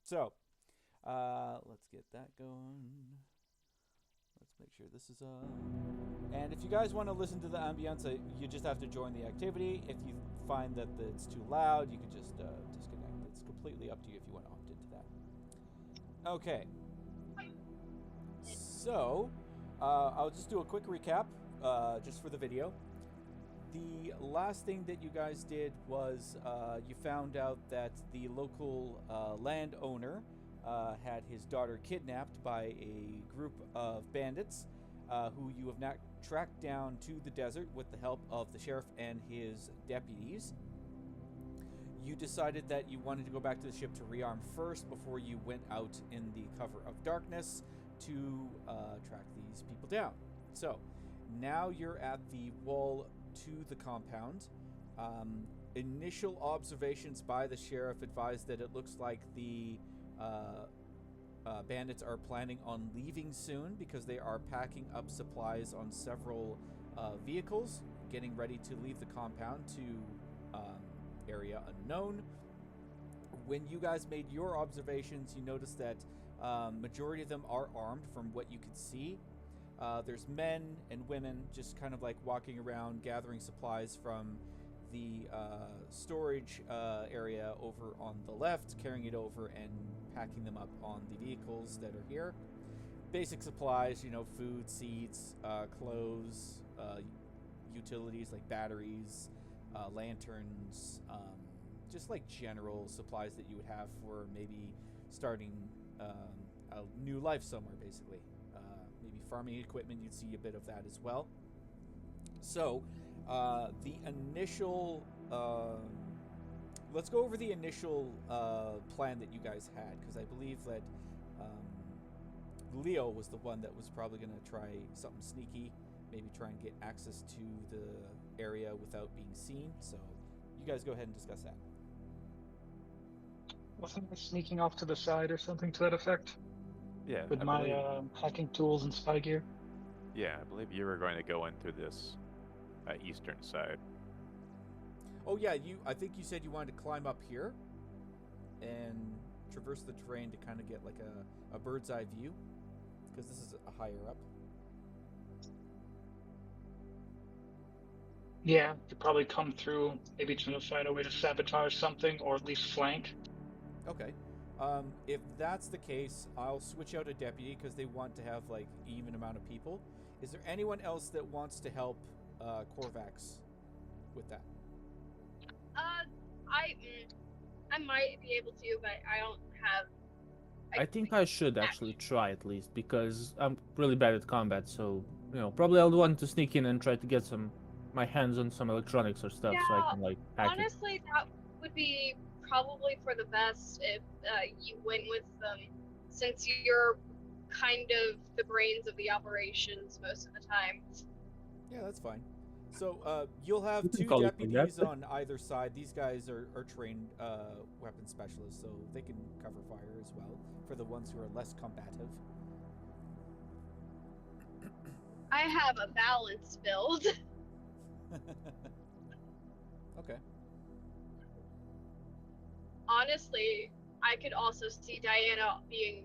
So, let's get that going. Let's make sure this is And if you guys want to listen to the ambience, you just have to join the activity. If you find that it's too loud, you could just disconnect. It's completely up to you if you want to opt into that. Okay. So, I'll just do a quick recap, just for the video. The last thing that you guys did was you found out that the local landowner had his daughter kidnapped by a group of bandits who you have now tracked down to the desert with the help of the sheriff and his deputies. You decided that you wanted to go back to the ship to rearm first before you went out in the cover of darkness to track these people down. So now you're at the wall to the compound. Initial observations by the sheriff advise that it looks like the bandits are planning on leaving soon because they are packing up supplies on several vehicles, getting ready to leave the compound to area unknown. When you guys made your observations, you noticed that majority of them are armed from what you could see. There's men and women just kind of like walking around gathering supplies from the storage area over on the left, carrying it over and packing them up on the vehicles that are here. Basic supplies, food, seeds, clothes, utilities like batteries, lanterns, just like general supplies that you would have for maybe starting a new life somewhere, basically. Maybe farming equipment, you'd see a bit of that as well. So, the initial. Let's go over the initial plan that you guys had, because I believe that Leo was the one that was probably going to try something sneaky, maybe try and get access to the area without being seen. So, you guys go ahead and discuss that. Wasn't I sneaking off to the side or something to that effect Yeah, with I my believe. hacking tools and spy gear? Yeah, I believe you were going to go in through this eastern side. Oh yeah, I think you said you wanted to climb up here and traverse the terrain to kind of get like a bird's eye view, because this is a higher up. Yeah, could probably come through, maybe trying to find a way to sabotage something or at least flank. Okay. If that's the case, I'll switch out a deputy because they want to have like even amount of people. Is there anyone else that wants to help Korvax with that? Uh, I I might be able to, but I don't have. I think I should actually Action. try at least because I'm really bad at combat. So probably I'll want to sneak in and try to get my hands on some electronics or stuff so I Yeah, can like hack it. honestly, that would be probably for the best if you went with them, since you're kind of the brains of the operations most of the time. Yeah, that's fine. So you'll have You can two call it like that. deputies on either side. These guys are trained weapon specialists, so they can cover fire as well for the ones who are less combative. I have a balanced build. Okay. Honestly, I could also see Diana being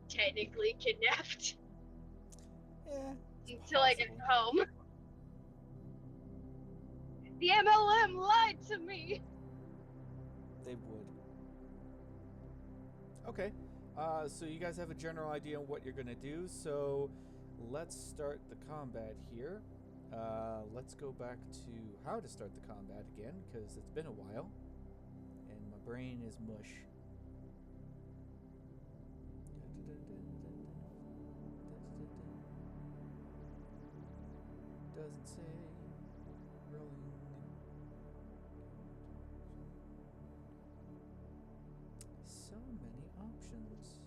technically kidnapped Yeah. until I get home. The MLM lied to me. They would. Okay. So you guys have a general idea on what you're gonna do. So let's start the combat here. Let's go back to how to start the combat again, because it's been a while, and my brain is mush. Doesn't say rolling. So many options.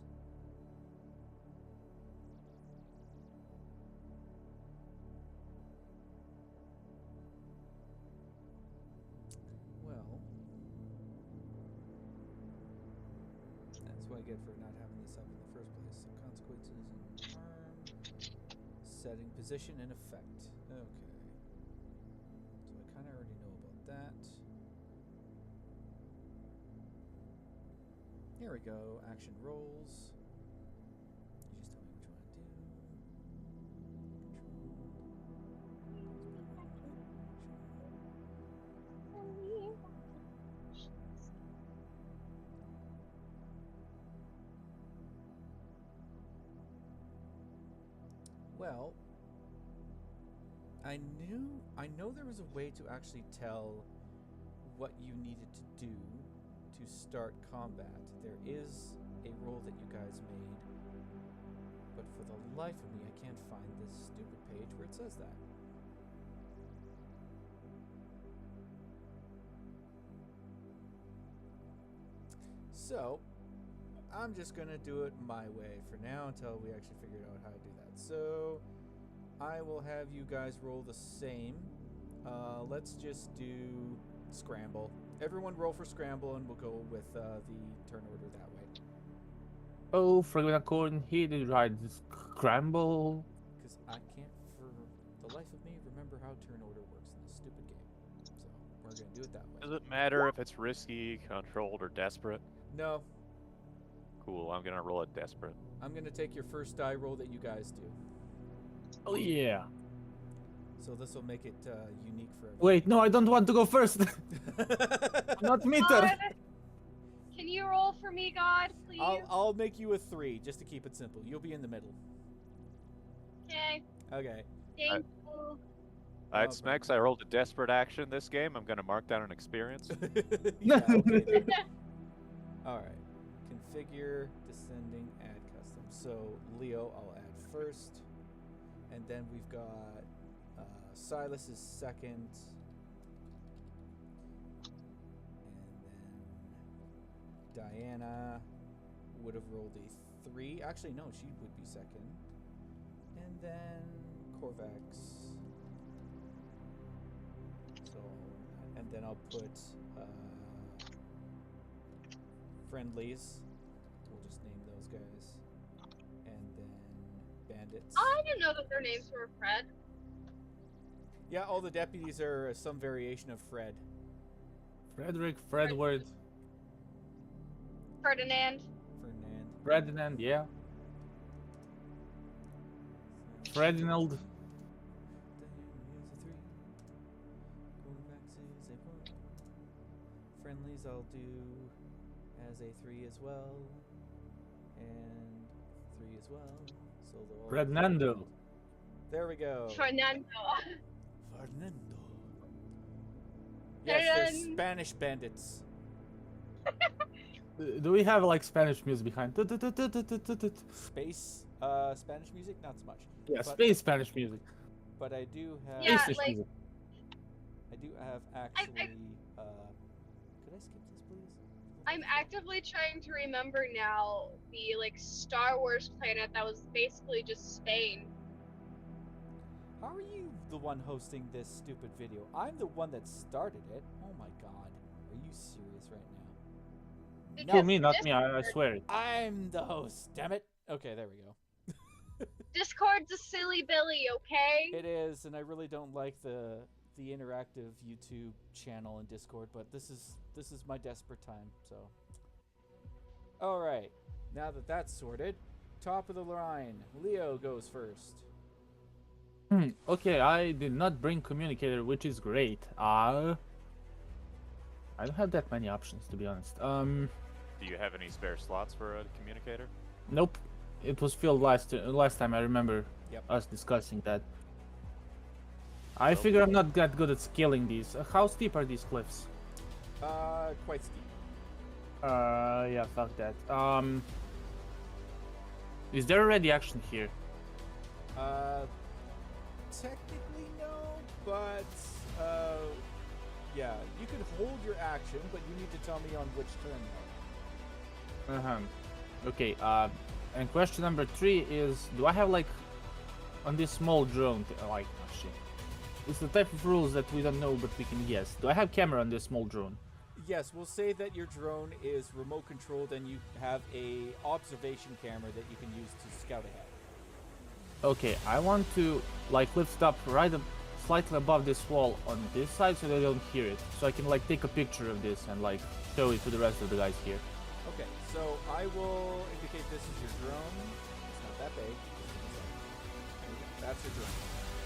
Well, that's what I get for not having this up in the first place. So consequences and harm. Setting position and effect. Okay. So I kind of already know about that. Here we go. Action rolls. You just tell me what you want to do. Well, I know there was a way to actually tell what you needed to do to start combat. There is a roll that you guys made, but for the life of me, I can't find this stupid page where it says that. So, I'm just gonna do it my way for now until we actually figure out how to do that. So, I will have you guys roll the same. Let's just do scramble. Everyone roll for scramble, and we'll go with the turn order that way. Oh, Fragment Accord, he did right. Scramble. Because I can't, for the life of me, remember how turn order works in this stupid game. So, we're gonna do it that way. Does it matter if it's risky, controlled, or desperate? No, Cool, I'm gonna roll a desperate. I'm gonna take your first die roll that you guys do. Oh yeah. So this will make it unique for everyone. Wait, no, I don't want to go first. Not meter. God, can you roll for me, God, please? I'll make you a 3 just to keep it simple. You'll be in the middle. Okay. Okay. Thank you. Alright, Oh, Smex, I rolled a desperate action this game. I'm gonna mark down an experience. Yeah, okay, then. All right. Configure, descending, add custom. So Leo, I'll add first, and then we've got Silas is second, and then Diana would have rolled a 3. Actually, no, she would be second, and then Corvax. So, and then I'll put friendlies. We'll just name those guys. And then bandits. I didn't know that their names were Fred. Yeah, all the deputies are some variation of Fred. Frederick, Fredward, Ferdinand. Ferdinand, yeah. Ferdinand. Friendlies I'll do as a 3 as well. And 3 as well. So they'll all Fernando. There we go. Fernando. Fernando. Yes, they're Fern- Spanish bandits. Do we have like Spanish music behind? Space Spanish music, not so much. Yeah, But- space Spanish music. But I do have Yeah, Space like- music. I do have actually could I skip this please? I'm actively trying to remember now the like Star Wars planet that was basically just Spain. How are you the one hosting this stupid video? I'm the one that started it. Oh my god. Are you serious right now? Kill Because me, not me, I swear it. I'm the host, damn it. Okay, there we go. Discord's a silly Billy, okay? It is, and I really don't like the interactive YouTube channel in Discord, but this is my desperate time, so. Alright. Now that that's sorted, top of the line. Leo goes first. Okay, I did not bring communicator, which is great. I don't have that many options, to be honest. Do you have any spare slots for a communicator? Nope. It was filled last time. I remember Yep. us discussing that. I Nope. figure I'm not that good at scaling these. How steep are these cliffs? Quite steep. Yeah, fuck that. Is there already action here? Technically no, but yeah, you could hold your action, but you need to tell me on which turn though. Okay, and question number 3 is, do I have like, on this small drone, like, oh shit. It's the type of rules that we don't know, but we can guess. Do I have camera on this small drone? Yes, we'll say that your drone is remote controlled and you have a observation camera that you can use to scout ahead. Okay, I want to like lift up right up, slightly above this wall on this side so they don't hear it. So I can like take a picture of this and like show it to the rest of the guys here. Okay, so I will indicate this is your drone. It's not that big. There you go. That's your drone.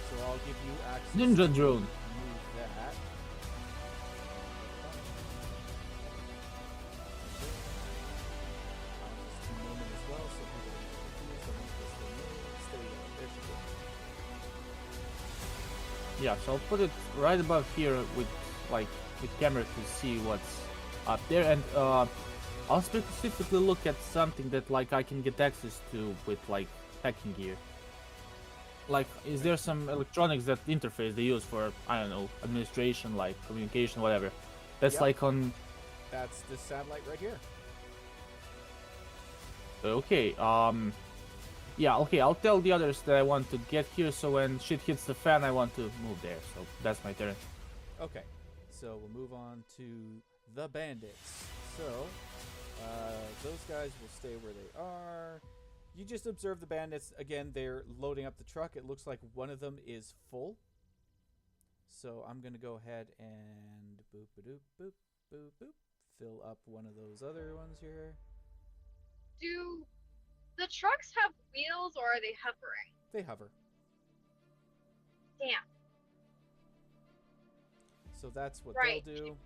So I'll give you access Ninja to drone. move that. I'll just name it as well, so people don't get confused. I'll make this the names. There you go. There she goes. Yeah, so I'll put it right above here with like the camera to see what's up there, and I'll specifically look at something that like I can get access to with like hacking gear. Like, is there some electronics that interface they use for, I don't know, administration, like communication, whatever? That's Yep. like on. That's the satellite right here. Okay. Yeah. Okay. I'll tell the others that I want to get here, so when shit hits the fan, I want to move there. So that's my turn. Okay, so we'll move on to the bandits. So, those guys will stay where they are. You just observe the bandits. Again, they're loading up the truck. It looks like one of them is full. So I'm going to go ahead and boop, boop, boop, boop, boop. Fill up one of those other ones here. Do the trucks have wheels or are they hovering? They hover. Damn. So that's what Right. they'll do.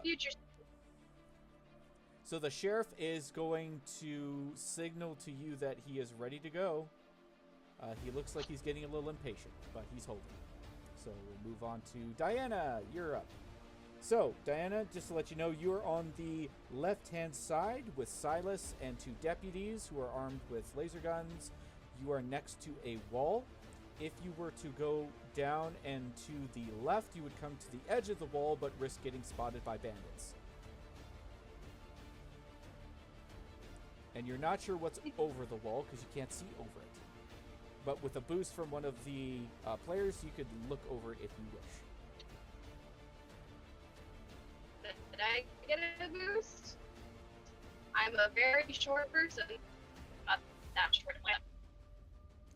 Future. So the sheriff is going to signal to you that he is ready to go. He looks like he's getting a little impatient, but he's holding. So we'll move on to Diana. You're up. So, Diana, just to let you know, you're on the left-hand side with Silas and 2 deputies who are armed with laser guns. You are next to a wall. If you were to go down and to the left, you would come to the edge of the wall, but risk getting spotted by bandits. And you're not sure what's over the wall because you can't see over it. But with a boost from one of the players, you could look over it if you wish. Did I get a boost? I'm a very short person. Not that short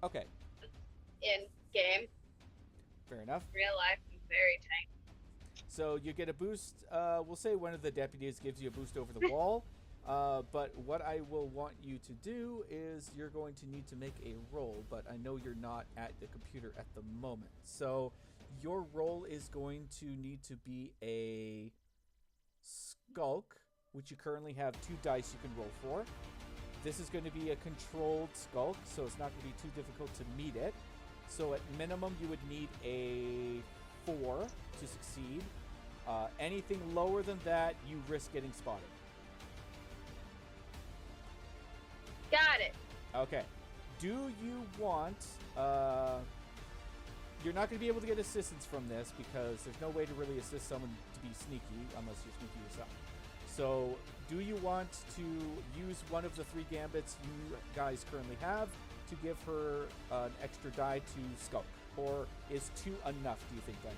Okay, in game. fair enough. Real life, I'm very tiny. So you get a boost. We'll say one of the deputies gives you a boost over the wall. But what I will want you to do is you're going to need to make a roll, but I know you're not at the computer at the moment. So your roll is going to need to be a skulk, which you currently have 2 dice you can roll for. This is going to be a controlled skulk, so it's not going to be too difficult to meet it. So at minimum, you would need a 4 to succeed. Anything lower than that, you risk getting spotted. Got it. Okay. Do you want... you're not going to be able to get assistance from this because there's no way to really assist someone to be sneaky unless you're sneaky yourself. So, do you want to use one of the 3 gambits you guys currently have to give her an extra die to skulk? Or is 2 enough, do you think, Diana?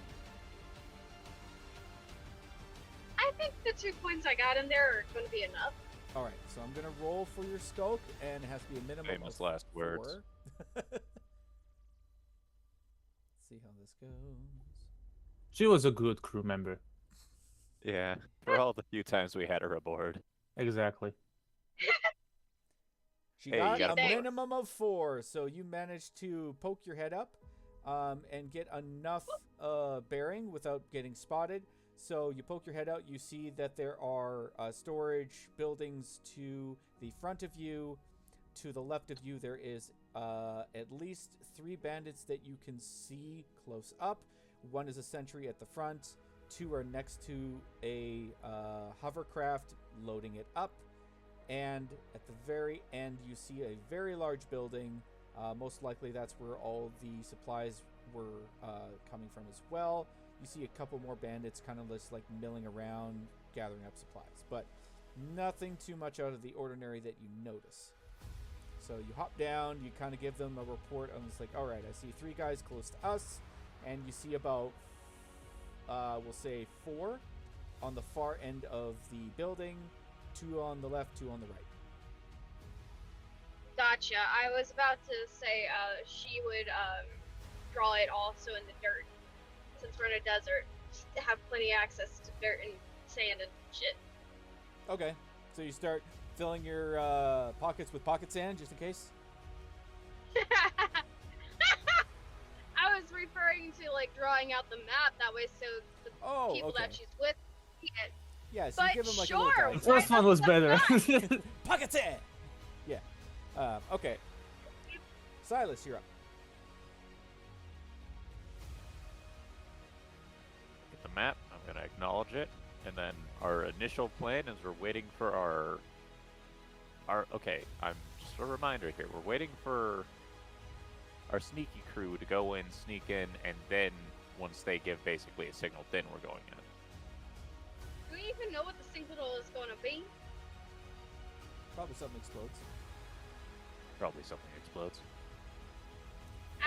I think the 2 points I got in there are going to be enough. All right, so I'm going to roll for your skulk, and it has to be a minimum Famous of last 4. words. Let's see how this goes. She was a good crew member. Yeah, for all the few times we had her aboard. Exactly. She Hey, got you got a a point. minimum of 4, so you managed to poke your head up and get enough bearing without getting spotted. So you poke your head out, you see that there are storage buildings to the front of you. To the left of you, there is at least 3 bandits that you can see close up. 1 is a sentry at the front. 2 are next to a hovercraft loading it up. And at the very end, you see a very large building. Most likely that's where all the supplies were coming from as well. You see a couple more bandits kind of just like milling around, gathering up supplies. But nothing too much out of the ordinary that you notice. So you hop down, you kind of give them a report. And it's like, all right, I see 3 guys close to us. And you see about, we'll say 4 on the far end of the building. 2 on the left, 2 on the right. Gotcha. I was about to say she would draw it also in the dirt. Since we're in a desert, have plenty of access to dirt and sand and shit. Okay. So you start filling your pockets with pocket sand just in case? I was referring to like drawing out the map that way so the people that she's with see it. Yeah, so you But give them like sure, a little The dice. first one was better. Pocket sand! Yeah. Okay. Silas, you're up. Get the map. I'm gonna acknowledge it, and then our initial plan is we're waiting for our. Okay, I'm just a reminder here. We're waiting for our sneaky crew to go in, sneak in, and then once they give basically a signal, then we're going in. Do we even know what the signal is going to be? Probably something explodes. Probably something explodes.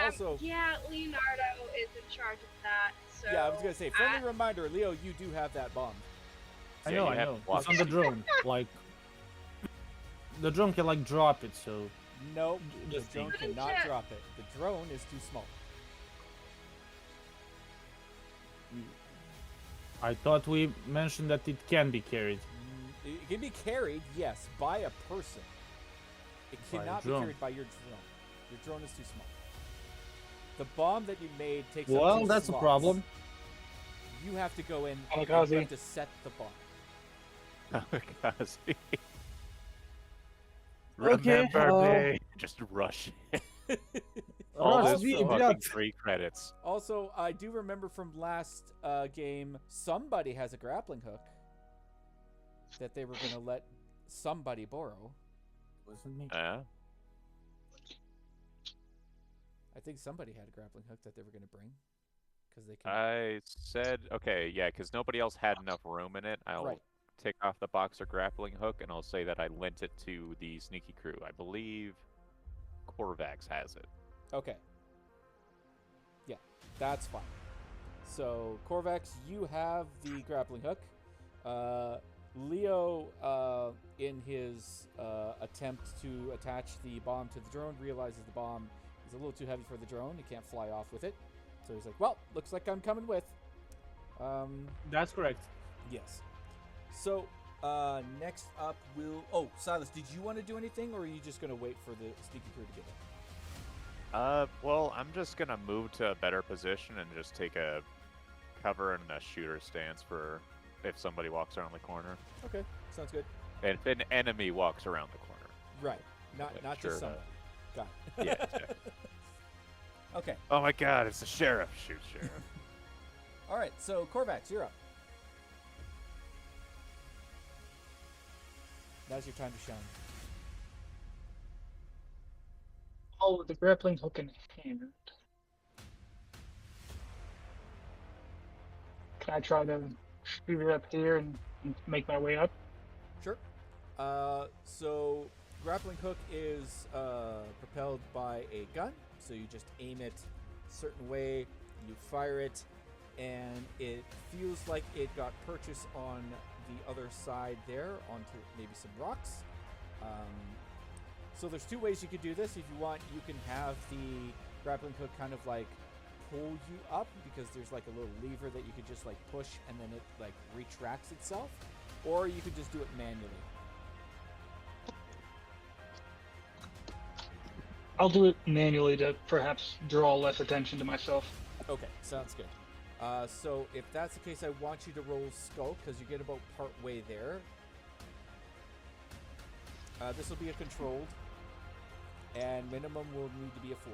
Also- yeah, Leonardo is in charge of that. So Yeah, I was gonna say, friendly reminder, Leo, you do have that bomb. I Yeah, know, you I have know. blocks. It's on the drone. Like, the drone can like drop it, so Nope, the Just drone think. cannot drop it. The drone is too small. I thought we mentioned that it can be carried. It can be carried, yes, by a person. It By a cannot be drone. carried by your drone. Your drone is too small. The bomb that you made takes up Well, 2 that's a slots. problem. You have to go in and you Kamikaze. have to set the bomb. Kamikaze. Okay, Remember me. Just rush. All Rush this the fucking idiot. free credits. Also, I do remember from last game, somebody has a grappling hook that they were going to let somebody borrow. Wasn't me. Yeah. I think somebody had a grappling hook that they were going to bring. Because they can. I said, okay, yeah, because nobody else had enough room in it. I'll Right. take off the boxer grappling hook and I'll say that I lent it to the sneaky crew. I believe Corvax has it. Okay. Yeah, that's fine. So, Corvax, you have the grappling hook. Leo, in his attempt to attach the bomb to the drone, realizes the bomb is a little too heavy for the drone. He can't fly off with it. So he's like, well, looks like I'm coming with. That's correct. Yes. So, next up will... Oh, Silas, did you want to do anything, or are you just going to wait for the sneaky crew to get in? Well, I'm just gonna move to a better position and just take a cover and a shooter stance for if somebody walks around the corner. Okay, sounds good. And if an enemy walks around the corner. Right. Not Yeah, not sure, just somebody. Got it. Yeah, exactly. Okay. Oh my god, it's the sheriff. Shoot, sheriff. All right, so Corvax, you're up. Now's your time to shine. All with the grappling hook in hand. Can I try to shoot it up here and make my way up? Sure. So grappling hook is propelled by a gun. So you just aim it a certain way, you fire it, and it feels like it got purchased on the other side there onto maybe some rocks. So there's 2 ways you could do this. If you want, you can have the grappling hook kind of like pull you up because there's like a little lever that you could just like push and then it like retracts itself. Or you could just do it manually. I'll do it manually to perhaps draw less attention to myself. Okay, sounds good. So if that's the case, I want you to roll Skulk because you get about part way there. This will be a controlled, and minimum will need to be a 4.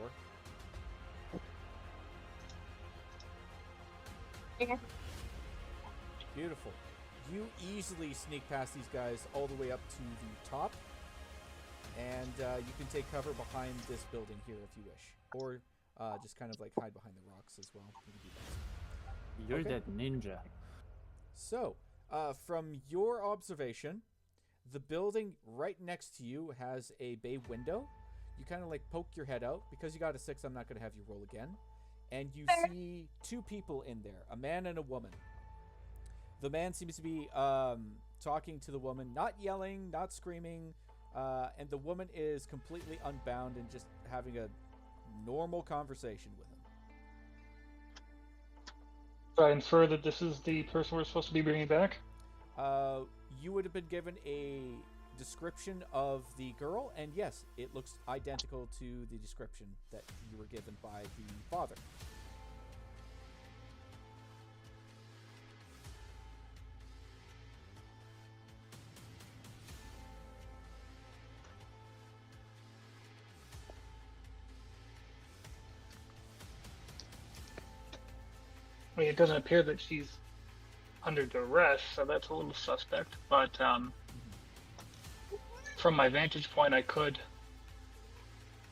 Okay. Beautiful. You easily sneak past these guys all the way up to the top, and you can take cover behind this building here if you wish, or just kind of like hide behind the rocks as well. You can do that. You're Okay. that ninja. So, from your observation, the building right next to you has a bay window. You kind of like poke your head out. Because you got a 6, I'm not going to have you roll again. And you see 2 people in there, a man and a woman. The man seems to be talking to the woman, not yelling, not screaming. And the woman is completely unbound and just having a normal conversation with him. So I infer that this is the person we're supposed to be bringing back? You would have been given a description of the girl, and yes, it looks identical to the description that you were given by the father. I mean, it doesn't appear that she's under duress, so that's a little suspect. But from my vantage point, I could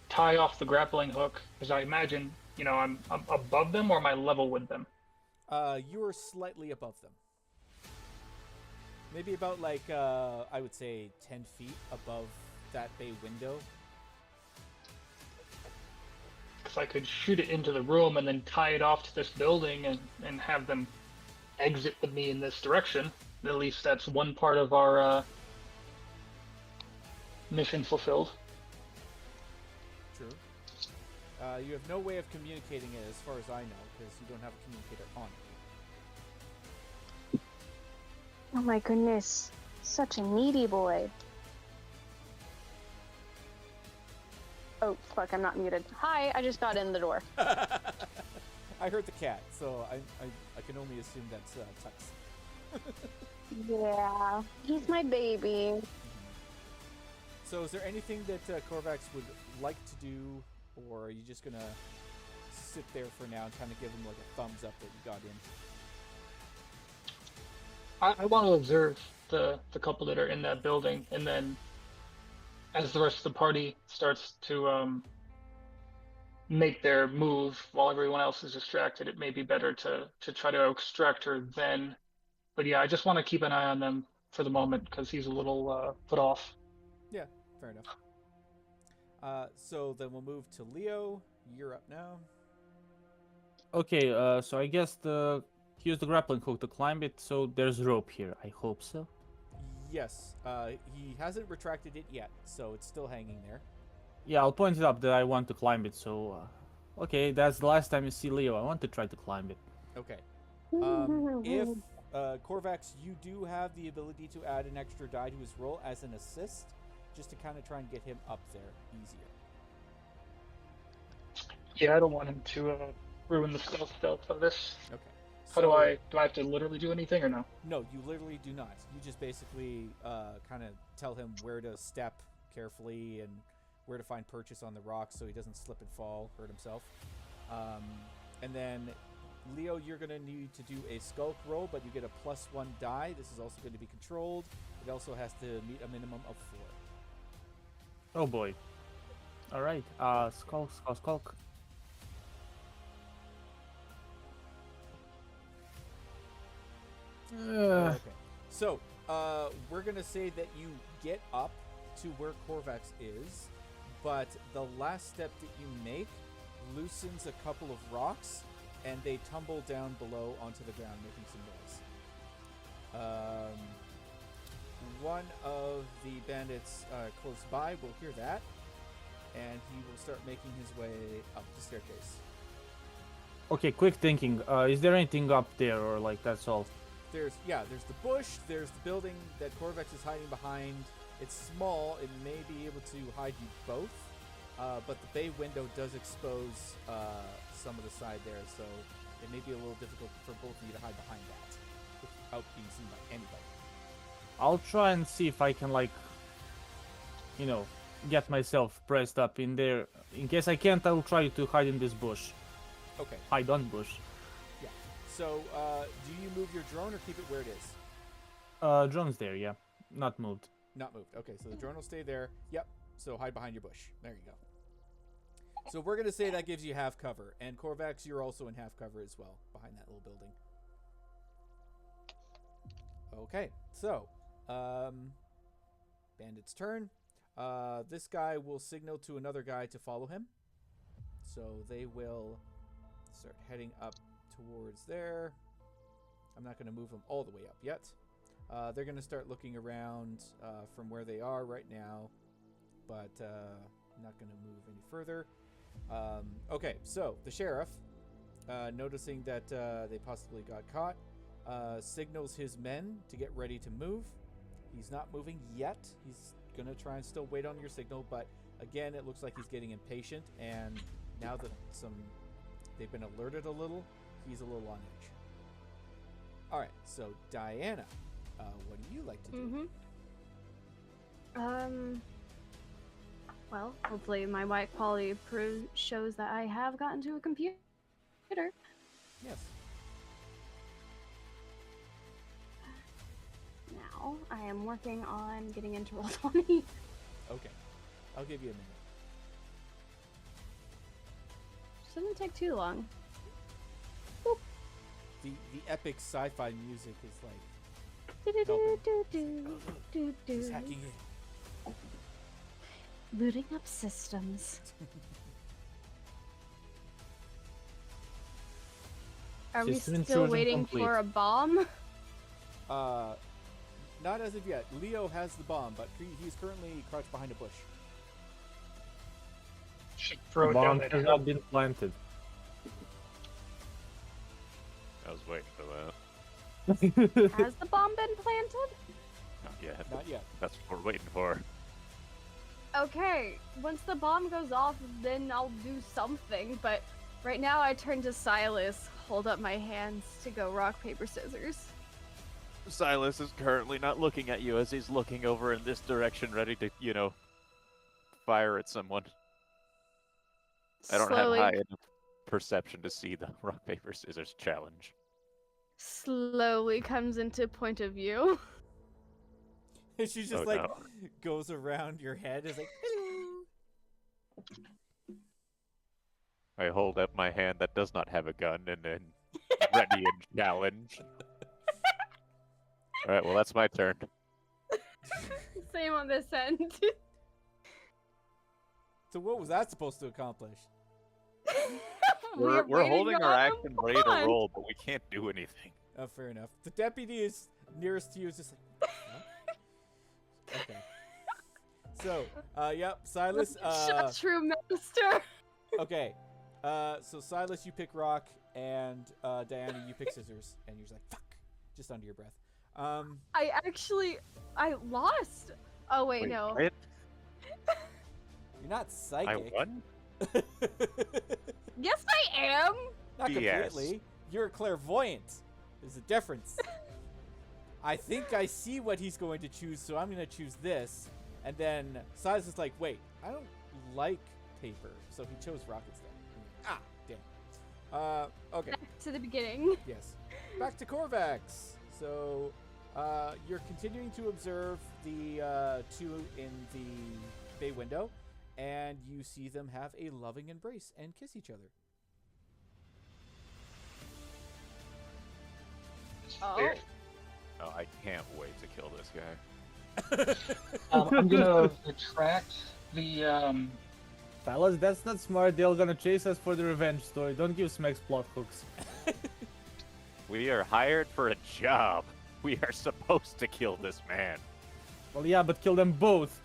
tie off the grappling hook, because I imagine, I'm above them, or am I level with them? You are slightly above them. Maybe about I would say 10 feet above that bay window. Because I could shoot it into the room and then tie it off to this building and have them exit with me in this direction. At least that's one part of our mission fulfilled. True. You have no way of communicating it as far as I know, because you don't have a communicator on it. Oh my goodness. Such a needy boy. Oh, fuck, I'm not muted. Hi, I just got in the door. I heard the cat, so I can only assume that's Tux. Yeah, he's my baby. So is there anything that Korvax would like to do, or are you just going to sit there for now and kind of give him like a thumbs up that you got in? I want to observe the couple that are in that building, and then as the rest of the party starts to make their move while everyone else is distracted, it may be better to try to extract her then. But yeah, I just want to keep an eye on them for the moment, because he's a little put off. Yeah, fair enough. So then we'll move to Leo. You're up now. Okay, so I guess here's the grappling hook to climb it, so there's rope here. I hope so. Yes, he hasn't retracted it yet, so it's still hanging there. Yeah, I'll point it up that I want to climb it, so... okay, that's the last time you see Leo. I want to try to climb it. Okay. If, Korvax, you do have the ability to add an extra die to his roll as an assist, just to kind of try and get him up there easier. Yeah, I don't want him to ruin the stealth of this. Okay. How do I have to literally do anything, or no? No, you literally do not. You just basically kind of tell him where to step carefully and where to find purchase on the rocks so he doesn't slip and fall, hurt himself. And then, Leo, you're going to need to do a skulk roll, but you get a +1 die. This is also going to be controlled. It also has to meet a minimum of 4. Oh boy. Alright, skulk. Okay. So, we're going to say that you get up to where Korvax is, but the last step that you make loosens a couple of rocks, and they tumble down below onto the ground, making some noise. One of the bandits close by will hear that, and he will start making his way up the staircase. Okay, quick thinking. Is there anything up there, or like that's all? There's the bush, there's the building that Korvax is hiding behind. It's small, it may be able to hide you both, but the bay window does expose some of the side there, so it may be a little difficult for both of you to hide behind that without being seen by anybody. I'll try and see if I can, like, get myself pressed up in there. In case I can't, I'll try to hide in this bush. Okay. Hide on bush. Yeah. So, do you move your drone or keep it where it is? Drone's there, yeah. Not moved. Not moved. Okay, so the drone will stay there. Yep. So hide behind your bush. There you go. So we're going to say that gives you half cover. And Korvax, you're also in half cover as well, behind that little building. Okay, so, bandit's turn. This guy will signal to another guy to follow him. So they will start heading up towards there. I'm not going to move them all the way up yet. They're going to start looking around from where they are right now, but I'm not going to move any further. Okay, so the sheriff, noticing that they possibly got caught, signals his men to get ready to move. He's not moving yet. He's gonna try and still wait on your signal, but again, it looks like he's getting impatient, and now that they've been alerted a little, he's a little on edge. All right, so Diana, what do you like to do? Well, hopefully my white quality shows that I have gotten to a computer. Yes. Now, I am working on getting into Roll20. Okay, I'll give you a minute. Shouldn't take too long. The epic sci-fi music is like he's hacking in. Booting up systems. Are we System still intrusion waiting complete. for a bomb? Not as of yet. Leo has the bomb, but he's currently crouched behind a bush. Should throw it down Bomb that has hill. not been planted. I was waiting for that. Has the bomb been planted? Not yet. Not yet. That's what we're waiting for. Okay, once the bomb goes off, then I'll do something, but right now I turn to Silas, hold up my hands to go rock, paper, scissors. Silas is currently not looking at you as he's looking over in this direction, ready to, fire at someone. I don't Slowly, have high enough perception to see the rock, paper, scissors challenge. slowly comes into point of view. She just Oh, like no. goes around your head. Is like, hello. I hold up my hand that does not have a gun and then ready and challenge. Alright, well, that's my turn. Same on this end. So what was that supposed to accomplish? We're waiting holding our on a action ready to bomb. roll, but we can't do anything. Fair enough. The deputy is nearest to you is just like, huh? Okay. So, yep, Silas. Shut, true master. Okay. So Silas, you pick rock, and Diana, you pick scissors, and you're just like, fuck, just under your breath. I lost. Oh wait, no. What? You're not I psychic. won? Yes, I am. Not Yes. completely. You're clairvoyant. There's a difference. I think I see what he's going to choose, so I'm going to choose this. And then Silas is like, wait, I don't like paper. So he chose rock instead. Ah, damn. Okay. Back to the beginning. Yes. Back to Korvax. So you're continuing to observe the two in the bay window, and you see them have a loving embrace and kiss each other. Oh. Oh, I can't wait to kill this guy. I'm gonna retract the Fellas, that's not smart. They're gonna chase us for the revenge story. Don't give Smex plot hooks. We are hired for a job. We are supposed to kill this man. Well, yeah, but kill them both.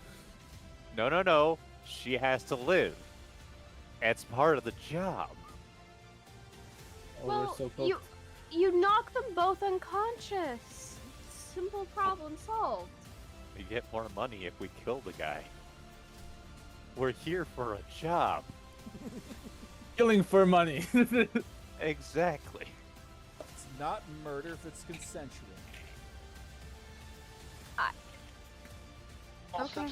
No. She has to live. It's part of the job. Oh, Well, we're so close. you knock them both unconscious. Simple problem solved. We get more money if we kill the guy. We're here for a job. Killing for money. Exactly. It's not murder if it's consensual. Okay.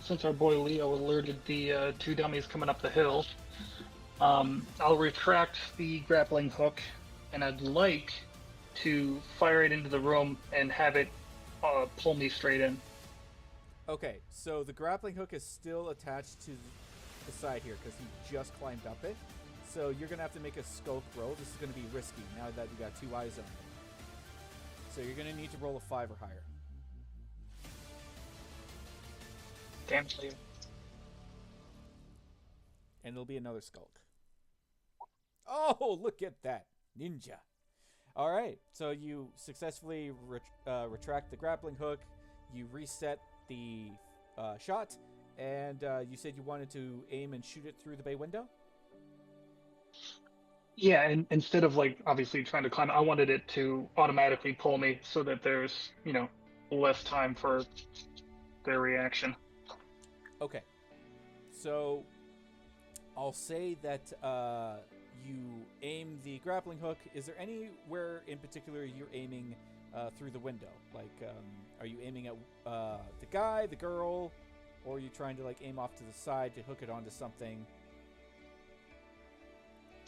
Since our boy Leo alerted the two dummies coming up the hill, I'll retract the grappling hook, and I'd like to fire it into the room and have it pull me straight in. Okay, so the grappling hook is still attached to the side here because he just climbed up it. So you're going to have to make a scope roll. This is going to be risky now that you got two eyes on it. So you're going to need to roll a 5 or higher. Damn Leo. And it'll be another skulk. Oh, look at that. Ninja. All right, so you successfully retract the grappling hook. You reset the shot, and you said you wanted to aim and shoot it through the bay window? Yeah, and instead of obviously trying to climb, I wanted it to automatically pull me so that there's less time for their reaction. Okay. So I'll say that you aim the grappling hook. Is there anywhere in particular you're aiming through the window? Like, are you aiming at the guy, the girl, or are you trying to like aim off to the side to hook it onto something?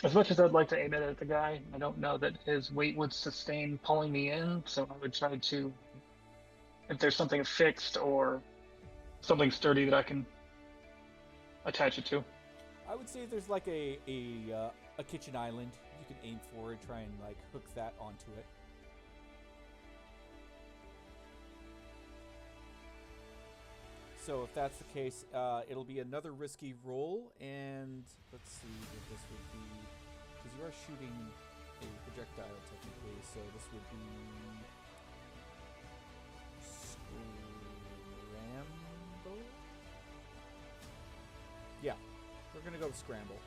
As much as I'd like to aim it at the guy, I don't know that his weight would sustain pulling me in, so I would try to, if there's something fixed or something sturdy that I can attach it to. I would say there's like a kitchen island you can aim for and try and like hook that onto it. So if that's the case, it'll be another risky roll, and let's see what this would be, because you are shooting a projectile technically, so this would be scramble. Yeah, we're gonna go with scramble.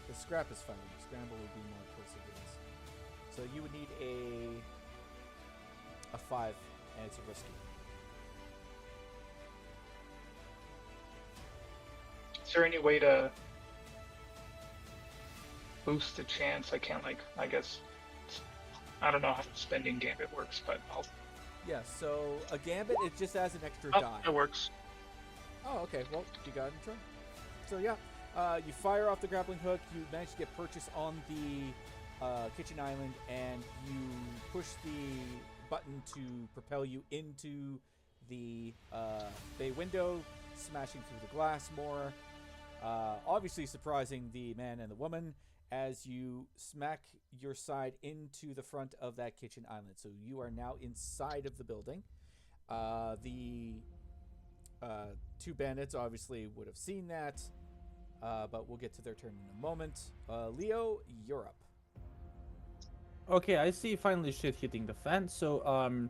The scrap is fine. Scramble would be more perseverance. So you would need a 5, and it's a risky. Is there any way to boost the chance? I can't, like, I guess, I don't know how the spending gambit works, but I'll... Yeah, so a gambit, it just adds an extra Oh, die. that works. Oh, okay. Well, you got it, Troy. So yeah, you fire off the grappling hook. You manage to get purchase on the kitchen island, and you push the button to propel you into the bay window, smashing through the glass more. Obviously surprising the man and the woman as you smack your side into the front of that kitchen island. So you are now inside of the building. The 2 bandits obviously would have seen that, but we'll get to their turn in a moment. Leo, you're up. Okay, I see finally shit hitting the fan. So,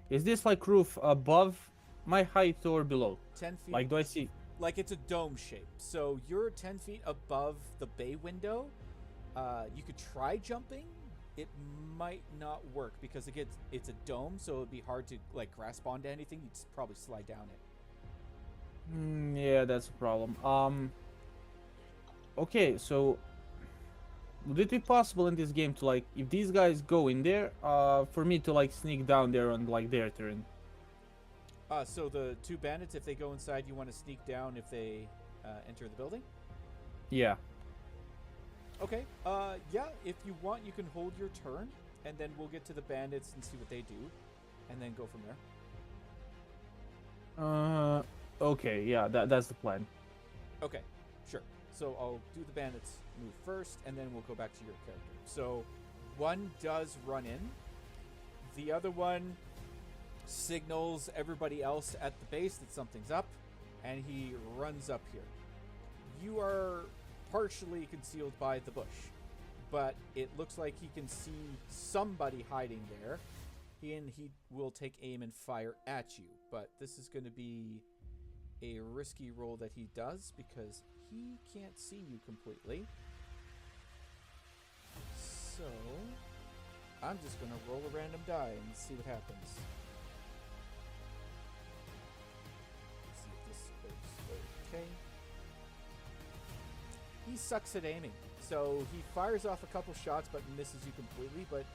is this like roof above my height or below? 10 feet. Like, do I see? Like it's a dome shape. So you're 10 feet above the bay window. You could try jumping. It might not work because it's a dome, so it'd be hard to like grasp onto anything. You'd probably slide down it. Yeah, that's a problem. Okay, so would it be possible in this game to like, if these guys go in there, for me to like sneak down there on like their turn? So the 2 bandits, if they go inside, you want to sneak down if they enter the building? Yeah. Okay. Yeah, if you want, you can hold your turn, and then we'll get to the bandits and see what they do, and then go from there. Okay, yeah, that's the plan. Okay, sure. So I'll do the bandits move first, and then we'll go back to your character. So one does run in. The other one signals everybody else at the base that something's up, and he runs up here. You are partially concealed by the bush, but it looks like he can see somebody hiding there. He will take aim and fire at you, but this is going to be a risky roll that he does because he can't see you completely. So I'm just going to roll a random die and see what happens. See if this goes okay. He sucks at aiming, so he fires off a couple shots but misses you completely, but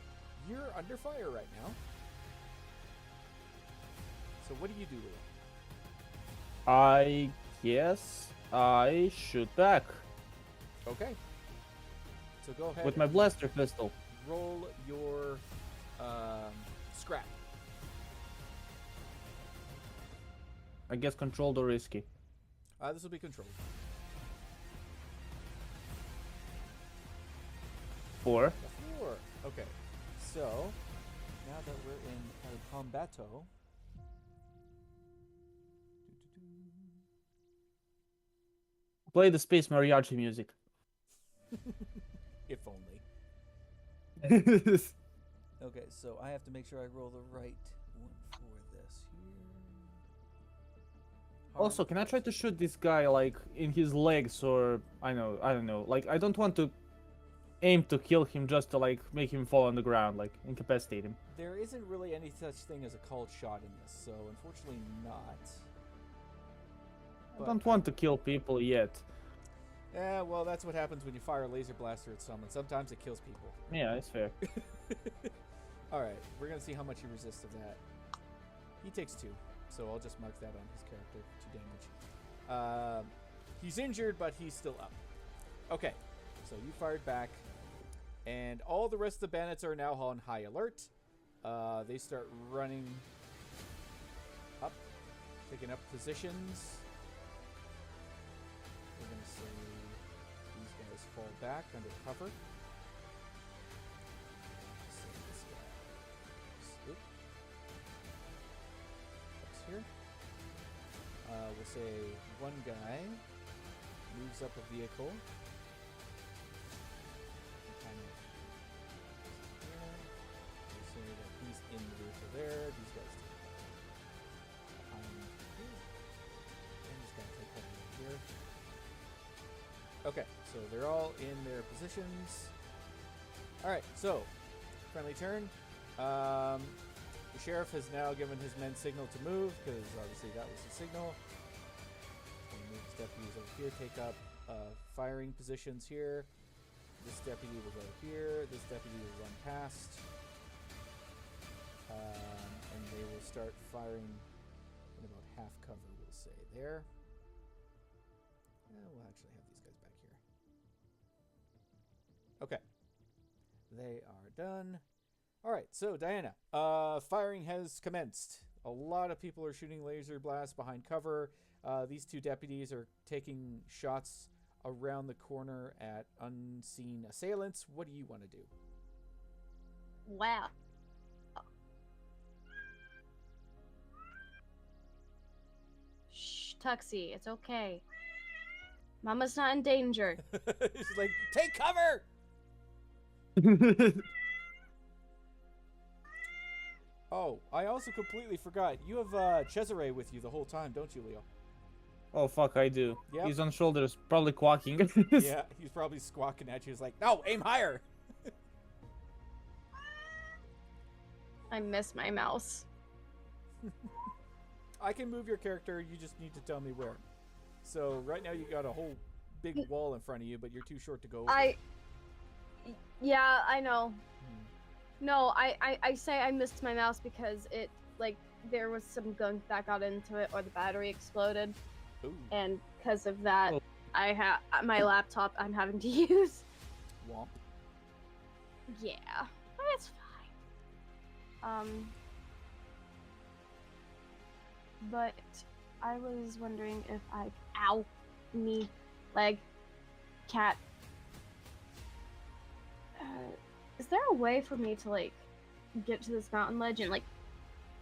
you're under fire right now. So what do you do with it? I guess I shoot back Okay. So go ahead with my and blaster pistol. roll your scrap. I guess controlled or risky. This will be controlled. 4. A 4. Okay. So now that we're in El Combato. Play the space mariachi music. If only. Okay, so I have to make sure I roll the right one for this here. Also, can I try to shoot this guy like in his legs, or I don't know. Like, I don't want to aim to kill him just to like make him fall on the ground, like incapacitate him. There isn't really any such thing as a called shot in this, so unfortunately not. I don't want to kill people yet. Yeah, well, that's what happens when you fire a laser blaster at someone. Sometimes it kills people. Yeah, it's fair. Alright, we're going to see how much he resists of that. He takes 2, so I'll just mark that on his character. 2 damage. He's injured, but he's still up. Okay, so you fired back. And all the rest of the bandits are now on high alert. They start running up, taking up positions. We're going to say these guys fall back under cover. Say this guy. Oop. That's here. We'll say one guy moves up a vehicle. Say that he's in the vehicle there. These guys take behind here. I'm just gonna take that over here. Okay, so they're all in their positions. Alright, so friendly turn. The sheriff has now given his men signal to move, because obviously that was the signal. He's gonna move his deputies over here, take up firing positions here. This deputy will go here. This deputy will run past. And they will start firing in about half cover, we'll say there. We'll actually have these guys back here. Okay. They are done. Alright, so Diana, firing has commenced. A lot of people are shooting laser blasts behind cover. These 2 deputies are taking shots around the corner at unseen assailants. What do you want to do? Wow. Shh, Tuxie, it's okay. Mama's not in danger. She's like, take cover! Oh, I also completely forgot. You have Cesare with you the whole time, don't you, Leo? Oh fuck, I do. Yep. He's on shoulders, probably quacking. Yeah, he's probably squawking at you. He's like, no, aim higher! I miss my mouse. I can move your character, you just need to tell me where. So, right now you got a whole big wall in front of you, but you're too short to go over. Yeah, I know. No, I say I missed my mouse because it, like, there was some gunk that got into it or the battery exploded. Ooh. And because of that, I have my laptop I'm having to use. Womp. Yeah, but it's fine. But I was wondering if ow, knee, leg, cat. Is there a way for me to like get to this mountain ledge and like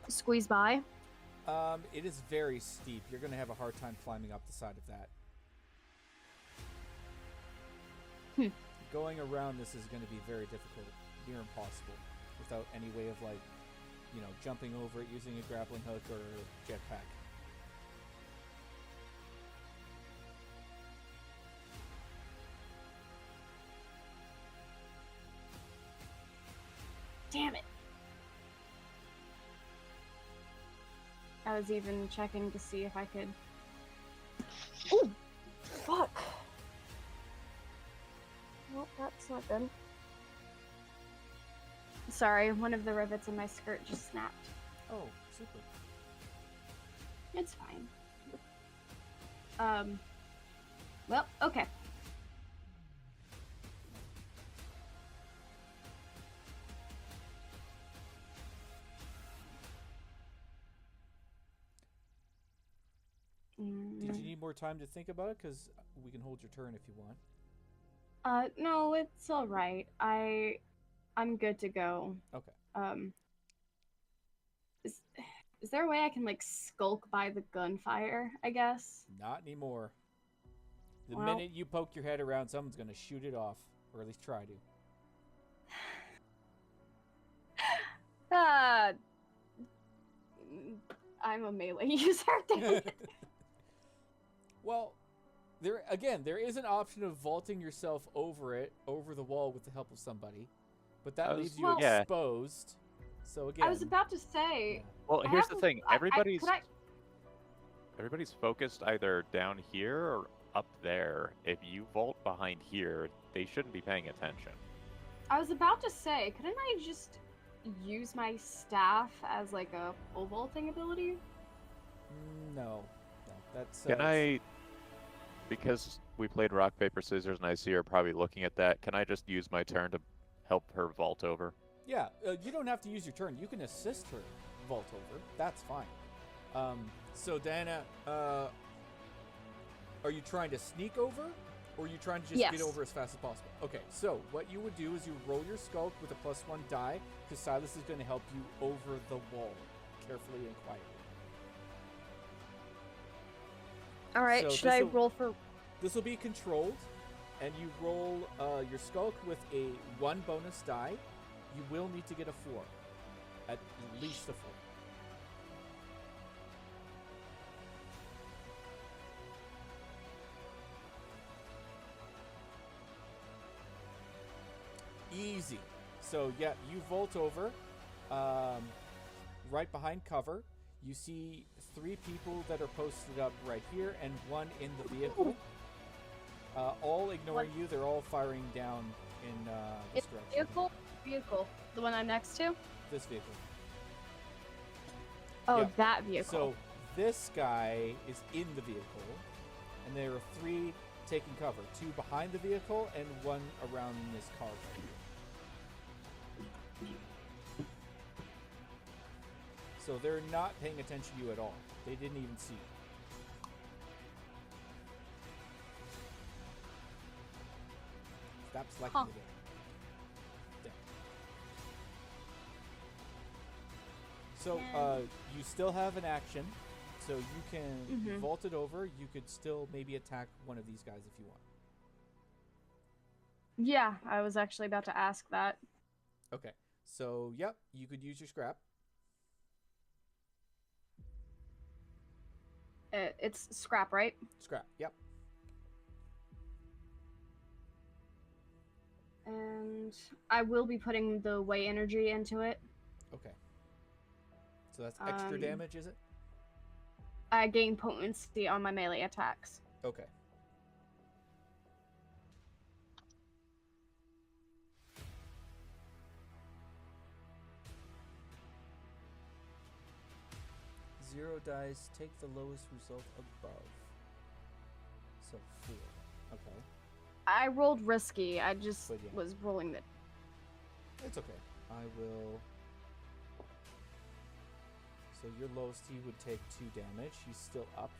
squeeze by? It is very steep. You're gonna have a hard time climbing up the side of that. Going around this is gonna be very difficult, near impossible, without any way of like, you know, jumping over it using a grappling hook or a jetpack. Damn it. I was even checking to see if I could... Ooh! Fuck! Well, that's not good. Sorry, one of the rivets in my skirt just snapped. Oh, super. It's fine. Well, okay. Did you need more time to think about it? Because we can hold your turn if you want. No, it's alright. I'm good to go. Okay. Is there a way I can, like, skulk by the gunfire, I guess? Not anymore. The Well- minute you poke your head around, someone's going to shoot it off. Or at least try to. I'm a melee user. Dang it. Well, There is an option of vaulting yourself over the wall with the help of somebody, but that leaves you yeah. exposed. So again, I was about to say. Well, I here's have the a- thing. I- Everybody's could I- everybody's focused either down here or up there. If you vault behind here, they shouldn't be paying attention. I was about to say, couldn't I just use my staff as like a pole vaulting ability? no, that's. Can I, because we played rock, paper, scissors, and I see her probably looking at that, can I just use my turn to help her vault over? Yeah, you don't have to use your turn. You can assist her vault over. That's fine. So Diana, are you trying to sneak over, or are you trying to just Yes. get over as fast as possible? Okay, so what you would do is you roll your skulk with a +1 die, because Silas is going to help you over the wall, carefully and quietly. All right, So should I this'll- roll for? This will be controlled, and you roll your skulk with a 1 bonus die. You will need to get a 4, at least a 4. Easy. So yeah, you vault over, right behind cover. You see 3 people that are posted up right here, and 1 in the vehicle. All ignoring you. They're all firing down in this direction. Vehicle. The one I'm next to? This vehicle. Oh, Yeah. that vehicle. So this guy is in the vehicle, and there are 3 taking cover. 2 behind the vehicle, and 1 around this car right here. So they're not paying attention to you at all. They didn't even see you. Stop selecting the game. There. So you still have an action, so you can vault it over. You could still maybe attack one of these guys if you want. Yeah, I was actually about to ask that. Okay. So yep, you could use your scrap. It's scrap, right? Scrap. Yep. And I will be putting the way energy into it. Okay. So that's extra damage, is it? I gain potency on my melee attacks. Okay. Zero dice, take the lowest result above. So 4. Okay. I rolled risky. I just But yeah. was rolling the. It's okay. I will. So your lowest, he would take 2 damage. He's still up.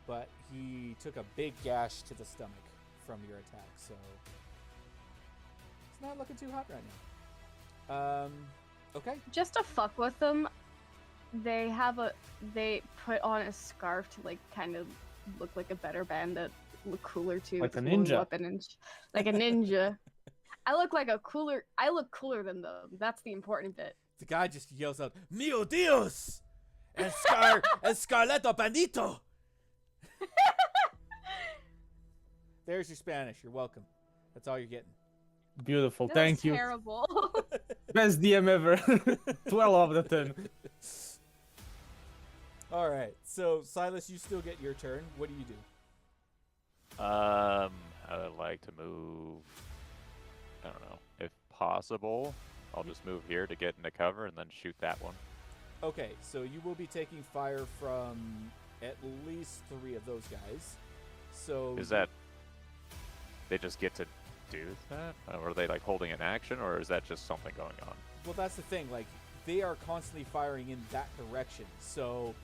But he took a big gash to the stomach from your attack, so it's not looking too hot right now. Okay. Just to fuck with them, they put on a scarf to like kind of look like a better bandit, look cooler too. Like It's a little ninja. weapon and like a ninja. I look cooler than them. That's the important bit. The guy just yells out, "Mio Dios!" And Scarleto Bandito! There's your Spanish. You're welcome. That's all you're getting. Beautiful. That Thank was you. Terrible. Best DM ever. 12 out of 10. All right. So, Silas, you still get your turn. What do you do? I would like to move. I don't know. If possible, I'll just move here to get into cover and then shoot that one. Okay, so you will be taking fire from at least 3 of those guys. So Is that they just get to do that? Or are they like holding an action, or is that just something going on? well, that's the thing. Like, they are constantly firing in that direction. So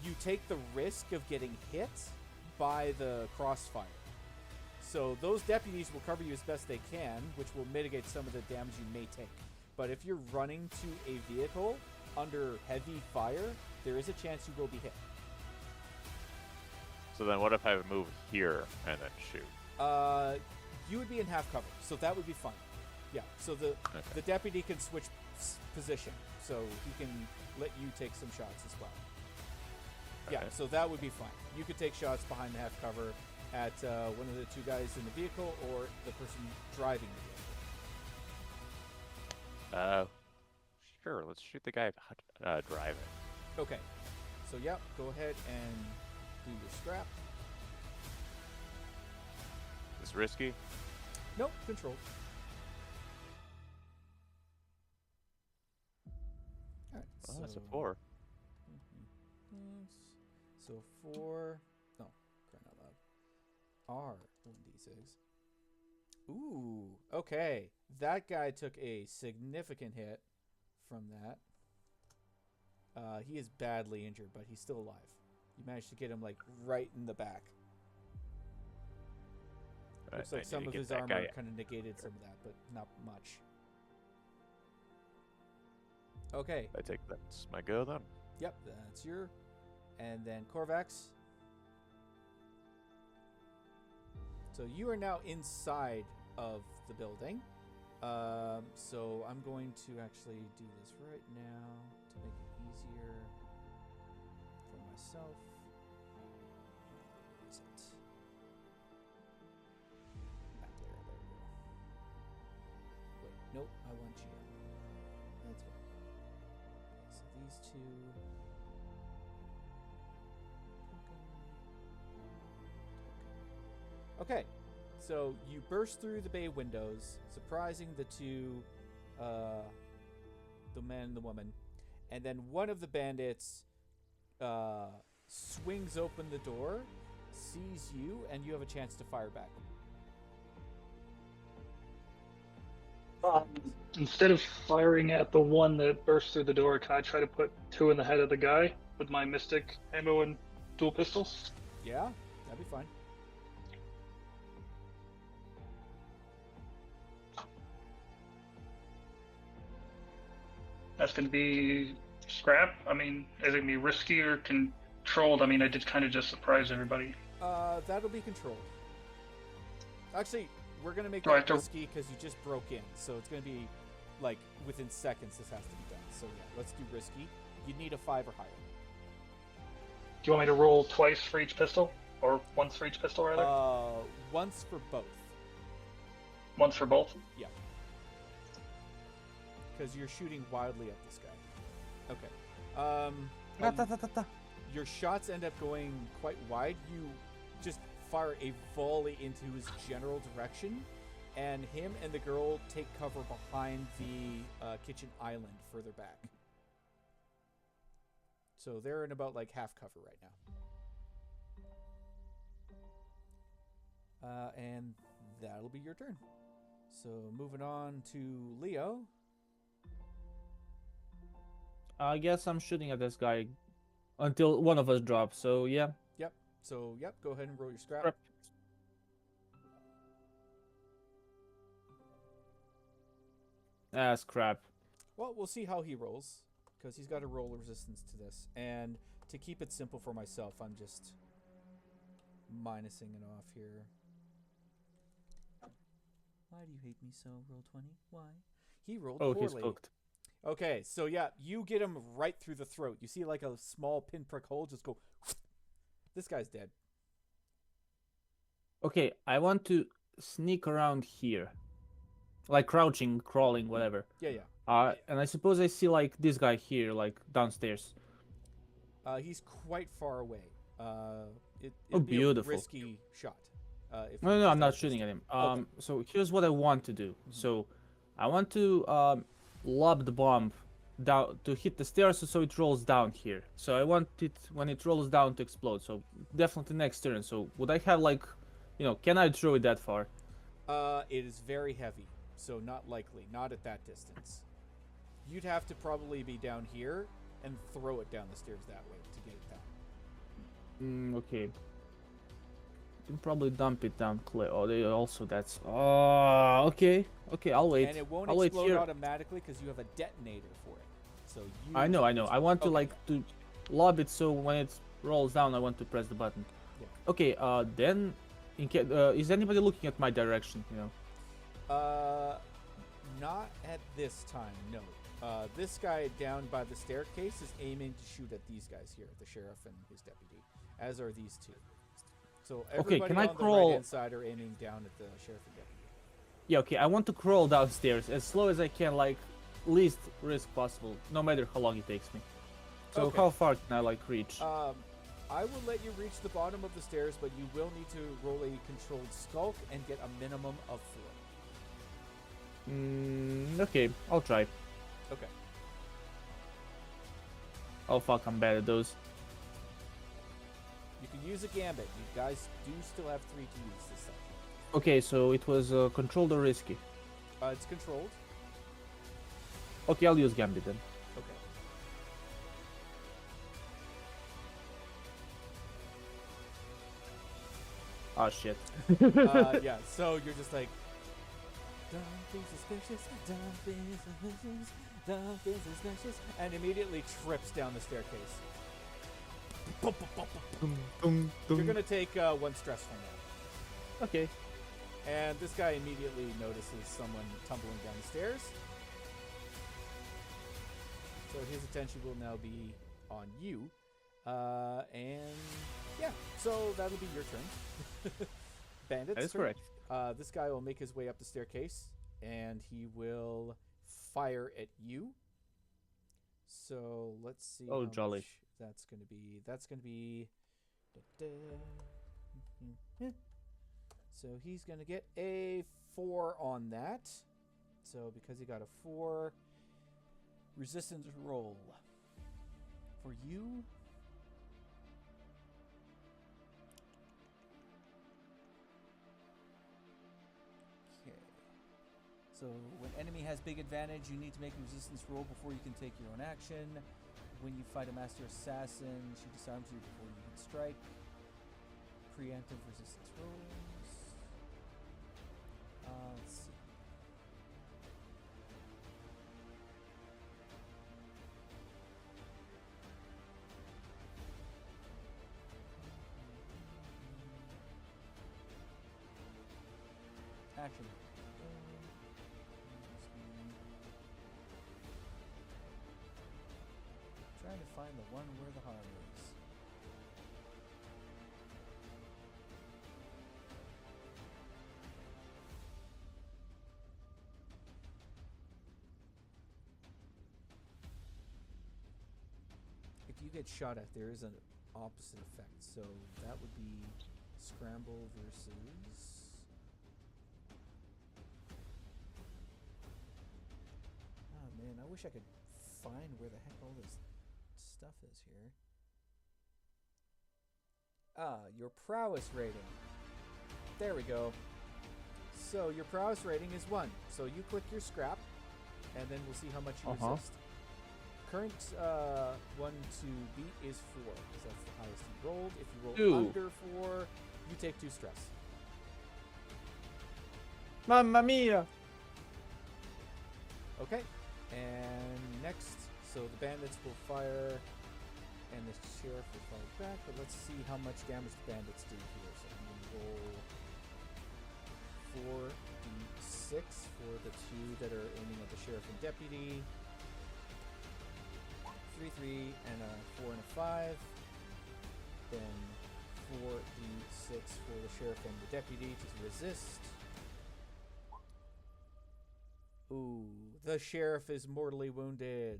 you take the risk of getting hit by the crossfire. So those deputies will cover you as best they can, which will mitigate some of the damage you may take. But if you're running to a vehicle under heavy fire, there is a chance you will be hit. So then what if I move here and then shoot? You would be in half cover, so that would be fine. Yeah, so the deputy can switch position, so he can let you take some shots as well. Yeah, Alright. so that would be fine. You could take shots behind the half cover at one of the two guys in the vehicle or the person driving the vehicle. Sure. Let's shoot the guy driving. Okay. So, yeah, go ahead and do your scrap. Is this risky? Nope, controlled. Alright, Oh, that's a 4. So 4. No, crying out loud. R1d6. Ooh, okay. That guy took a significant hit from that. He is badly injured, but he's still alive. You managed to get him, like, right in the back. Looks like some of his armor kind of negated some of that, but not much. Okay. I take that's my go then. Yep, that's your. And then Korvax. So you are now inside of the building. So I'm going to actually do this right now to make it easier for myself. Where is it? There we go. Wait, nope, I want you. That's right. So these two. Okay, so you burst through the bay windows, surprising the two, the man and the woman, and then one of the bandits swings open the door, sees you, and you have a chance to fire back. Instead of firing at the one that burst through the door, can I try to put 2 in the head of the guy with my mystic ammo and dual pistols? Yeah, that'd be fine. That's going to be scrap. I mean, is it going to be risky or controlled? I mean, I did kind of just surprise everybody. That'll be controlled. Actually, we're gonna make Do I that have to- risky because you just broke in, so it's gonna be like within seconds. This has to be done. So yeah, let's do risky. You need a 5 or higher. Do you want me to roll twice for each pistol? Or once for each pistol, rather? Once for both. Once for both? Because you're shooting wildly at this guy. Okay. Your shots end up going quite wide. You just fire a volley into his general direction, and him and the girl take cover behind the kitchen island further back. So they're in about like half cover right now. And that'll be your turn. So moving on to Leo. I guess I'm shooting at this guy until one of us drops. So yeah. Yep. So yep. Go ahead and roll your scrap. Scrap. Scrap. Well, we'll see how he rolls, because he's got to roll resistance to this. And to keep it simple for myself, I'm just minusing it off here. Why do you hate me so? Roll 20. Why? He rolled Oh, poorly. he's cooked. Okay, so yeah, you get him right through the throat. You see like a small pinprick hole just go. This guy's dead. Okay, I want to sneak around here. Like crouching, crawling, whatever. Yeah, yeah. And I suppose I see like this guy here, like downstairs. He's quite far away. It'd Oh, be beautiful. a risky shot. If No, you no, I'm start not shooting at him. Okay. So here's what I want to do. So I want to lob the bomb down to hit the stairs so it rolls down here. So I want it when it rolls down to explode. So definitely next turn. So would I have like, can I throw it that far? It is very heavy, so not likely. Not at that distance. You'd have to probably be down here and throw it down the stairs that way to get it down. Okay. You can probably dump it down clear. Oh, they also that's. Oh, okay. Okay, I'll wait. And it won't I'll wait explode here. automatically because you have a detonator for it. So you. I know. I want to Okay. to lob it so when it rolls down, I want to press the button. Yeah. Okay. Then, is anybody looking at my direction? Not at this time, no. This guy down by the staircase is aiming to shoot at these guys here, the sheriff and his deputy, as are these two. So everybody can I on the crawl- right-hand side are aiming down at the sheriff and deputy. Yeah, okay, I want to crawl downstairs as slow as I can, like, least risk possible, no matter how long it takes me. So Okay. how far can I, like, reach? I will let you reach the bottom of the stairs, but you will need to roll a controlled skulk and get a minimum of 4. Okay, I'll try. Okay. Oh fuck, I'm bad at those. You can use a gambit. You guys do still have 3 to use this time. Okay, so it was controlled or risky. It's controlled. Okay, I'll use Gambit then. Okay. Oh shit. Yeah, so you're just like, don't be suspicious, don't be suspicious, don't be suspicious, and immediately trips down the staircase. You're gonna take 1 stress from that. Okay. And this guy immediately notices someone tumbling down the stairs. So his attention will now be on you. And yeah, so that'll be your turn. Bandits. That is turn. correct. This guy will make his way up the staircase, and he will fire at you. So let's see. Oh, how jolly. much that's going to be. That's going to be. So he's going to get a 4 on that. So because he got a 4, resistance roll. For you. Okay. So when enemy has big advantage, you need to make a resistance roll before you can take your own action. When you fight a master assassin, she disarms you before you can strike. Preemptive resistance rolls. Let's see. Action. Trying to find the one where the harm is. If you get shot at, there is an opposite effect. So that would be scramble versus. Oh man, I wish I could find where the heck all this stuff is here. Your prowess rating. There we go. So your prowess rating is 1. So you click your scrap, and then we'll see how much you resist. Current one to beat is 4, because that's the highest you rolled. If you roll under 4, you take 2 stress. Mamma mia! Okay, and next, so the bandits will fire, and the sheriff will fire back, but let's see how much damage the bandits do here. So I'm going to roll 4d6 for the 2 that are aiming at the sheriff and deputy. 3, 3, and a 4 and a 5. Then 4d6 for the sheriff and the deputy to resist. Ooh, the sheriff is mortally wounded.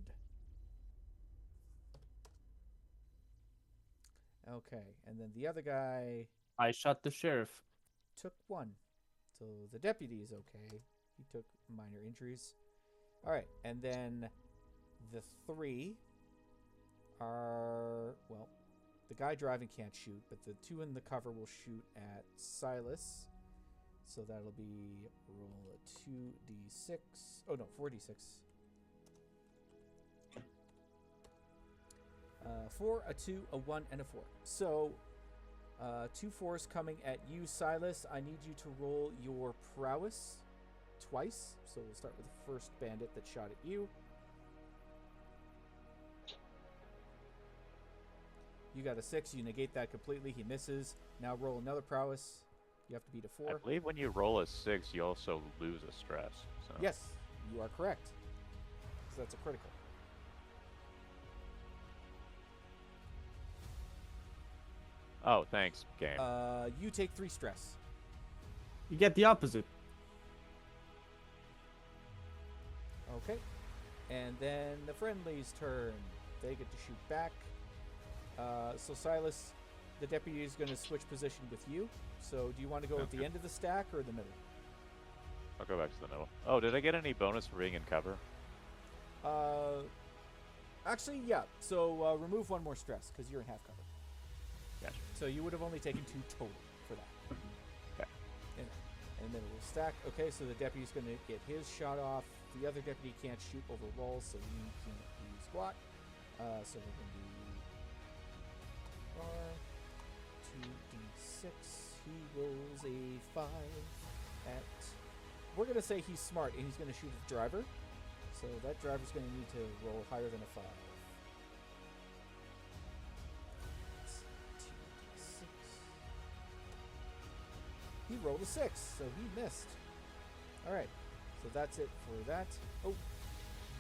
Okay, and then the other guy I shot the sheriff. took 1. So the deputy is okay. He took minor injuries. Alright, and then the 3 are, well, the guy driving can't shoot, but the 2 in the cover will shoot at Silas. So that'll be roll a 2d6. Oh no, 4d6. 4, a 2, a 1, and a 4. So 2 4s coming at you, Silas. I need you to roll your prowess twice. So we'll start with the first bandit that shot at you. You got a 6. You negate that completely. He misses. Now roll another prowess. You have to beat a 4. I believe when you roll a 6, you also lose a stress. So. Yes, you are correct. because that's a critical. Oh, thanks, game. You take 3 stress. You get the opposite. Okay. And then the friendly's turn. They get to shoot back. So Silas, the deputy is going to switch position with you. So do you want to go at the end of the stack or the middle? I'll go back to the middle. Oh, did I get any bonus for being in cover? Actually, yeah. So remove 1 more stress because you're in half cover. Gotcha. So you would have only taken 2 total for that. Okay. And then we'll stack. Okay, so the deputy's going to get his shot off. The other deputy can't shoot over walls, so he can't do squat. So we're going to do 2d6. He rolls a 5 at... We're going to say he's smart, and he's going to shoot at the driver. So that driver's going to need to roll higher than a 5. That's 2d6. He rolled a 6, so he missed. Alright, so that's it for that. Oh,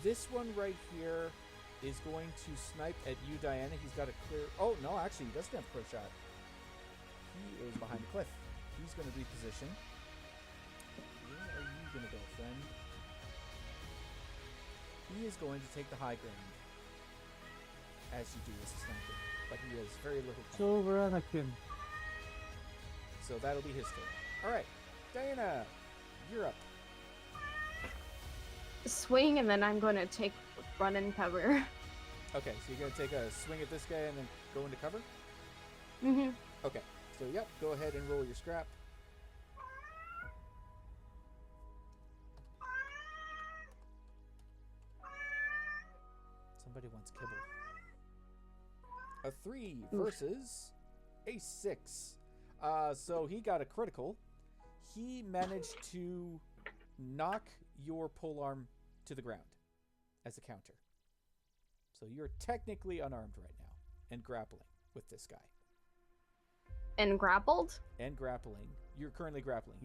this one right here is going to snipe at you, Diana. He's got a clear... Oh, no, actually, he doesn't have a clear shot. He is behind the cliff. He's going to reposition. Where are you going to go, friend? He is going to take the high ground, as you do as a sniper, but he has very little time. It's over, Anakin. So that'll be his turn. Alright, Diana, you're up. Swing, and then I'm going to take run and cover. Okay, so you're going to take a swing at this guy and then go into cover? Mm-hmm. Okay, so yep, go ahead and roll your scrap. Somebody wants kibble. A 3 versus a 6. So he got a critical. He managed to knock your polearm to the ground as a counter. So you're technically unarmed right now and grappling with this guy. And grappled? And grappling. You're currently grappling.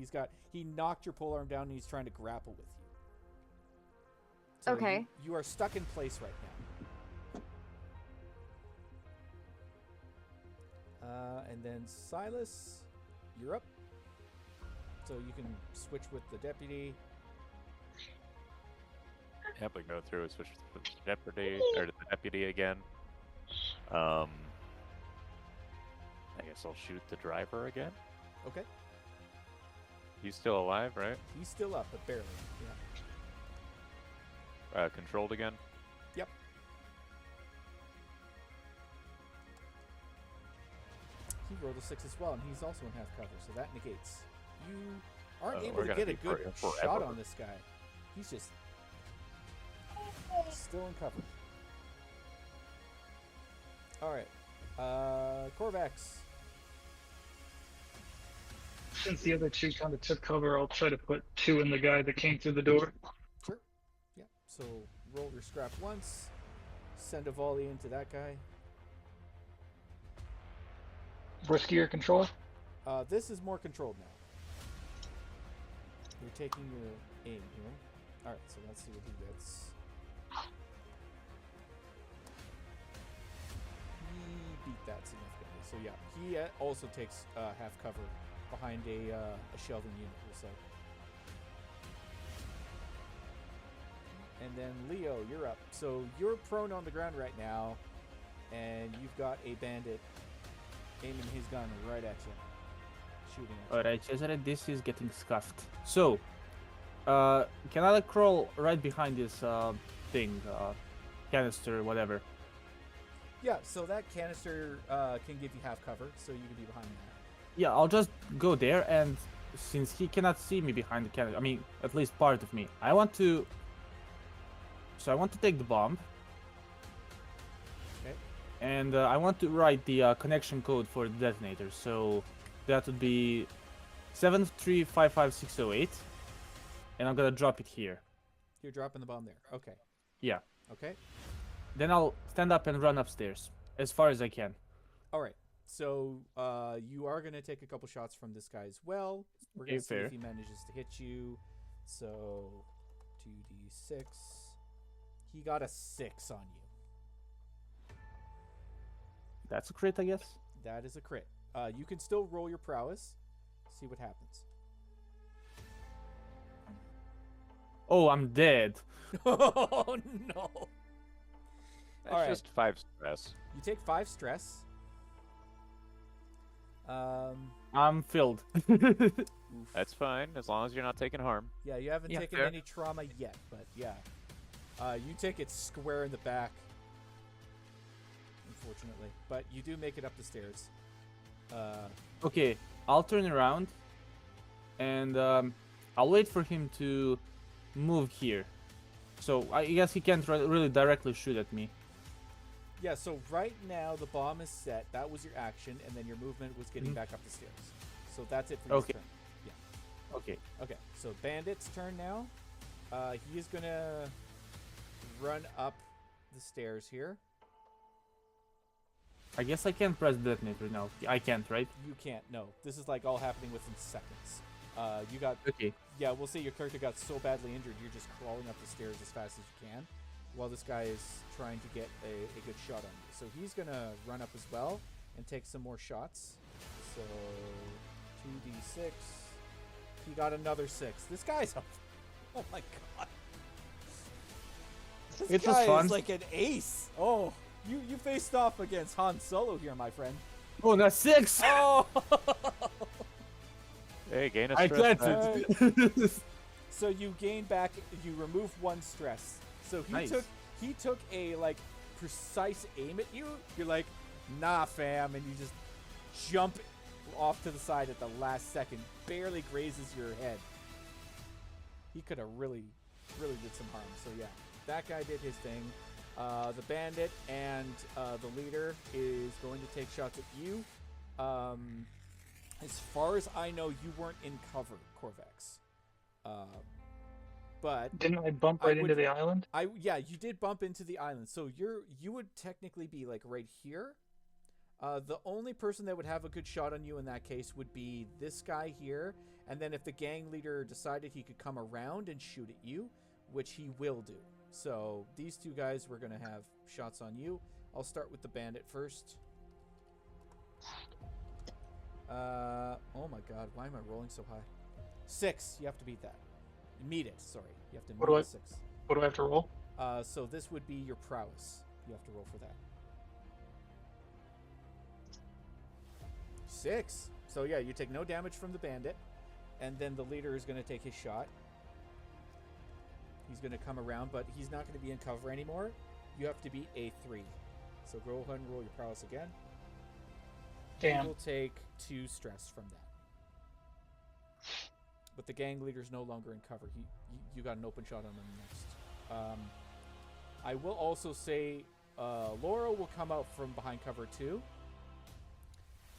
He knocked your polearm down and he's trying to grapple with you. So Okay. You are stuck in place right now. And then Silas, you're up. So you can switch with the deputy. Yep, we can go through and switch to the deputy or to the deputy again. I guess I'll shoot the driver again. Okay. He's still alive, right? He's still up, but barely. Yeah. Controlled again. Yep. He rolled a 6 as well, and he's also in half cover, so that negates. You aren't able to get a good shot on this guy. He's just still in cover. Alright. Korvax. Since the other 2 kind of took cover, I'll try to put 2 in the guy that came through the door. Sure. Yeah. So roll your scrap once. Send a volley into that guy. Riskier control. This is more controlled now. You're taking your aim here. Alright, so let's see what he gets. He beat that significantly. So yeah, he also takes half cover behind a shelving unit, we'll say. And then Leo, you're up. So you're prone on the ground right now, and you've got a bandit aiming his gun right at you. Shooting at you. Alright, Cesare, this is getting scuffed. So, can I crawl right behind this thing, canister, whatever? Yeah, so that canister can give you half cover, so you can be behind that. Yeah, I'll just go there, and since he cannot see me behind the canister, I mean, at least part of me, I want to take the bomb. Okay. And I want to write the connection code for the detonator, so that would be 7355608, and I'm gonna drop it here. You're dropping the bomb there. Okay. Yeah. Okay. Then I'll stand up and run upstairs as far as I can. All right. So you are going to take a couple shots from this guy as well. We're going to see fair. if he manages to hit you. So 2d6. He got a 6 on you. That's a crit, I guess. That is a crit. You can still roll your prowess. See what happens. Oh, I'm dead. Oh no! That's Alright. just 5 stress. You take 5 stress. I'm filled. That's fine, as long as you're not taking harm. Yeah, you haven't Yeah, taken fair. any trauma yet, but yeah. You take it square in the back. Unfortunately. But you do make it up the stairs. Okay, I'll turn around, and I'll wait for him to move here. So I guess he can't really directly shoot at me. Yeah, so right now the bomb is set. That was your action, and then your movement was getting back up the stairs. So that's it for Okay. this turn. Yeah. Okay. Okay, so Bandit's turn now. He is going to run up the stairs here. I guess I can't press detonator now. I can't, right? You can't, no. This is like all happening within seconds. You got, Okay. yeah, we'll say your character got so badly injured, you're just crawling up the stairs as fast as you can, while this guy is trying to get a good shot on you. So he's going to run up as well and take some more shots. So 2d6. He got another 6. This guy's a... Oh my god. This It guy was fun. is like an ace. Oh, you faced off against Han Solo here, my friend. Oh, that's 6! Oh! Hey, gain a I stress can't. back. So you gain back, you remove 1 stress. So he Nice. took a like precise aim at you. You're like, nah, fam, and you just jump off to the side at the last second, barely grazes your head. He could have really did some harm. So yeah, that guy did his thing. The bandit and the leader is going to take shots at you. As far as I know, you weren't in cover, Corvex. But Didn't I bump I right into would- the island? yeah, you did bump into the island, so you would technically be like right here. The only person that would have a good shot on you in that case would be this guy here, and then if the gang leader decided he could come around and shoot at you, which he will do. So these two guys were gonna have shots on you. I'll start with the bandit first. Oh my god, why am I rolling so high? 6, you have to beat that. Meet it, sorry. You have to What meet do a I- 6. What do I have to roll? So this would be your prowess. You have to roll for that. 6. So yeah, you take no damage from the bandit, and then the leader is going to take his shot. He's going to come around, but he's not going to be in cover anymore. You have to beat a 3. So go ahead and roll your prowess again. You Damn. will take 2 stress from that. But the gang leader's no longer in cover. You got an open shot on him next. I will also say Laura will come out from behind cover too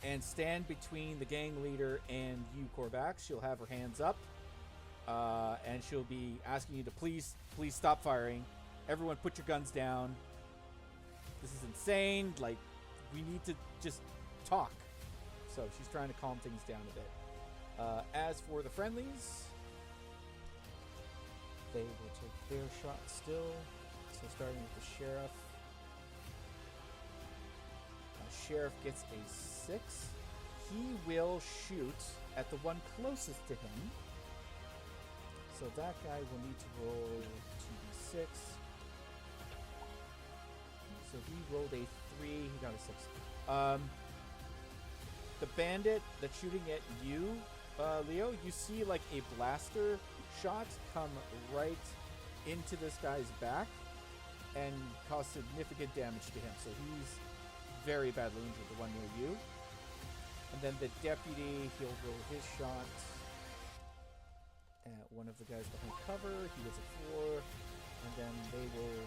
and stand between the gang leader and you, Korvax. She'll have her hands up and she'll be asking you to please stop firing. Everyone put your guns down. This is insane. Like, we need to just talk. So she's trying to calm things down a bit. As for the friendlies, they will take their shot still. So starting with the sheriff. Sheriff gets a 6. He will shoot at the one closest to him. So that guy will need to roll 2d6. So he rolled a 3. He got a 6. The bandit that's shooting at you, Leo, you see like a blaster shot come right into this guy's back and cause significant damage to him. So he's very badly injured, the one near you. And then the deputy, he'll roll his shot at one of the guys behind cover. He gets a 4, and then they will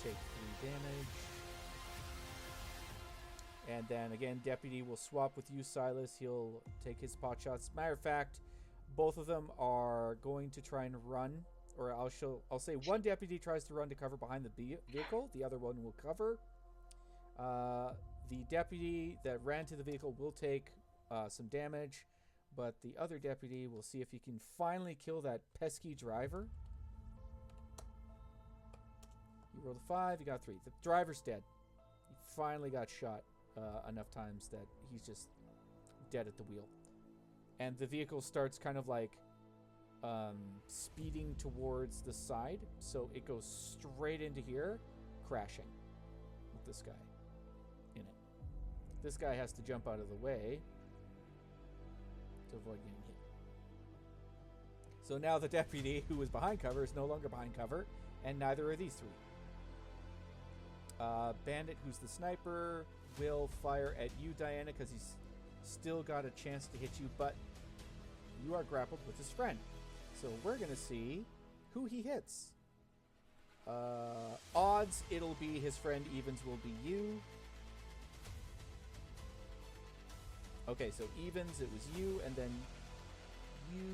take 3 damage. And then again, deputy will swap with you, Silas. He'll take his pot shots. Matter of fact, both of them are going to try and run, or I'll say one deputy tries to run to cover behind the vehicle. The other one will cover. The deputy that ran to the vehicle will take some damage, but the other deputy will see if he can finally kill that pesky driver. You rolled a 5, you got a 3. The driver's dead. He finally got shot enough times that he's just dead at the wheel. And the vehicle starts kind of like speeding towards the side. So it goes straight into here, crashing with this guy in it. This guy has to jump out of the way to avoid getting hit. So now the deputy who was behind cover is no longer behind cover, and neither are these three. Bandit, who's the sniper, will fire at you, Diana, because he's still got a chance to hit you, but you are grappled with his friend. So we're going to see who he hits. Odds, it'll be his friend. Evens will be you. Okay, so evens, it was you, and then you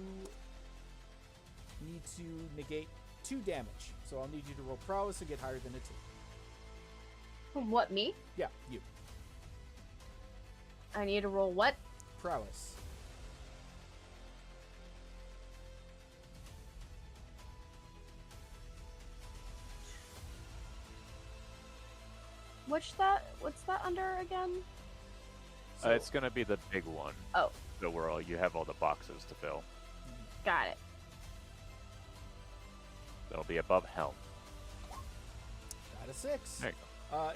need to negate 2 damage. So I'll need you to roll prowess and get higher than a 2. What, me? Yeah, you. I need to roll what? Prowess. What's that under again? So, It's gonna be the big one. Oh. So where you have all the boxes to fill. Got it. That'll be above helm. got a 6. There you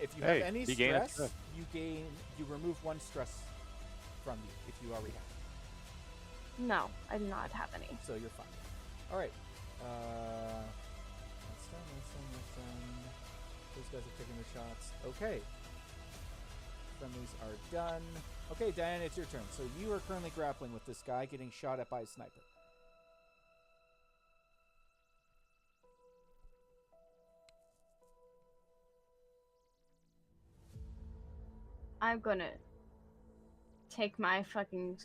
If you have Hey, any you gain a stress, stress. you remove 1 stress from you if you already have it. No, I do not have any. So you're fine. All right. That's done. Those guys are taking their shots. Okay. Friendlies are done. Okay, Diana, it's your turn. So you are currently grappling with this guy getting shot at by a sniper. I'm gonna take my fucking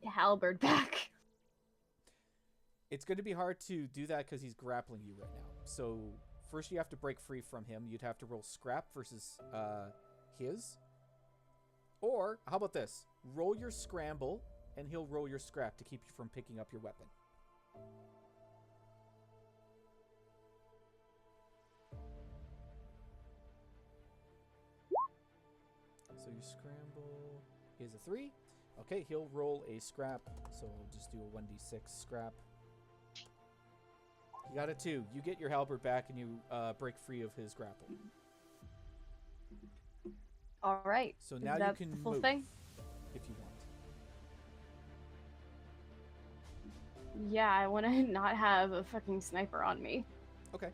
halberd back. It's going to be hard to do that because he's grappling you right now. So first you have to break free from him. You'd have to roll scrap versus his. Or, how about this? Roll your scramble, and he'll roll your scrap to keep you from picking up your weapon. So your scramble is a 3. Okay, he'll roll a scrap, so we'll just do a 1d6 scrap. You got a 2. You get your halberd back, and you break free of his grapple. All right. So Is now you that can the full move thing? if you want. Yeah, I want to not have a fucking sniper on me. Okay.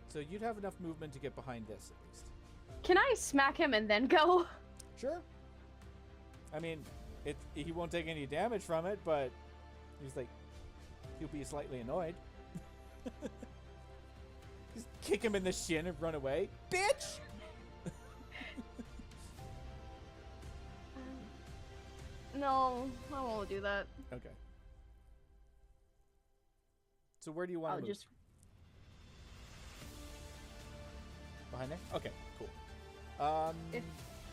So you'd have enough movement to get behind this, at least. Can I smack him and then go? Sure. I mean, he won't take any damage from it, but he'll be slightly annoyed. Just kick him in the shin and run away. Bitch! No, I won't do that. Okay. So where do you want I'll to move? just. Behind there? Okay, cool. If-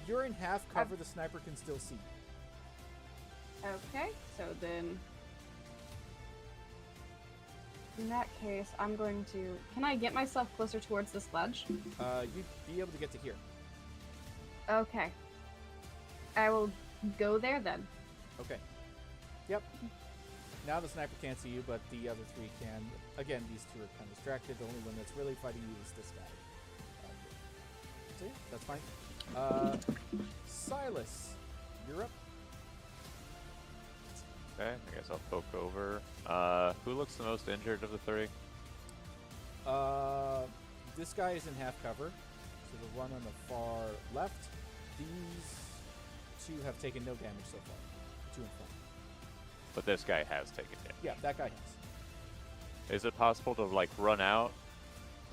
You're in half cover. The sniper can still see you. Okay, so then. In that case, I'm going to. Can I get myself closer towards this ledge? You'd be able to get to here. Okay. I will go there then. Okay. Yep. Now the sniper can't see you, but the other 3 can. Again, these 2 are kind of distracted. The only one that's really fighting you is this guy. So yeah, that's fine. Silas, you're up. Okay, I guess I'll poke over. Who looks the most injured of the 3? This guy is in half cover. So the one on the far left. These 2 have taken no damage so far. 2 in front. But this guy has taken damage. Yeah, that guy has. Is it possible to run out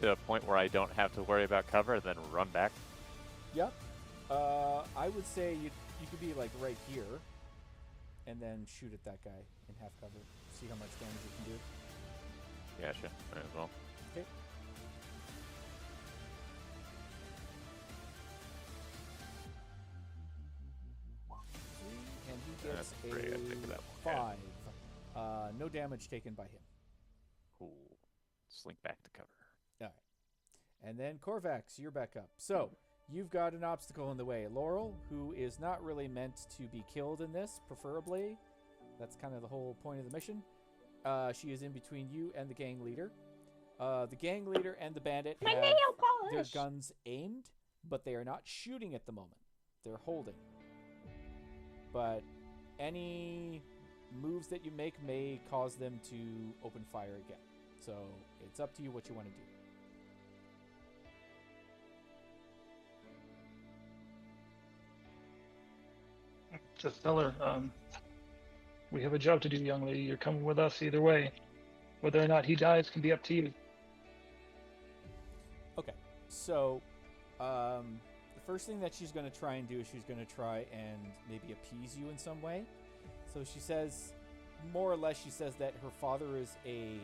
to a point where I don't have to worry about cover and then run back? Yep. I would say you could be right here, and then shoot at that guy in half cover. See how much damage you can do. Yeah, sure. Might as well. Okay. And he gets That's great, I think that one, yeah. 5. No damage taken by him. Cool. Slink back to cover. All right. And then Korvax, you're back up. So, you've got an obstacle in the way. Laurel, who is not really meant to be killed in this, preferably. That's kind of the whole point of the mission. She is in between you and the gang leader. The gang leader and the bandit have their guns aimed, but they are not shooting at the moment. They're holding. But any moves that you make may cause them to open fire again. So it's up to you what you want to do. Just tell her, we have a job to do, young lady. You're coming with us either way. Whether or not he dies can be up to you. Okay, so the first thing that she's going to try and do is she's going to try and maybe appease you in some way. So she says, more or less, she says that her father is a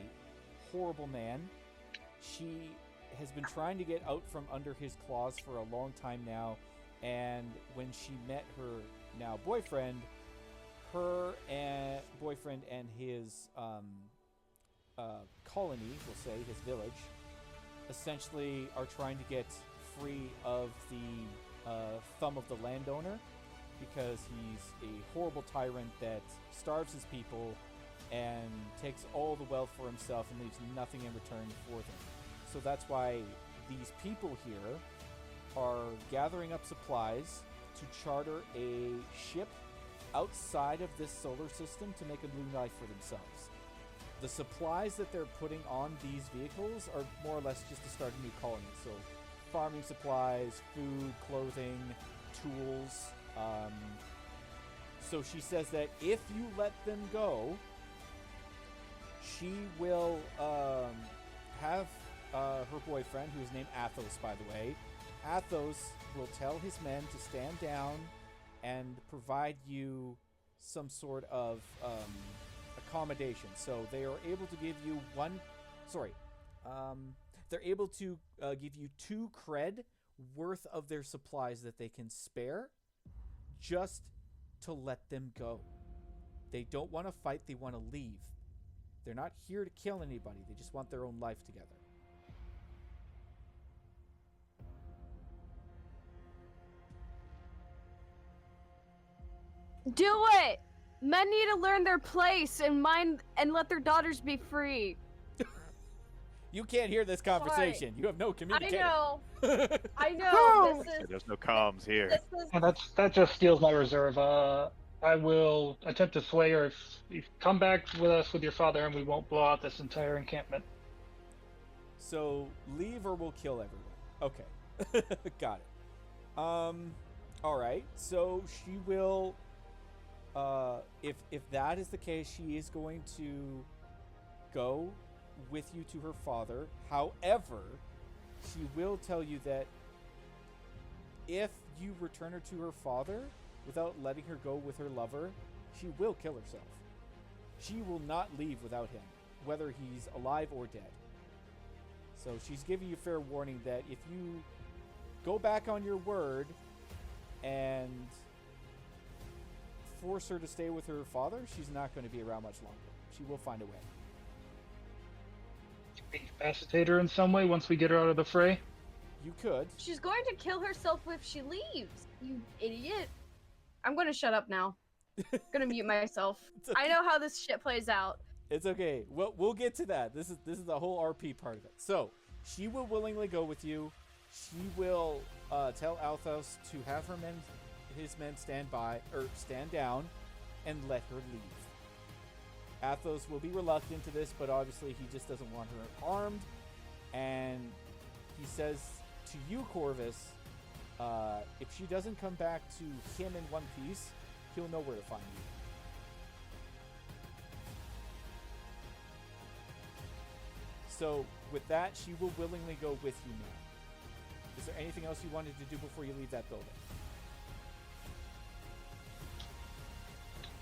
horrible man. She has been trying to get out from under his claws for a long time now, and when she met her now boyfriend, her and boyfriend and his colony, we'll say, his village, essentially are trying to get free of the thumb of the landowner, because he's a horrible tyrant that starves his people and takes all the wealth for himself and leaves nothing in return for them. So that's why these people here are gathering up supplies to charter a ship outside of this solar system to make a new life for themselves. The supplies that they're putting on these vehicles are more or less just to start a new colony. So farming supplies, food, clothing, tools. So she says that if you let them go, she will have her boyfriend, who is named Athos, by the way. Athos will tell his men to stand down and provide you some sort of accommodation. So they are able to give you they're able to give you 2 cred worth of their supplies that they can spare, just to let them go. They don't want to fight, they want to leave. They're not here to kill anybody, they just want their own life together. Do it! Men need to learn their place and mind and let their daughters be free. You can't hear this conversation. Sorry. You have no communication. I know. There's no comms here. That just steals my reserve. I will attempt to sway her if you come back with us with your father, and we won't blow out this entire encampment. So leave or we'll kill everyone. Okay, got it. All right. So she will. If that is the case, she is going to go with you to her father. However, she will tell you that if you return her to her father without letting her go with her lover, she will kill herself. She will not leave without him, whether he's alive or dead. So she's giving you fair warning that if you go back on your word and force her to stay with her father, she's not going to be around much longer. She will find a way. Incapacitate her in some way once we get her out of the fray? You could. She's going to kill herself if she leaves, you idiot. I'm going to shut up now. I'm going to mute myself. Okay. I know how this shit plays out. It's okay. We'll get to that. This is the whole RP part of it. So, she will willingly go with you. She will tell Althos to have his men stand down and let her leave. Athos will be reluctant to this, but obviously he just doesn't want her harmed. And he says to you, Corvus, if she doesn't come back to him in one piece, he'll know where to find you. So with that, she will willingly go with you now. Is there anything else you wanted to do before you leave that building?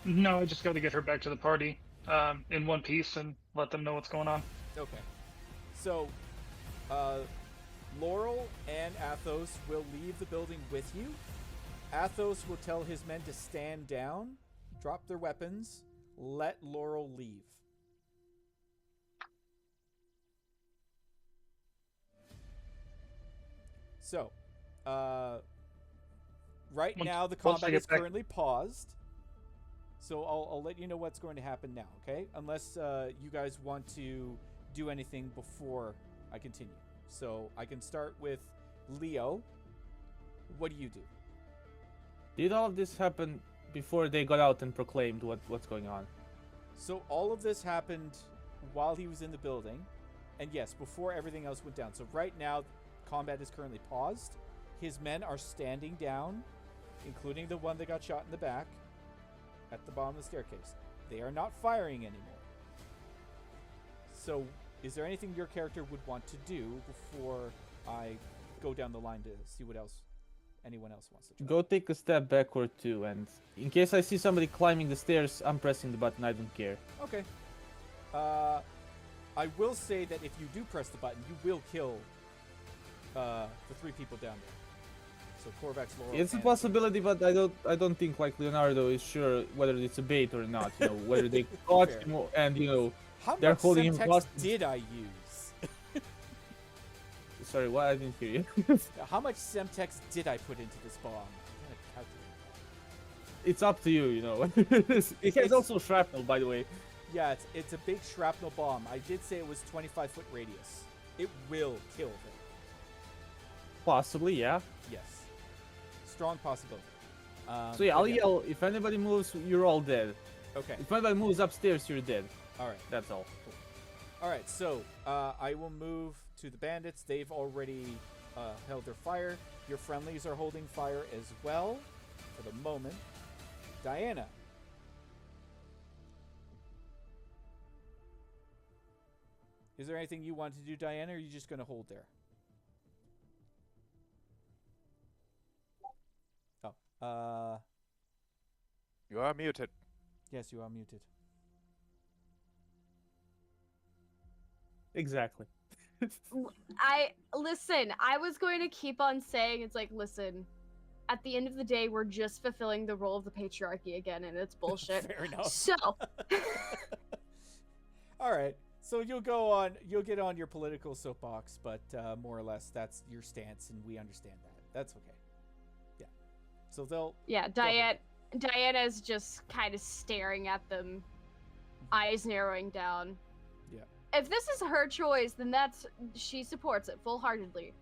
No, I just got to get her back to the party in one piece and let them know what's going on. Okay. So, Laurel and Athos will leave the building with you. Athos will tell his men to stand down, drop their weapons, let Laurel leave. So, right Once- now the once I combat get is back- currently paused. So I'll let you know what's going to happen now, okay? Unless you guys want to do anything before I continue. So I can start with Leo. What do you do? Did all of this happen before they got out and proclaimed what's going on? So all of this happened while he was in the building, and yes, before everything else went down. So right now, combat is currently paused. His men are standing down, including the one that got shot in the back at the bottom of the staircase. They are not firing anymore. So is there anything your character would want to do before I go down the line to see what else anyone else wants to try? Go take a step back or two, and in case I see somebody climbing the stairs, I'm pressing the button. I don't care. Okay. I will say that if you do press the button, you will kill the 3 people down there. So Korvax, Laurel, It's a and- possibility, but I don't think like Leonardo is sure whether it's a bait or not. You know, whether they caught Fair. him and How they're much holding him Semtex hostage. did I use? Sorry, what? I didn't hear you. How much Semtex did I put into this bomb? I'm gonna calculate It's up to you, you know. It has also shrapnel, by the way. that. Yeah, it's a big shrapnel bomb. I did say it was 25-foot radius. It will kill them. Possibly, yeah. Yes. Strong possibility. So yeah, but I'll yell, if anybody moves, you're all dead. Okay. If anybody moves upstairs, you're dead. All right. That's all. All right. So I will move to the bandits. They've already held their fire. Your friendlies are holding fire as well for the moment. Diana. Is there anything you want to do, Diana, or are you just going to hold there? Oh. You are muted. Yes, you are muted. Exactly. Listen, I was going to keep on saying it's like, listen, at the end of the day, we're just fulfilling the role of the patriarchy again, and it's bullshit. Fair enough. So, All right. So you'll get on your political soapbox, but more or less that's your stance, and we understand that. That's okay. Yeah. So they'll. yeah, Diana's just kind of staring at them, eyes narrowing down. Yeah. If this is her choice, then she supports it full-heartedly.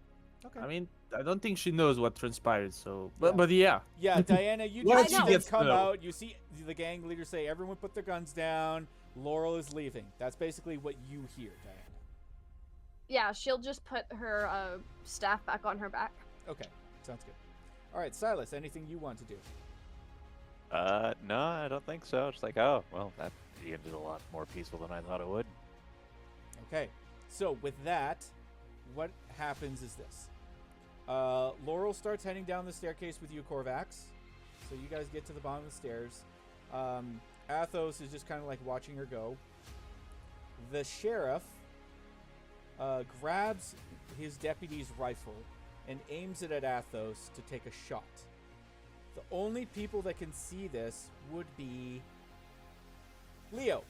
Okay. I mean, I don't think she knows what transpired, so... Yeah. But yeah. Yeah, Diana, you Once just she see them gets to come know. out. You see the gang leader say, "Everyone put their guns down. Laurel is leaving." That's basically what you hear, Diana. Yeah, she'll just put her staff back on her back. Okay, sounds good. All right, Silas, anything you want to do? No, I don't think so. It's like, oh, well, that ended a lot more peaceful than I thought it would. Okay, so with that, what happens is this. Laurel starts heading down the staircase with you, Korvax. So you guys get to the bottom of the stairs. Athos is just kind of like watching her go. The sheriff grabs his deputy's rifle and aims it at Athos to take a shot. The only people that can see this would be Leo.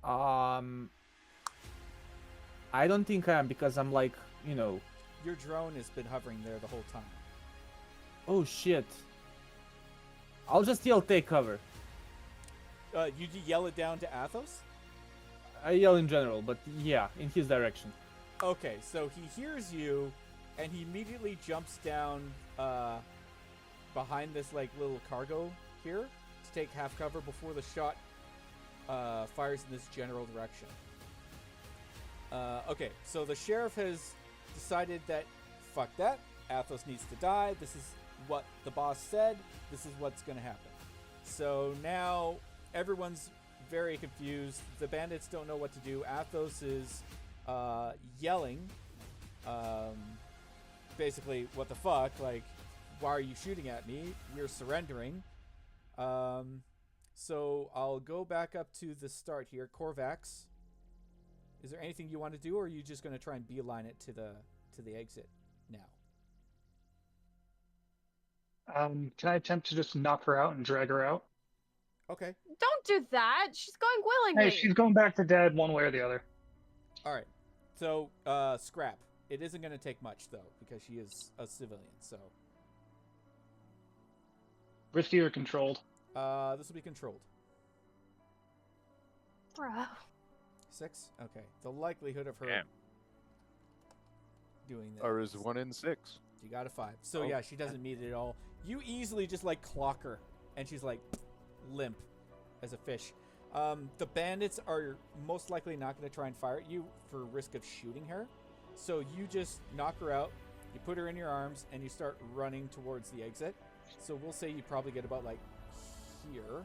I don't think I am, because I'm like, you know... Your drone has been hovering there the whole time. Oh shit. I'll just yell, take cover. You yell it down to Athos? I yell in general, but yeah, in his direction. Okay, so he hears you, and he immediately jumps down behind this like little cargo here to take half cover before the shot fires in this general direction. Okay, so the sheriff has decided that fuck that, Athos needs to die. This is what the boss said. This is what's going to happen. So now everyone's very confused. The bandits don't know what to do. Athos is yelling, basically, what the fuck? Like, why are you shooting at me? We're surrendering. So I'll go back up to the start here. Korvax, is there anything you want to do, or are you just going to try and beeline it to the exit now? Can I attempt to just knock her out and drag her out? Okay. Don't do that. She's going willingly. Hey, she's going back to Dad one way or the other. All right. So, Scrap, it isn't going to take much though, because she is a civilian. So Risky or controlled? this will be controlled. Bro. 6. Okay. The likelihood of her Damn. doing this. Or is 1 in 6? You got a 5. So Oh. yeah, she doesn't meet it at all. You easily just like clock her, and she's like limp as a fish. The bandits are most likely not going to try and fire at you for risk of shooting her. So you just knock her out, you put her in your arms, and you start running towards the exit. So we'll say you probably get about like here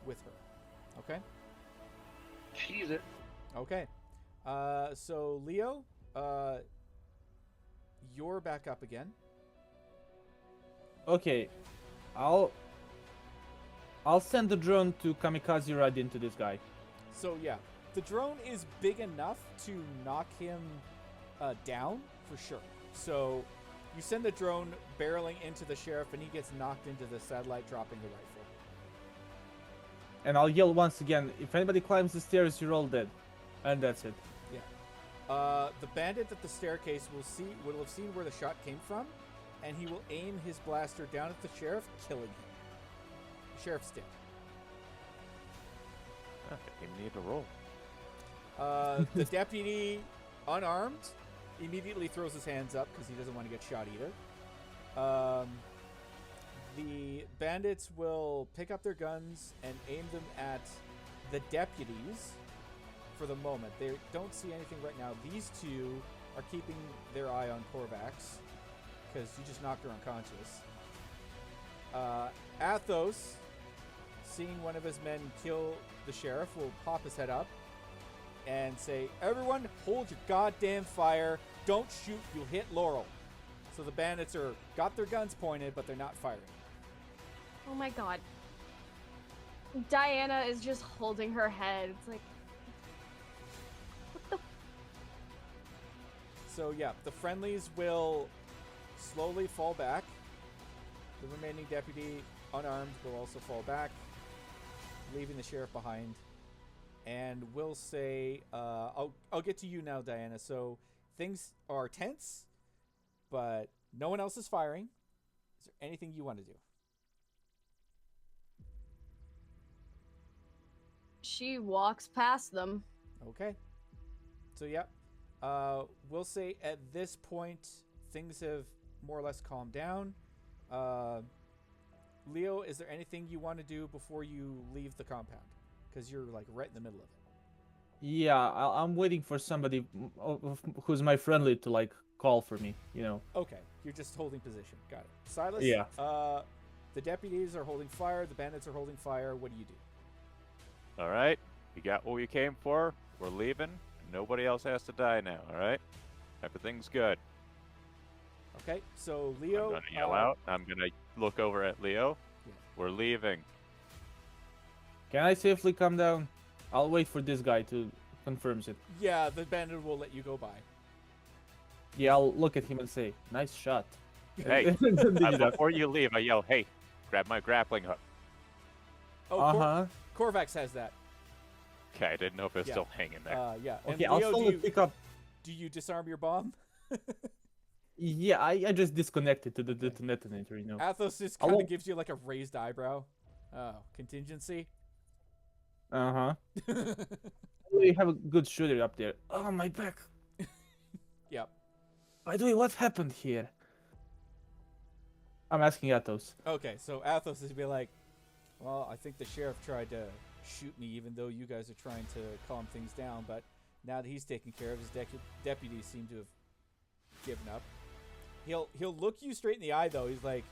with her. Okay? Cheese it. Okay. So Leo, you're back up again. Okay, I'll send the drone to kamikaze right into this guy. So yeah, the drone is big enough to knock him down for sure. So you send the drone barreling into the sheriff, and he gets knocked into the satellite, dropping the rifle. And I'll yell once again, if anybody climbs the stairs, you're all dead. And that's it. The bandit at the staircase will have seen where the shot came from, and he will aim his blaster down at the sheriff, killing him. The sheriff's dead. I didn't need to roll. The deputy, unarmed, immediately throws his hands up because he doesn't want to get shot either. The bandits will pick up their guns and aim them at the deputies for the moment. They don't see anything right now. These two are keeping their eye on Korvax because you just knocked her unconscious. Athos, seeing one of his men kill the sheriff, will pop his head up and say, "Everyone, hold your goddamn fire. Don't shoot. You'll hit Laurel." So the bandits got their guns pointed, but they're not firing. Oh my god. Diana is just holding her head. It's like, what the? So yeah, the friendlies will slowly fall back. The remaining deputy, unarmed, will also fall back, leaving the sheriff behind. And we'll say, I'll get to you now, Diana. So things are tense, but no one else is firing. Is there anything you want to do? She walks past them. Okay. So yeah, we'll say at this point things have more or less calmed down. Leo, is there anything you want to do before you leave the compound? Because you're like right in the middle of it. Yeah, I'm waiting for somebody who's my friendly to like call for me, you know. Okay, you're just holding position. Got it. Silas? Yeah. The deputies are holding fire. The bandits are holding fire. What do you do? All right, we got what we came for. We're leaving. Nobody else has to die now. All right, everything's good. Okay, so Leo. I'm gonna yell out. I'm gonna look over at Leo. Yeah. We're leaving. Can I safely come down? I'll wait for this guy to confirm it. Yeah, the bandit will let you go by. Yeah, I'll look at him and say, "Nice shot." Hey, Dig it up. before you leave, I yell, "Hey, grab my grappling hook." Oh, Korvax has that. Okay, I didn't know if it was Yeah. still hanging there. Yeah. And Okay, I'll Leo, slowly pick up. do you disarm your bomb? Yeah, I just disconnected to the detonator, you know. Athos just I kind of won't- gives you like a raised eyebrow. Oh, contingency. Uh-huh. We have a good shooter up there. Oh, my back. Yep. By the way, what happened here? I'm asking Athos. Okay, so Athos is be like, well, I think the sheriff tried to shoot me, even though you guys are trying to calm things down. But now that he's taken care of, his deputies seem to have given up. He'll look you straight in the eye, though. He's like,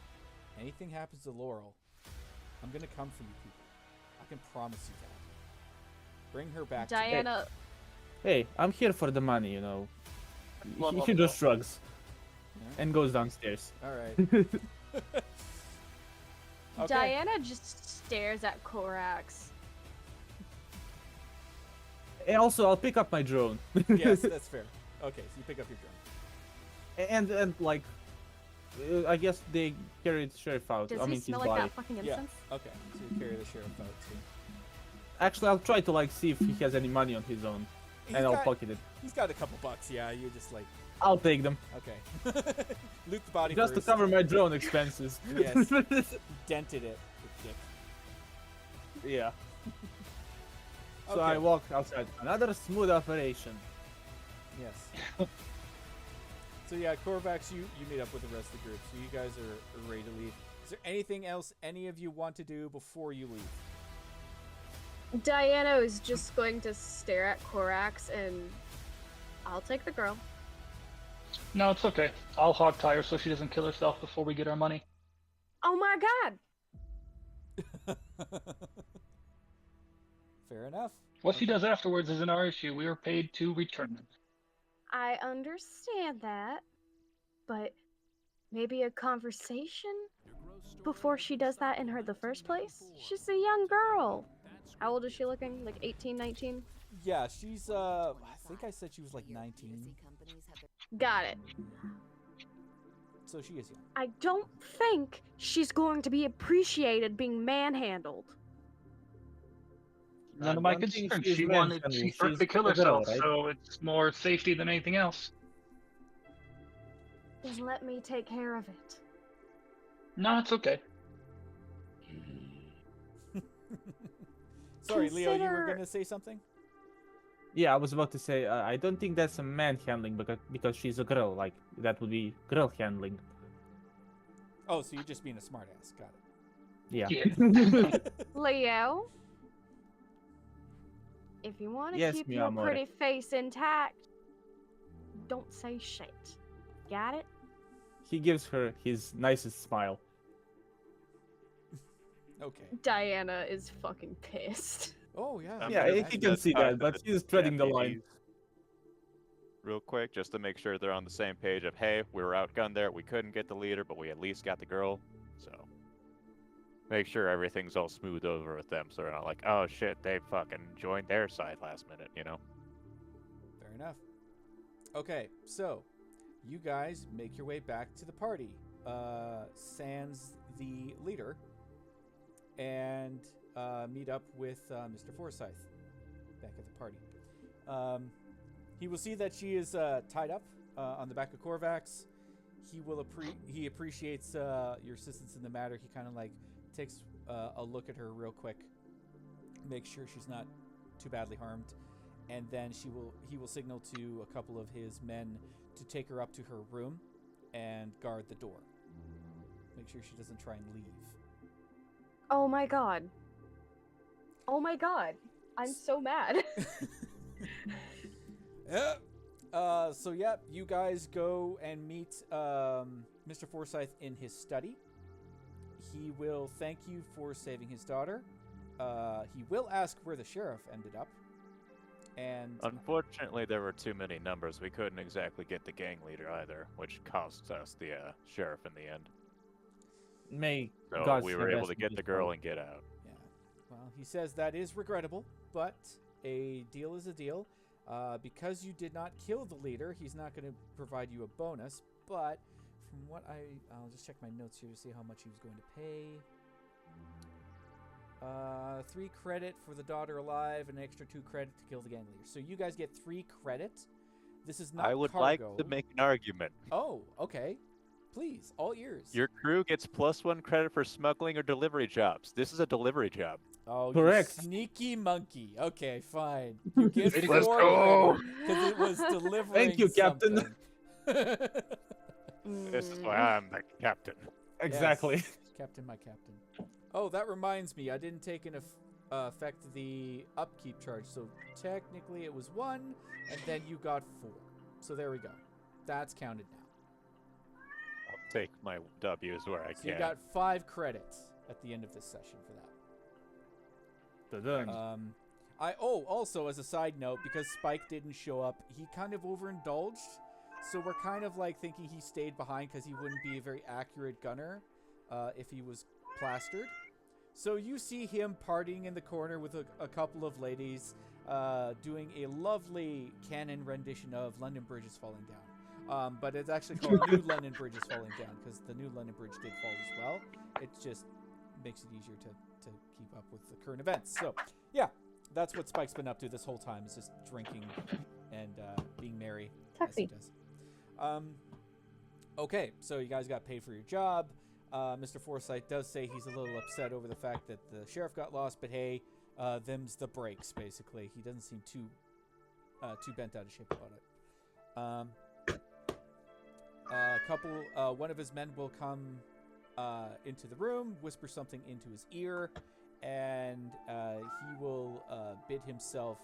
anything happens to Laurel, I'm gonna come for you people. I can promise you that. Bring her back. to me." Diana. Hey, I'm here for the money, you know. Love, He love, just love. shrugs Yeah. and goes downstairs. All right. Okay. Diana just stares at Korax. And also, I'll pick up my drone. Yes, that's fair. Okay, so you pick up your drone. and like, I guess they carried sheriff out. Does I he mean, his smell like body. that fucking Yeah. incense? Okay, so you carry the sheriff out too. Actually, I'll try to like see if he has any money on his own, He's and I'll got- pocket it. He's got a couple bucks. Yeah, you just like I'll take them. Okay. Loot the body Just first. to cover my drone expenses. Yes. Dented it. Dick. Yeah. So Okay. I walk outside. Another smooth operation. Yes. So yeah, Korvax, you meet up with the rest of the group. So you guys are ready to leave. Is there anything else any of you want to do before you leave? Diana is just going to stare at Korax and I'll take the girl. No, it's okay. I'll hog tie her so she doesn't kill herself before we get our money. Oh my god! Fair enough. What she does afterwards isn't our issue. We are paid to return them. I understand that, but maybe a conversation before she does that in the first place? She's a young girl. How old is she looking? Like 18, 19? Yeah, she's I think I said she was like 19. Got it. So she is young. I don't think she's going to be appreciated being manhandled. None of my concern. She threatened to kill herself, so it's more safety than anything else. Then let me take care of it. No, it's okay. Sorry, Leo, you were Consider- gonna say something? Yeah, I was about to say, I don't think that's a man handling because she's a girl. Like, that would be girl handling. Oh, so you're just being a smartass. Got it. Yeah. Leo? If you want to Yes, keep mi your amore. pretty face intact, don't say shit. Got it? He gives her his nicest smile. Okay. Diana is fucking pissed. Oh yeah. I'm Yeah, gonna he mention can that see talk that, to but the he's treading the line. deputies real quick, just to make sure they're on the same page of, hey, we were outgunned there, we couldn't get the leader, but we at least got the girl. So make sure everything's all smooth over with them, so they're not like, oh shit, they fucking joined their side last minute, you know? Fair enough. Okay, so you guys make your way back to the party. Sans the leader, and meet up with Mr. Forsyth back at the party. He will see that she is tied up on the back of Korvax. He appreciates your assistance in the matter. He kind of like takes a look at her real quick, make sure she's not too badly harmed, and then he will signal to a couple of his men to take her up to her room and guard the door. Make sure she doesn't try and leave. Oh my god. Oh my god. I'm so mad. Yeah. So yeah, you guys go and meet Mr. Forsyth in his study. He will thank you for saving his daughter. He will ask where the sheriff ended up. And Unfortunately, there were too many numbers. We couldn't exactly get the gang leader either, which cost us the sheriff in the end. May So God we save were able us to in get this the girl world. and get out. yeah, well, he says that is regrettable, but a deal is a deal. Because you did not kill the leader, he's not going to provide you a bonus. But from what I'll just check my notes here to see how much he was going to pay. 3 credit for the daughter alive, and an extra 2 credit to kill the gang leader. So you guys get 3 credit. This is not I would cargo. like to make an argument. Oh, okay. Please, all ears. Your crew gets +1 credit for smuggling or delivery jobs. This is a delivery job. Oh, Correct. you sneaky monkey. Okay, fine. You get Let's 4 go. because it was delivering. Thank you, Captain. something. This is why I'm the captain. Exactly. Yes, Captain, my captain. Oh, that reminds me. I didn't take in effect the upkeep charge, so technically it was 1, and then you got 4. So there we go. That's counted now. I'll take my W's where I So can. you got 5 credits at the end of this session for that. Dun-dun. Also as a side note, because Spike didn't show up, he kind of overindulged. So we're kind of like thinking he stayed behind because he wouldn't be a very accurate gunner if he was plastered. So you see him partying in the corner with a couple of ladies, doing a lovely canon rendition of London Bridge is Falling Down. But it's actually called New London Bridge is Falling Down because the new London Bridge did fall as well. It just makes it easier to keep up with the current events. So, yeah, that's what Spike's been up to this whole time, is just drinking and being merry, as he Tuxie. does. Okay, so you guys got paid for your job. Mr. Forsyth does say he's a little upset over the fact that the sheriff got lost, but hey, them's the breaks, basically. He doesn't seem too bent out of shape about it. One of his men will come into the room, whisper something into his ear, and he will bid himself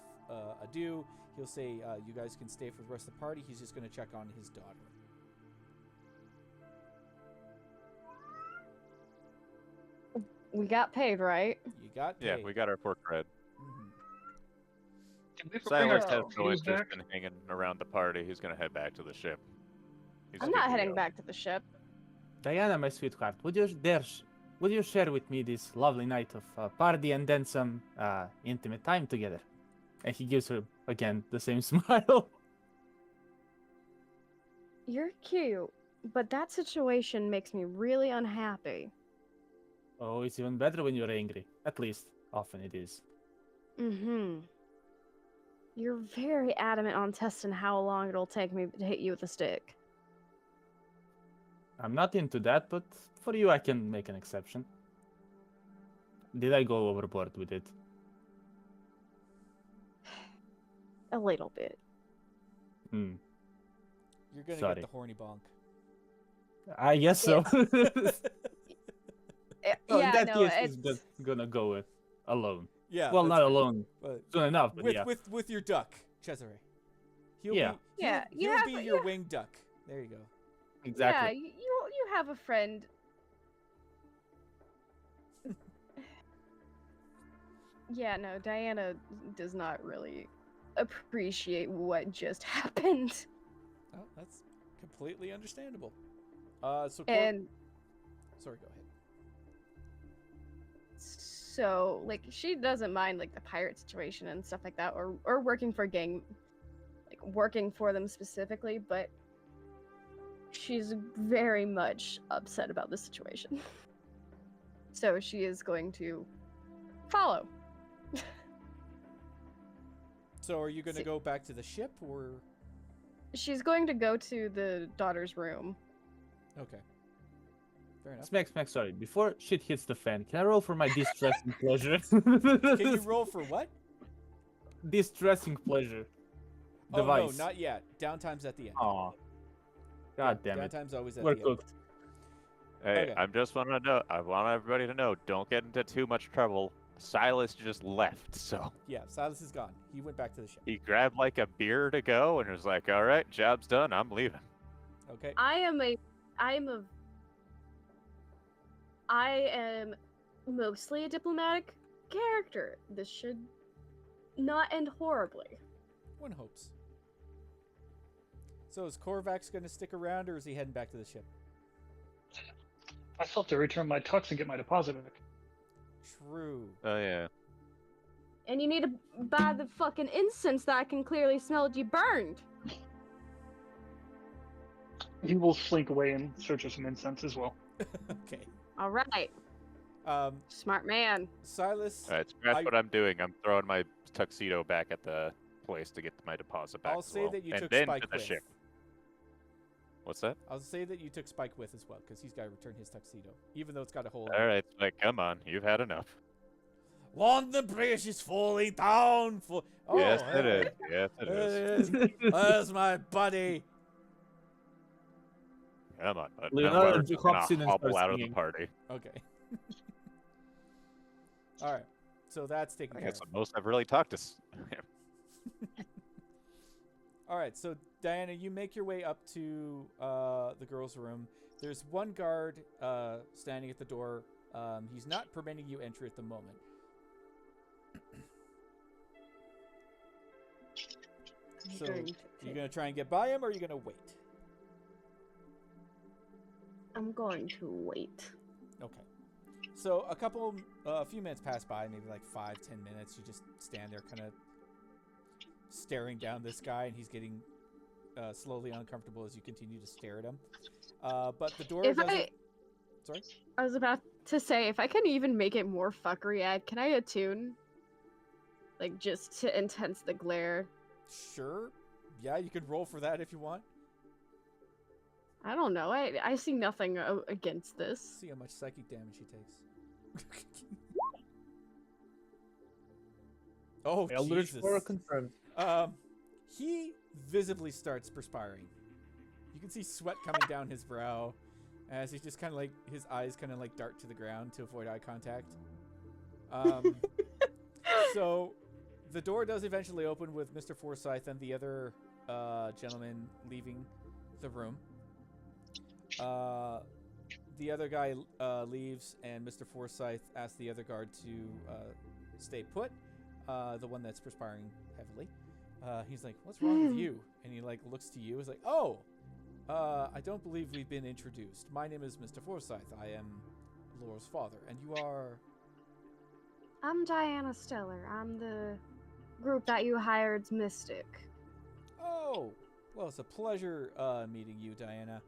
adieu. He'll say, you guys can stay for the rest of the party. He's just going to check on his daughter. We got paid, right? You got paid. Yeah, we got our pork red. Mhm. Did we bring Silas our has always keys just back? been hanging around the party. He's gonna head back to the ship. He's I'm a not big heading deal. back to the ship. Diana, my sweetheart, would you share with me this lovely night of party and then some intimate time together? And he gives her again the same smile. You're cute, but that situation makes me really unhappy. Oh, it's even better when you're angry. At least, often it is. Mm-hmm. You're very adamant on testing how long it'll take me to hit you with a stick. I'm not into that, but for you I can make an exception. Did I go overboard with it? A little bit. Hmm. You're going to Sorry. get the horny bonk. I guess so. Well, Yeah, in that no, case, it's... he's just gonna go with alone. Yeah. Well, that's not good. alone. But Soon enough, but yeah. with your duck, Cesare. Yeah. Yeah, you he'll have- be your you- winged duck. There you go. Yeah, Exactly. you have a friend. Yeah, no, Diana does not really appreciate what just happened. Oh, that's completely understandable. So And sorry, go ahead. so, like, she doesn't mind, like, the pirate situation and stuff like that, or working for a gang, like, working for them specifically, but she's very much upset about the situation. So she is going to follow. So are you going to See- go back to the ship or? She's going to go to the daughter's room. Okay. Fair enough. Smack, sorry. Before shit hits the fan, can I roll for my distressing pleasure? Can you roll for what? Distressing pleasure. Oh Device. no, not yet. Downtime's at the end. Aw. God damn it. Downtime's always at We're the cooked. Hey, Okay. I'm just want to know. I want everybody to know. Don't get into too much trouble. Silas just left, so end. Yeah, Silas is gone. He went back to the ship. he grabbed like a beer to go and was like, "All right, job's done. I'm leaving." Okay. I am mostly a diplomatic character. This should not end horribly. One hopes. So is Korvax going to stick around, or is he heading back to the ship? I still have to return my tux and get my deposit back. True. Oh yeah. And you need to buy the fucking incense that I can clearly smell you burned. He will slink away in search of some incense as well. Okay. All right, smart man. Silas, All right, so that's I- what I'm doing. I'm throwing my tuxedo back at the place to get my deposit back. I'll as say well. that you and took then Spike to the with. ship. What's that? I'll say that you took Spike with as well, because he's got to return his tuxedo, even though it's got a hole. All right, like, come on, you've had enough. London Bridge is falling down. Oh, yes, it hey. is. Yes, it There is. it is. There's my buddy. Come on, bud. Leonardo I'm hops gonna in and hobble starts out of the singing. party. Okay. All right. So that's taken I care guess of. the most I've really talked to. All right. So Diana, you make your way up to the girls' room. There's one guard standing at the door. He's not permitting you entry at the moment. So you gonna try and get by him, or are you gonna wait? I'm going to wait. Okay. So a few minutes pass by, maybe like 5-10 minutes. You just stand there, kind of staring down this guy, and he's getting slowly uncomfortable as you continue to stare at him. But the door If doesn't. Sorry. I was about to say, if I can even make it more fuckery, can I attune? Like, just to intense the glare. Sure. Yeah, you can roll for that if you want. I don't know. I see nothing against this. See how much psychic damage he takes. Oh, Eldritch Jesus. Horror confirmed. He visibly starts perspiring. You can see sweat coming down his brow as he's just kind of like, his eyes kind of like dart to the ground to avoid eye contact. So the door does eventually open with Mr. Forsyth and the other gentleman leaving the room. The other guy leaves, and Mr. Forsyth asks the other guard to stay put, the one that's perspiring heavily. He's like, "What's wrong with you?" And he like looks to you. He's like, "Oh, I don't believe we've been introduced. My name is Mr. Forsyth. I am Laura's father, and you are." I'm Diana Stellar. I'm the group that you hired's Mystic. Oh, well, it's a pleasure meeting you, Diana.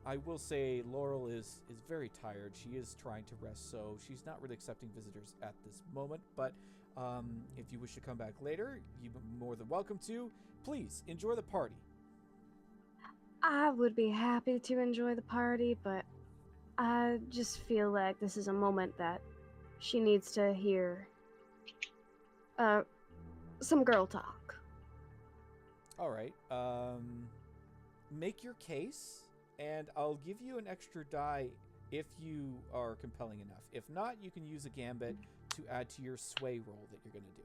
I will say Laurel is very tired. She is trying to rest, so she's not really accepting visitors at this moment. But if you wish to come back later, you're more than welcome to. Please, enjoy the party. I would be happy to enjoy the party, but I just feel like this is a moment that she needs to hear some girl talk. All right. Make your case, and I'll give you an extra die if you are compelling enough. If not, you can use a gambit to add to your sway roll that you're going to do.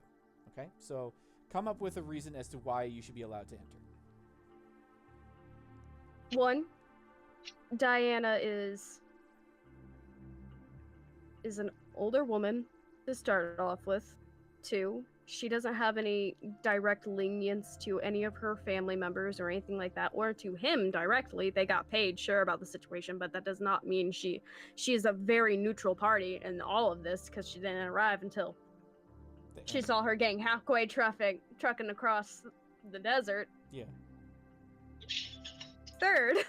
Okay? So come up with a reason as to why you should be allowed to enter. 1, Diana is an older woman to start off with. 2, she doesn't have any direct lenience to any of her family members or anything like that, or to him directly. They got paid, sure, about the situation, but that does not mean she is a very neutral party in all of this, because she didn't arrive until she saw her gang halfway trucking across the desert. Yeah. 3rd,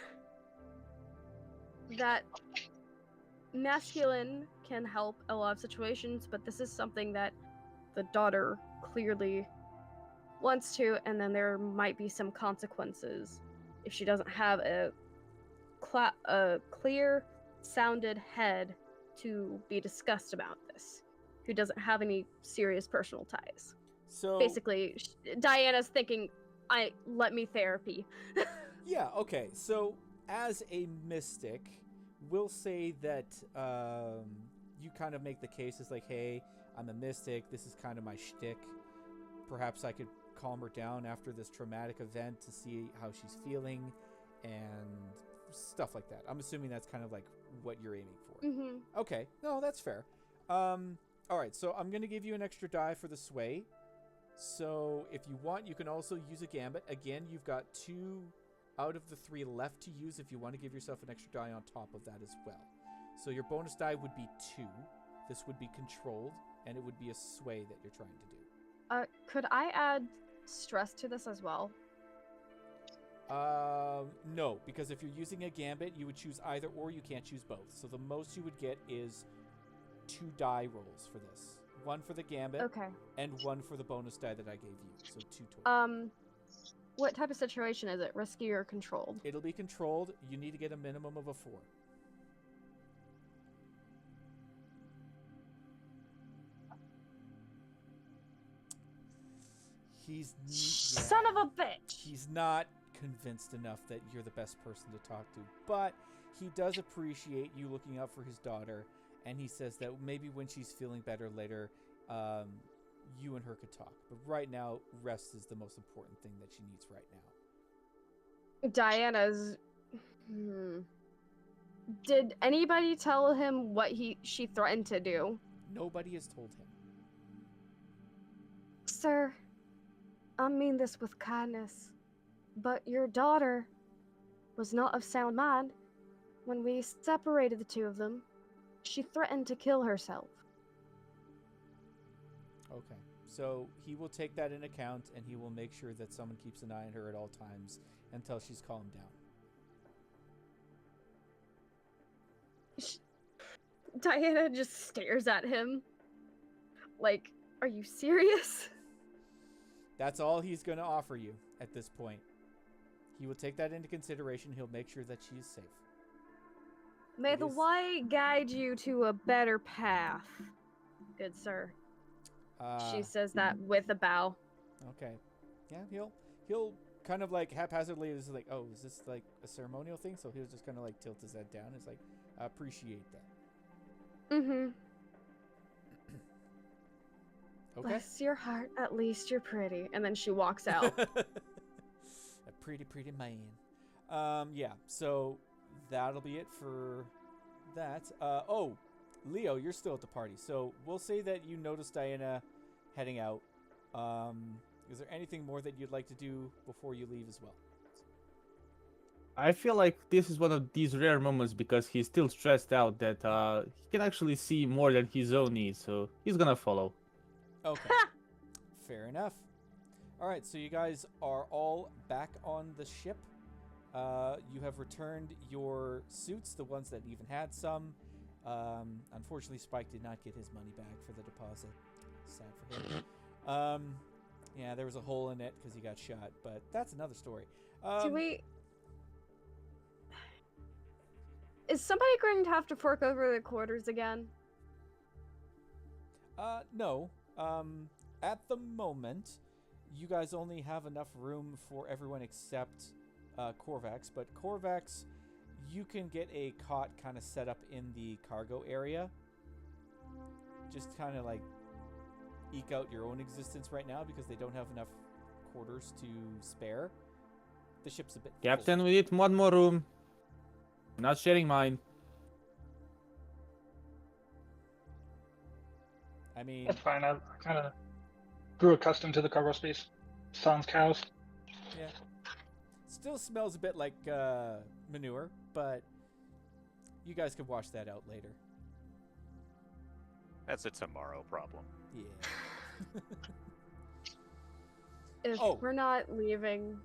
that masculine can help a lot of situations, but this is something that the daughter clearly wants to, and then there might be some consequences if she doesn't have a clear sounded head to be discussed about this, who doesn't have any serious personal ties. So basically, Diana's thinking, let me therapy. Yeah, okay. So as a mystic, we'll say that you kind of make the case as like, hey, I'm a mystic. This is kind of my shtick. Perhaps I could calm her down after this traumatic event to see how she's feeling and stuff like that. I'm assuming that's kind of like what you're aiming for. Mm-hmm. Okay. No, that's fair. All right. So I'm going to give you an extra die for the sway. So if you want, you can also use a gambit. Again, you've got 2 out of the 3 left to use if you want to give yourself an extra die on top of that as well. So your bonus die would be 2. This would be controlled, and it would be a sway that you're trying to do. Could I add stress to this as well? No, because if you're using a gambit, you would choose either or. You can't choose both. So the most you would get is 2 die rolls for this. 1 for the gambit, Okay. and 1 for the bonus die that I gave you. So 2 total. What type of situation is it? Risky or controlled? It'll be controlled. You need to get a minimum of a 4. Son of a bitch! He's not convinced enough that you're the best person to talk to, but he does appreciate you looking out for his daughter, and he says that maybe when she's feeling better later, you and her could talk. But right now, rest is the most important thing that she needs right now. Diana's... Did anybody tell him what she threatened to do? Nobody has told him. Sir, I mean this with kindness, but your daughter was not of sound mind. When we separated the 2 of them, she threatened to kill herself. Okay. So he will take that in account, and he will make sure that someone keeps an eye on her at all times until she's calmed down. Diana just stares at him. Like, are you serious? That's all he's going to offer you at this point. He will take that into consideration. He'll make sure that she is safe. May It the is- light guide you to a better path, good sir. She says that with a bow. Okay. Yeah, he'll kind of like haphazardly is like, oh, is this like a ceremonial thing? So he'll just kind of like tilt his head down. It's like, I appreciate that. Mm-hmm. Okay. Bless your heart, at least you're pretty. And then she walks out. A pretty man. Yeah, so that'll be it for that. Oh, Leo, you're still at the party. So we'll say that you noticed Diana heading out. Is there anything more that you'd like to do before you leave as well? I feel like this is one of these rare moments because he's still stressed out that he can actually see more than his own needs, so he's gonna follow. Okay. Fair enough. All right, so you guys are all back on the ship. You have returned your suits, the ones that even had some. Unfortunately, Spike did not get his money back for the deposit. Sad for him. Yeah, there was a hole in it because he got shot, but that's another story. Is somebody going to have to fork over the quarters again? No. At the moment, you guys only have enough room for everyone except Korvax, but Korvax, you can get a cot kind of set up in the cargo area. Just kind of like eke out your own existence right now because they don't have enough quarters to spare. The ship's a bit full. Captain, we need one more room. I'm not sharing mine. I mean, That's fine. I kind of grew accustomed to the cargo space. Sans cows. yeah. Still smells a bit like manure, but you guys can wash that out later. That's a tomorrow problem. Yeah. If Oh. we're not leaving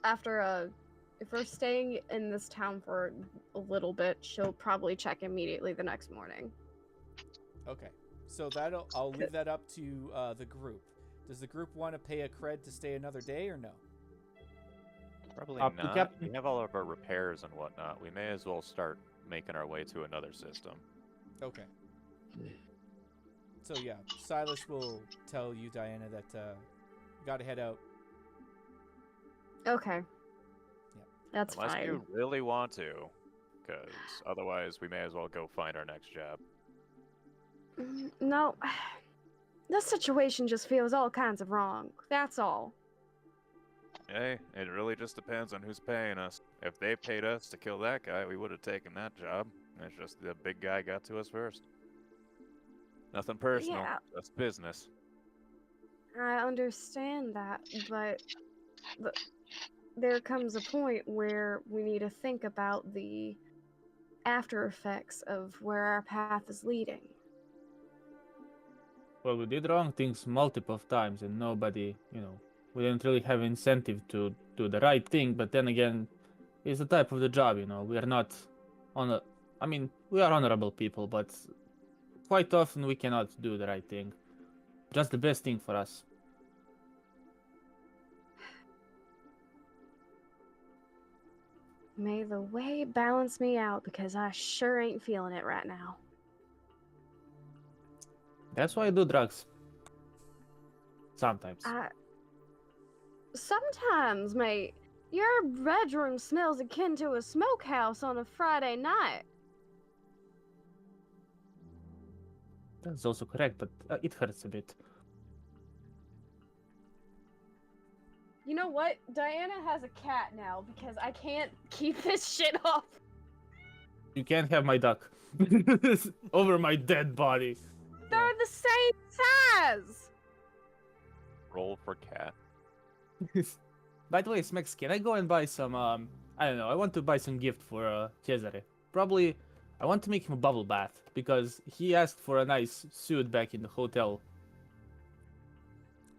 if we're staying in this town for a little bit, she'll probably check immediately the next morning. Okay. So I'll leave that up to the group. Does the group want to pay a cred to stay another day or no? Probably Up to not. Captain. We have all of our repairs and whatnot. We may as well start making our way to another system. Okay. So yeah, Silas will tell you, Diana, that you gotta head out. Okay. Yep. That's Unless fine. you really want to, because otherwise we may as well go find our next job. No. This situation just feels all kinds of wrong. That's all. Hey, it really just depends on who's paying us. If they paid us to kill that guy, we would have taken that job. It's just the big guy got to us first. Nothing personal, Yeah. just business. I understand that, but there comes a point where we need to think about the after effects of where our path is leading. Well, we did wrong things multiple times, and nobody, we didn't really have incentive to do the right thing. But then again, it's the type of the job, we are not we are honorable people, but quite often we cannot do the right thing. Just the best thing for us. May the way balance me out because I sure ain't feeling it right now. That's why I do drugs. Sometimes. Sometimes, mate, your bedroom smells akin to a smokehouse on a Friday night. That's also correct, but it hurts a bit. You know what? Diana has a cat now because I can't keep this shit off. You can't have my duck over my dead body. They're the same size. Roll for cat. By the way, Smex, can I go and buy some, I don't know, I want to buy some gift for Cesare. Probably, I want to make him a bubble bath, because he asked for a nice suit back in the hotel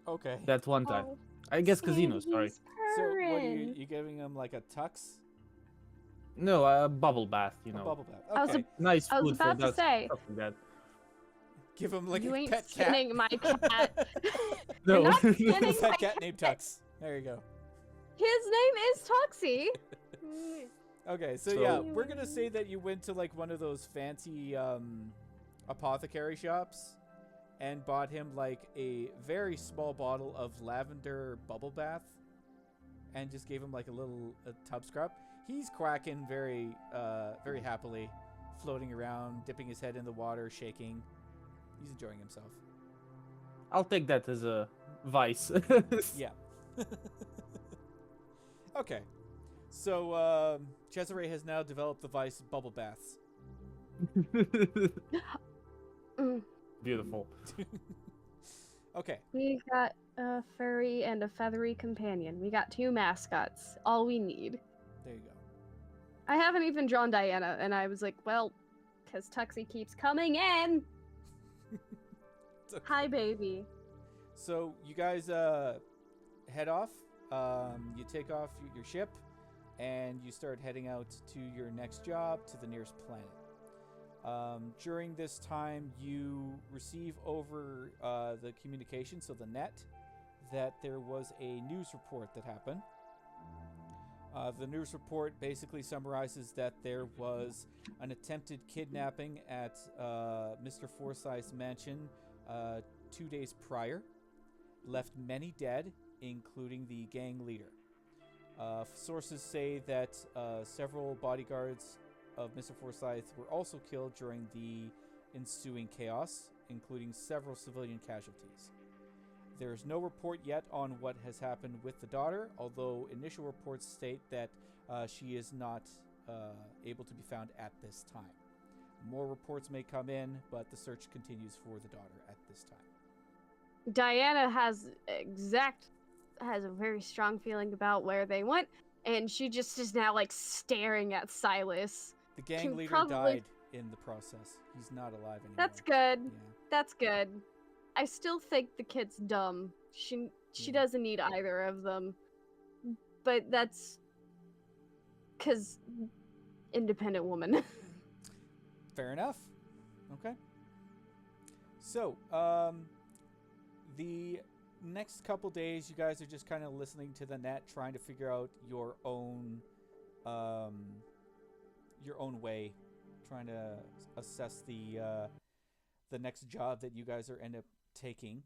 Okay. that one time. Oh, I guess casino, sorry. he's So what are purring. you giving him like a tux? No, a bubble bath, A bubble bath. I was Okay. Nice I was food for about to ducks, say, stuff like that. Give him like you a ain't pet cat. skinning my cat. No. You're not A skinning my pet cat named Tux. There you go. His name is Toxie. Okay, so So- yeah, we're gonna say that you went to like one of those fancy apothecary shops and bought him like a very small bottle of lavender bubble bath and just gave him like a tub scrub. He's quacking very very happily, floating around, dipping his head in the water, shaking. He's enjoying himself. I'll take that as a vice. Yeah. Okay. So Cesare has now developed the vice bubble baths. Beautiful. Okay. We got a furry and a feathery companion. We got 2 mascots. All we need. There you go. I haven't even drawn Diana, and I was like, well, because Tuxie keeps coming in. It's okay. Hi, baby. So you guys head off. You take off your ship, and you start heading out to your next job to the nearest planet. During this time, you receive over the communication, so the net, that there was a news report that happened. The news report basically summarizes that there was an attempted kidnapping at Mr. Forsyth's mansion 2 days prior, left many dead, including the gang leader. Sources say that several bodyguards of Mr. Forsyth were also killed during the ensuing chaos, including several civilian casualties. There is no report yet on what has happened with the daughter, although initial reports state that she is not able to be found at this time. More reports may come in, but the search continues for the daughter at this time. Diana has a very strong feeling about where they went, and she just is now like staring at Silas. The gang Can leader probably- died in the process. He's not alive anymore. That's good. Yeah. That's good. I still think the kid's dumb. She Yeah. doesn't need either of them. But that's because independent woman. Fair enough. Okay. So, the next couple days, you guys are just kind of listening to the net, trying to figure out your own way, trying to assess the next job that you guys are end up taking.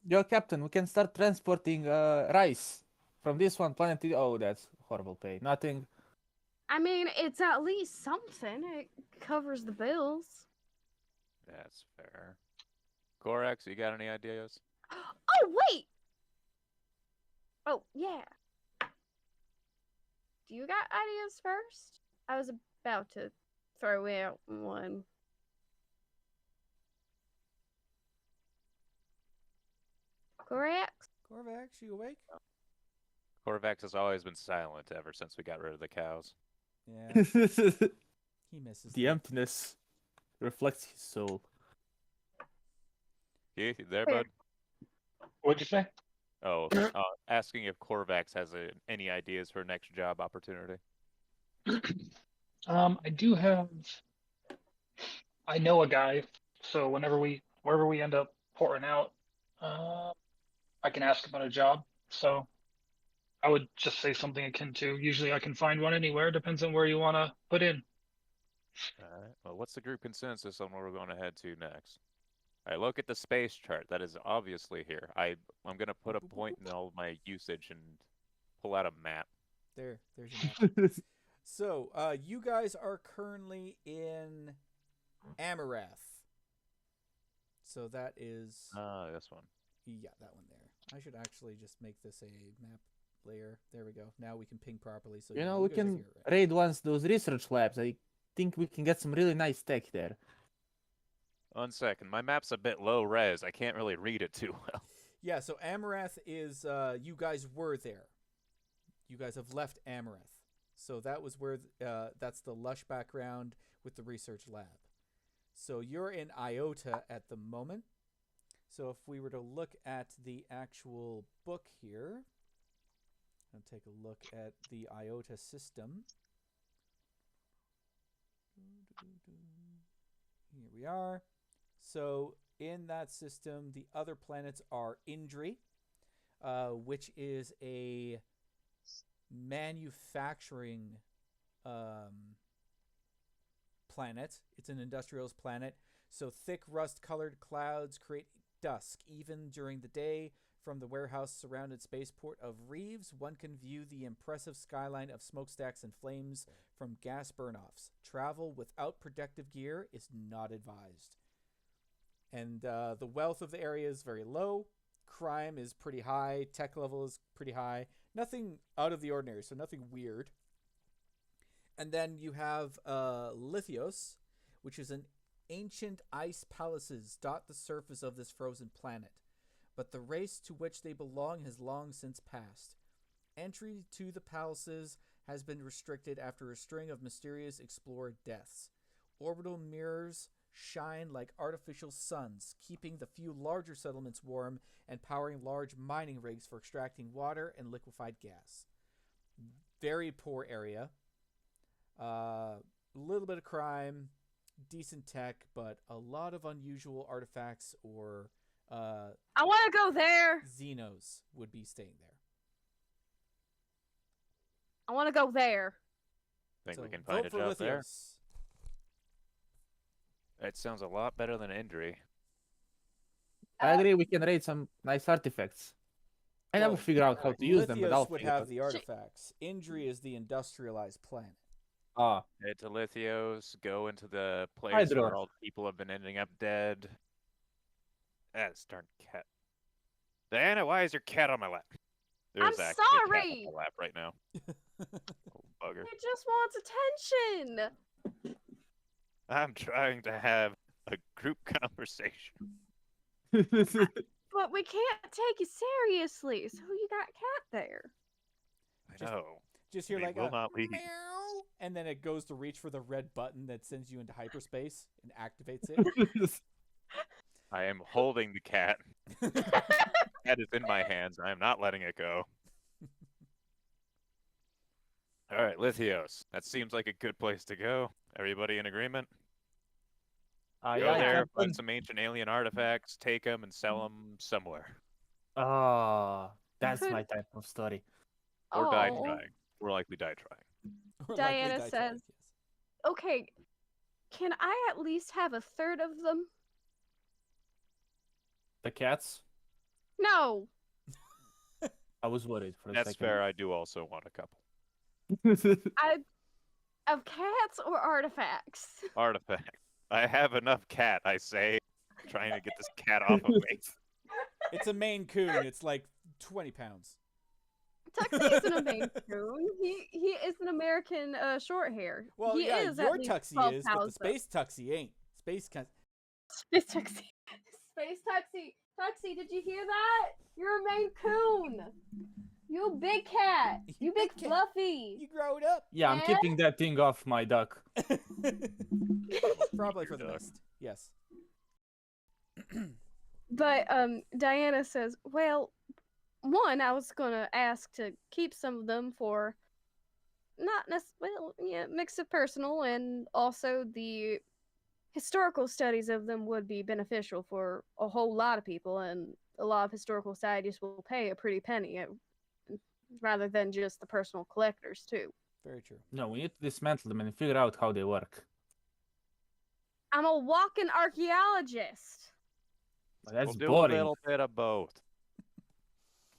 Yo, Captain, we can start transporting rice from this one planet to... Oh, that's horrible pay. Nothing. I mean, it's at least something. It covers the bills. That's fair. Gorax, you got any ideas? Oh, wait! Oh, yeah. Do you got ideas first? I was about to throw out one. Correct? Corvax, you awake? Corvax has always been silent ever since we got rid of the cows. Yeah, The he misses them. emptiness reflects his soul. You there, Fair. bud? What'd you say? Oh, asking if Corvax has any ideas for next job opportunity. I do have. I know a guy, so wherever we end up porting out, I can ask about a job. So I would just say something akin to. Usually, I can find one anywhere. Depends on where you want to put in. All right. Well, what's the group consensus on where we're going to head to next? I look at the space chart. That is obviously here. I'm going to put a point in all my usage and pull out a map. There's your map. So, you guys are currently in Amarath. So that is, This one. yeah, that one there. I should actually just make this a map layer. There we go. Now we can ping properly. So You know, you we guys are can here, right? raid once those research labs. I think we can get some really nice tech there. 1 second. My map's a bit low res. I can't really read it too well. Yeah, so Amarath is, you guys were there. You guys have left Amarath. So that was where, that's the lush background with the research lab. So you're in Iota at the moment. So if we were to look at the actual book here, I'll take a look at the Iota system. Here we are. So in that system, the other planets are Indri, which is a manufacturing planet. It's an industrialist planet. So thick rust-colored clouds create dusk. Even during the day, from the warehouse-surrounded spaceport of Reeves, one can view the impressive skyline of smokestacks and flames from gas burn-offs. Travel without protective gear is not advised. And the wealth of the area is very low. Crime is pretty high. Tech level is pretty high. Nothing out of the ordinary, so nothing weird. And then you have Lithios, which is an ancient ice palaces dot the surface of this frozen planet. But the race to which they belong has long since passed. Entry to the palaces has been restricted after a string of mysterious explorer deaths. Orbital mirrors shine like artificial suns, keeping the few larger settlements warm and powering large mining rigs for extracting water and liquefied gas. Very poor area. A little bit of crime, decent tech, but a lot of unusual artifacts or I want to go there. Xenos would be staying there. I want to go there. Think So we can find vote a for job there? Lithios. It sounds a lot better than injury. I agree. We can raid some nice artifacts. I never Well, figure out how to use them, but I'll Lithios would figure have out. the artifacts. Injury is the industrialized planet. Ah, Head to Lithios, go into the place Hydro. where all the people have been ending up dead. That's darn cat. Diana, why is your cat on my lap? There's I'm actually a cat sorry. on my lap right now. Little bugger. It just wants attention. I'm trying to have a group conversation. But we can't take you seriously. So you got cat there. I know. Just hear They like will a not leave. meow, and then it goes to reach for the red button that sends you into hyperspace and activates it. I am holding the cat. Cat is in my hands. I am not letting it go. All right, Lithios. That seems like a good place to go. Everybody in agreement? Go yeah, there, Captain. find some ancient alien artifacts, take them, and sell them somewhere. Ah, that's Could- my type of story. Or die Oh. trying. Or likely die trying. Or likely Diana die trying, says- yes. Okay, can I at least have a third of them? The cats? No. I was worried for a That's second. fair. I do also want a couple. Of cats or artifacts? Artifacts. I have enough cat, I say. Trying to get this cat off of me. It's a Maine Coon. It's like 20 pounds. Tuxie isn't a Maine Coon. He is an American short hair. Well, he yeah, is your at least Tuxie 12 is, but the pounds, though. space Tuxie ain't. Space Space Tuxie. Space Tuxie. Tuxie, did you hear that? You're a Maine Coon. You a big cat. You big cat. fluffy. You grow it up. Yeah, I'm Eh? keeping that thing off my duck. Probably for the Duck. best. Yes. But Diana says, well, one, I was gonna ask to keep some of them for not necessarily mix of personal, and also the historical studies of them would be beneficial for a whole lot of people, and a lot of historical societies will pay a pretty penny rather than just the personal collectors too. Very true. No, we need to dismantle them and figure out how they work. I'm a walking archaeologist. But that's We'll do boring. a little bit of both.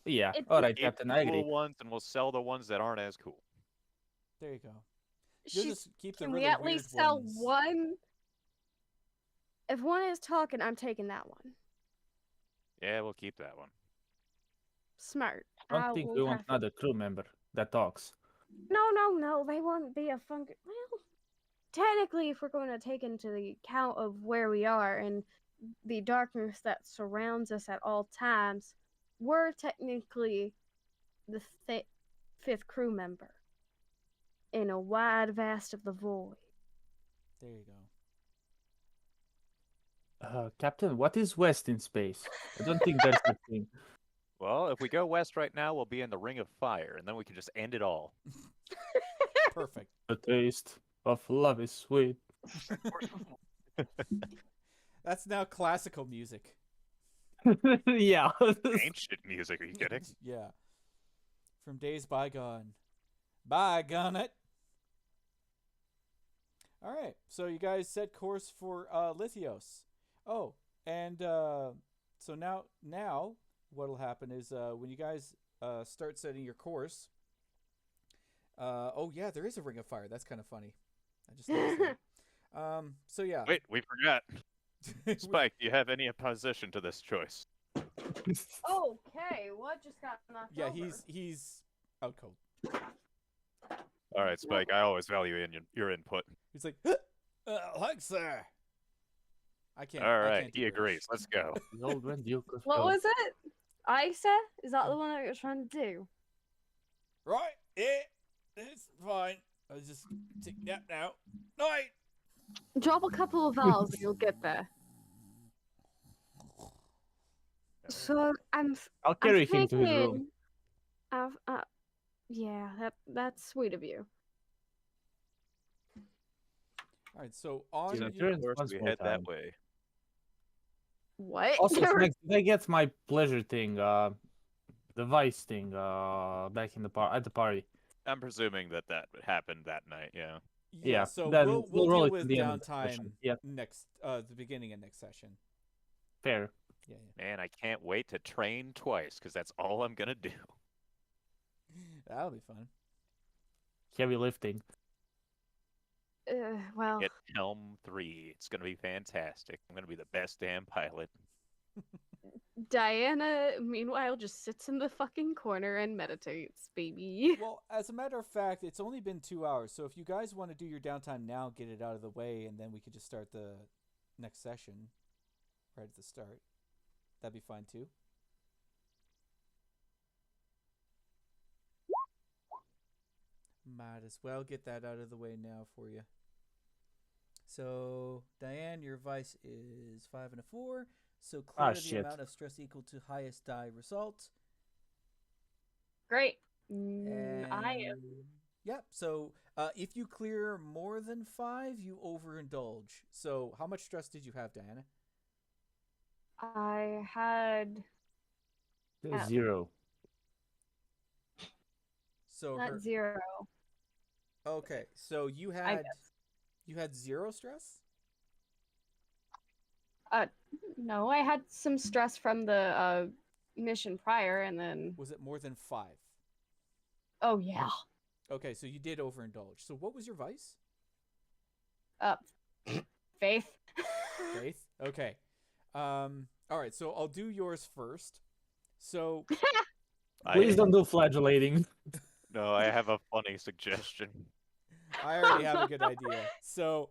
Yeah, It's- alright, Keep Captain, the I agree. cool ones, and we'll sell the ones that aren't as cool. There you go. You'll She- just keep the Can really we at weird least sell ones. one? If one is talking, I'm taking that one. Yeah, we'll keep that one. Smart. I don't think we want another crew member that talks. No. They won't be a fun. Well, technically, if we're going to take into the account of where we are and the darkness that surrounds us at all times, we're technically the fifth crew member in a wide vast of the void. There you go. Captain, what is west in space? I don't think there's a thing. Well, if we go west right now, we'll be in the Ring of Fire, and then we can just end it all. Perfect. The taste of love is sweet. That's now classical music. Yeah. Ancient music, are you kidding? Yeah. From days bygone. Bye, Gunnet. All right, so you guys set course for Lithios. Oh, and so now what'll happen is when you guys start setting your course. Oh yeah, there is a ring of fire. That's kind of funny. I just noticed that. So yeah. Wait, we forgot. Spike, do you have any opposition to this choice? Okay, what just got knocked Yeah, over? he's out cold. All right, Spike, I always value your input. He's like, thanks, sir. I can't. All I right, can't do he British. agrees. Let's go. The old Grand Duke of What Phil. was it? Isa? Is that the one that you're trying to do? Right, yeah, it's fine. I'll just take that now. Night. Drop a couple of vowels and you'll get there. So I'll carry him to his room. thinking yeah, that's sweet of you. All right, so on Yeah, your, turn Of course, once we more head that time. way. What? Also, Snacks, did I get my pleasure thing, the vice thing, back in at the party? I'm presuming that happened that night. Yeah. yeah. Yeah, So then we'll we'll roll deal it with at the end of the session. downtime Yeah. next the beginning of next session. Fair. Yeah. Man, I can't wait to train twice because that's all I'm gonna do. That'll be fun. Heavy lifting. Well, Get Helm 3. It's gonna be fantastic. I'm gonna be the best damn pilot. Diana, meanwhile, just sits in the fucking corner and meditates, baby. Well, as a matter of fact, it's only been 2 hours. So if you guys want to do your downtime now, get it out of the way, and then we could just start the next session right at the start. That'd be fine too. Might as well get that out of the way now for you. So, Diane, your vice is 5 and a 4. So clear the shit. amount of stress equal to highest die result. Great. I am. And- Yep. So if you clear more than 5, you overindulge. So how much stress did you have, Diana? I had Yeah. 0. So not her, 0. okay. So you I had 0 stress. No, I had some stress from the mission prior, and then Was it more than 5? oh yeah, Okay, so you did overindulge. So what was your vice? faith. Faith. Okay. All right. So I'll do yours first. So Please don't do flagellating. No, I have a funny suggestion. I already have a good idea. So,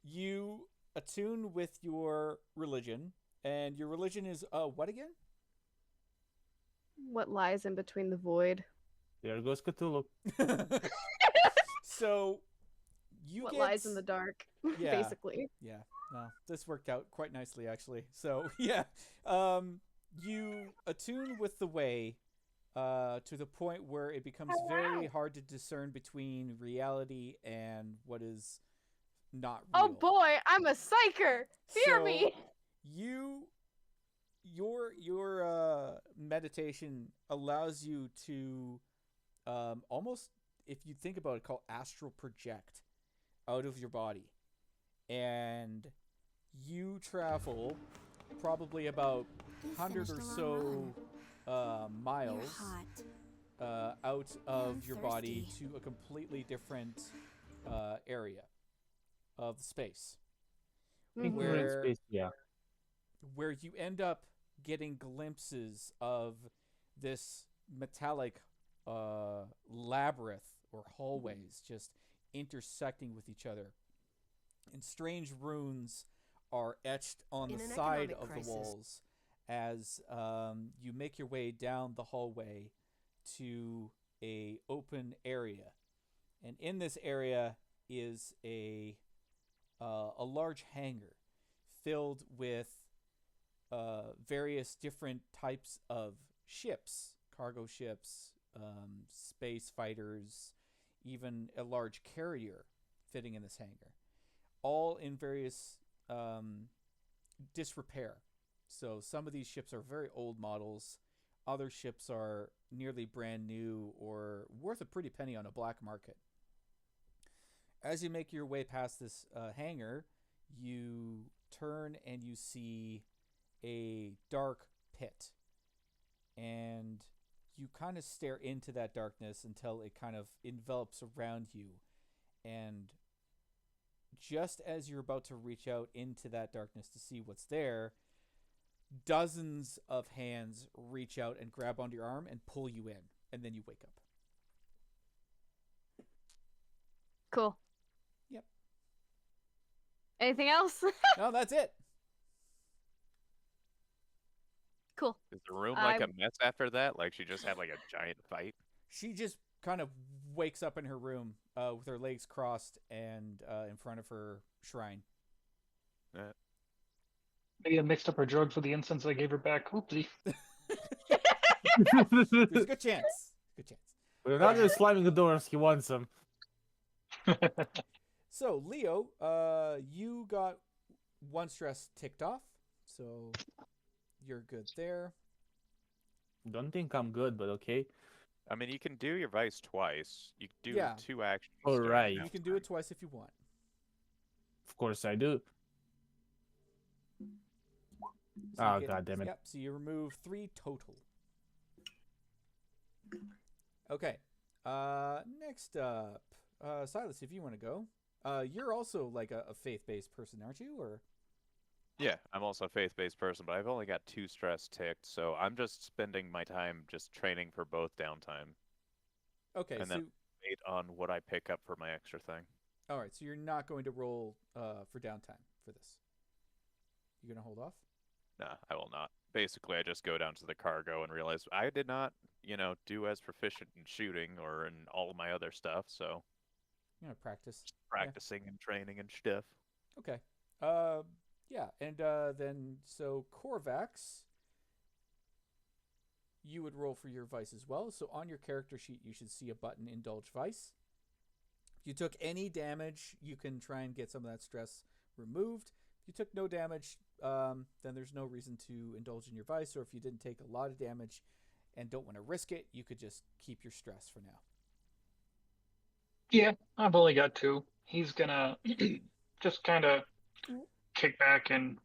you attune with your religion, and your religion is what again? What lies in between the void? There goes Cthulhu. So you What get lies in the dark? Yeah. Basically. Yeah. Well, this worked out quite nicely actually. So yeah, you attune with the way, to the point where it becomes very hard to discern between reality and what is not real. Oh boy, I'm a psyker. Fear So, me. Your meditation allows you to almost, if you think about it, called astral project out of your body, and you travel probably about 100 or so miles out of your body to a completely different area of space, I think Mhm. we're in Where- space, yeah. where you end up getting glimpses of this metallic labyrinth or hallways just intersecting with each other, and strange runes are etched on In the an side economic of crisis. the walls as you make your way down the hallway to a open area, and in this area is a large hangar filled with various different types of ships, cargo ships, space fighters, even a large carrier fitting in this hangar, all in various disrepair. So some of these ships are very old models. other ships are nearly brand new or worth a pretty penny on a black market. As you make your way past this hangar, you turn and you see a dark pit. And you kind of stare into that darkness until it kind of envelops around you. And just as you're about to reach out into that darkness to see what's there, dozens of hands reach out and grab onto your arm and pull you in. And then you wake up. Cool. Yep. Anything else? No, that's it. Cool. Is the room like a mess after that? Like she just had like a giant fight? She just kind of wakes up in her room with her legs crossed and in front of her shrine. Maybe I mixed up her drugs with the incense I gave her back. Oopsie. There's a good chance. Good chance. We're not just slamming the doors. He wants them. So, Leo, you got one stress ticked off, so you're good there. Don't think I'm good, but okay. I mean, you can do your vice twice. You can do Yeah. 2 actions. All during right. You can do it twice if you want. Of course I do. So Oh, you God damn it. Yep, so you remove 3 total. Okay. Next up, Silas, if you want to go. You're also like a faith-based person, aren't you? Or Yeah, I'm also a faith-based person, but I've only got 2 stress ticked, so I'm just spending my time just training for both downtime. okay, And so then wait on what I pick up for my extra thing. all right, so you're not going to roll for downtime for this. You're gonna hold off. Nah, I will not. Basically, I just go down to the cargo and realize I did not, do as proficient in shooting or in all of my other stuff, so You're gonna practice. practicing and training and stuff. Okay. Yeah, and then so Korvax, you would roll for your vice as well. So on your character sheet, you should see a button, Indulge Vice. If you took any damage, you can try and get some of that stress removed. If you took no damage, then there's no reason to indulge in your vice. Or if you didn't take a lot of damage and don't want to risk it, you could just keep your stress for now. Yeah, I've only got 2. He's gonna just kind of kick back and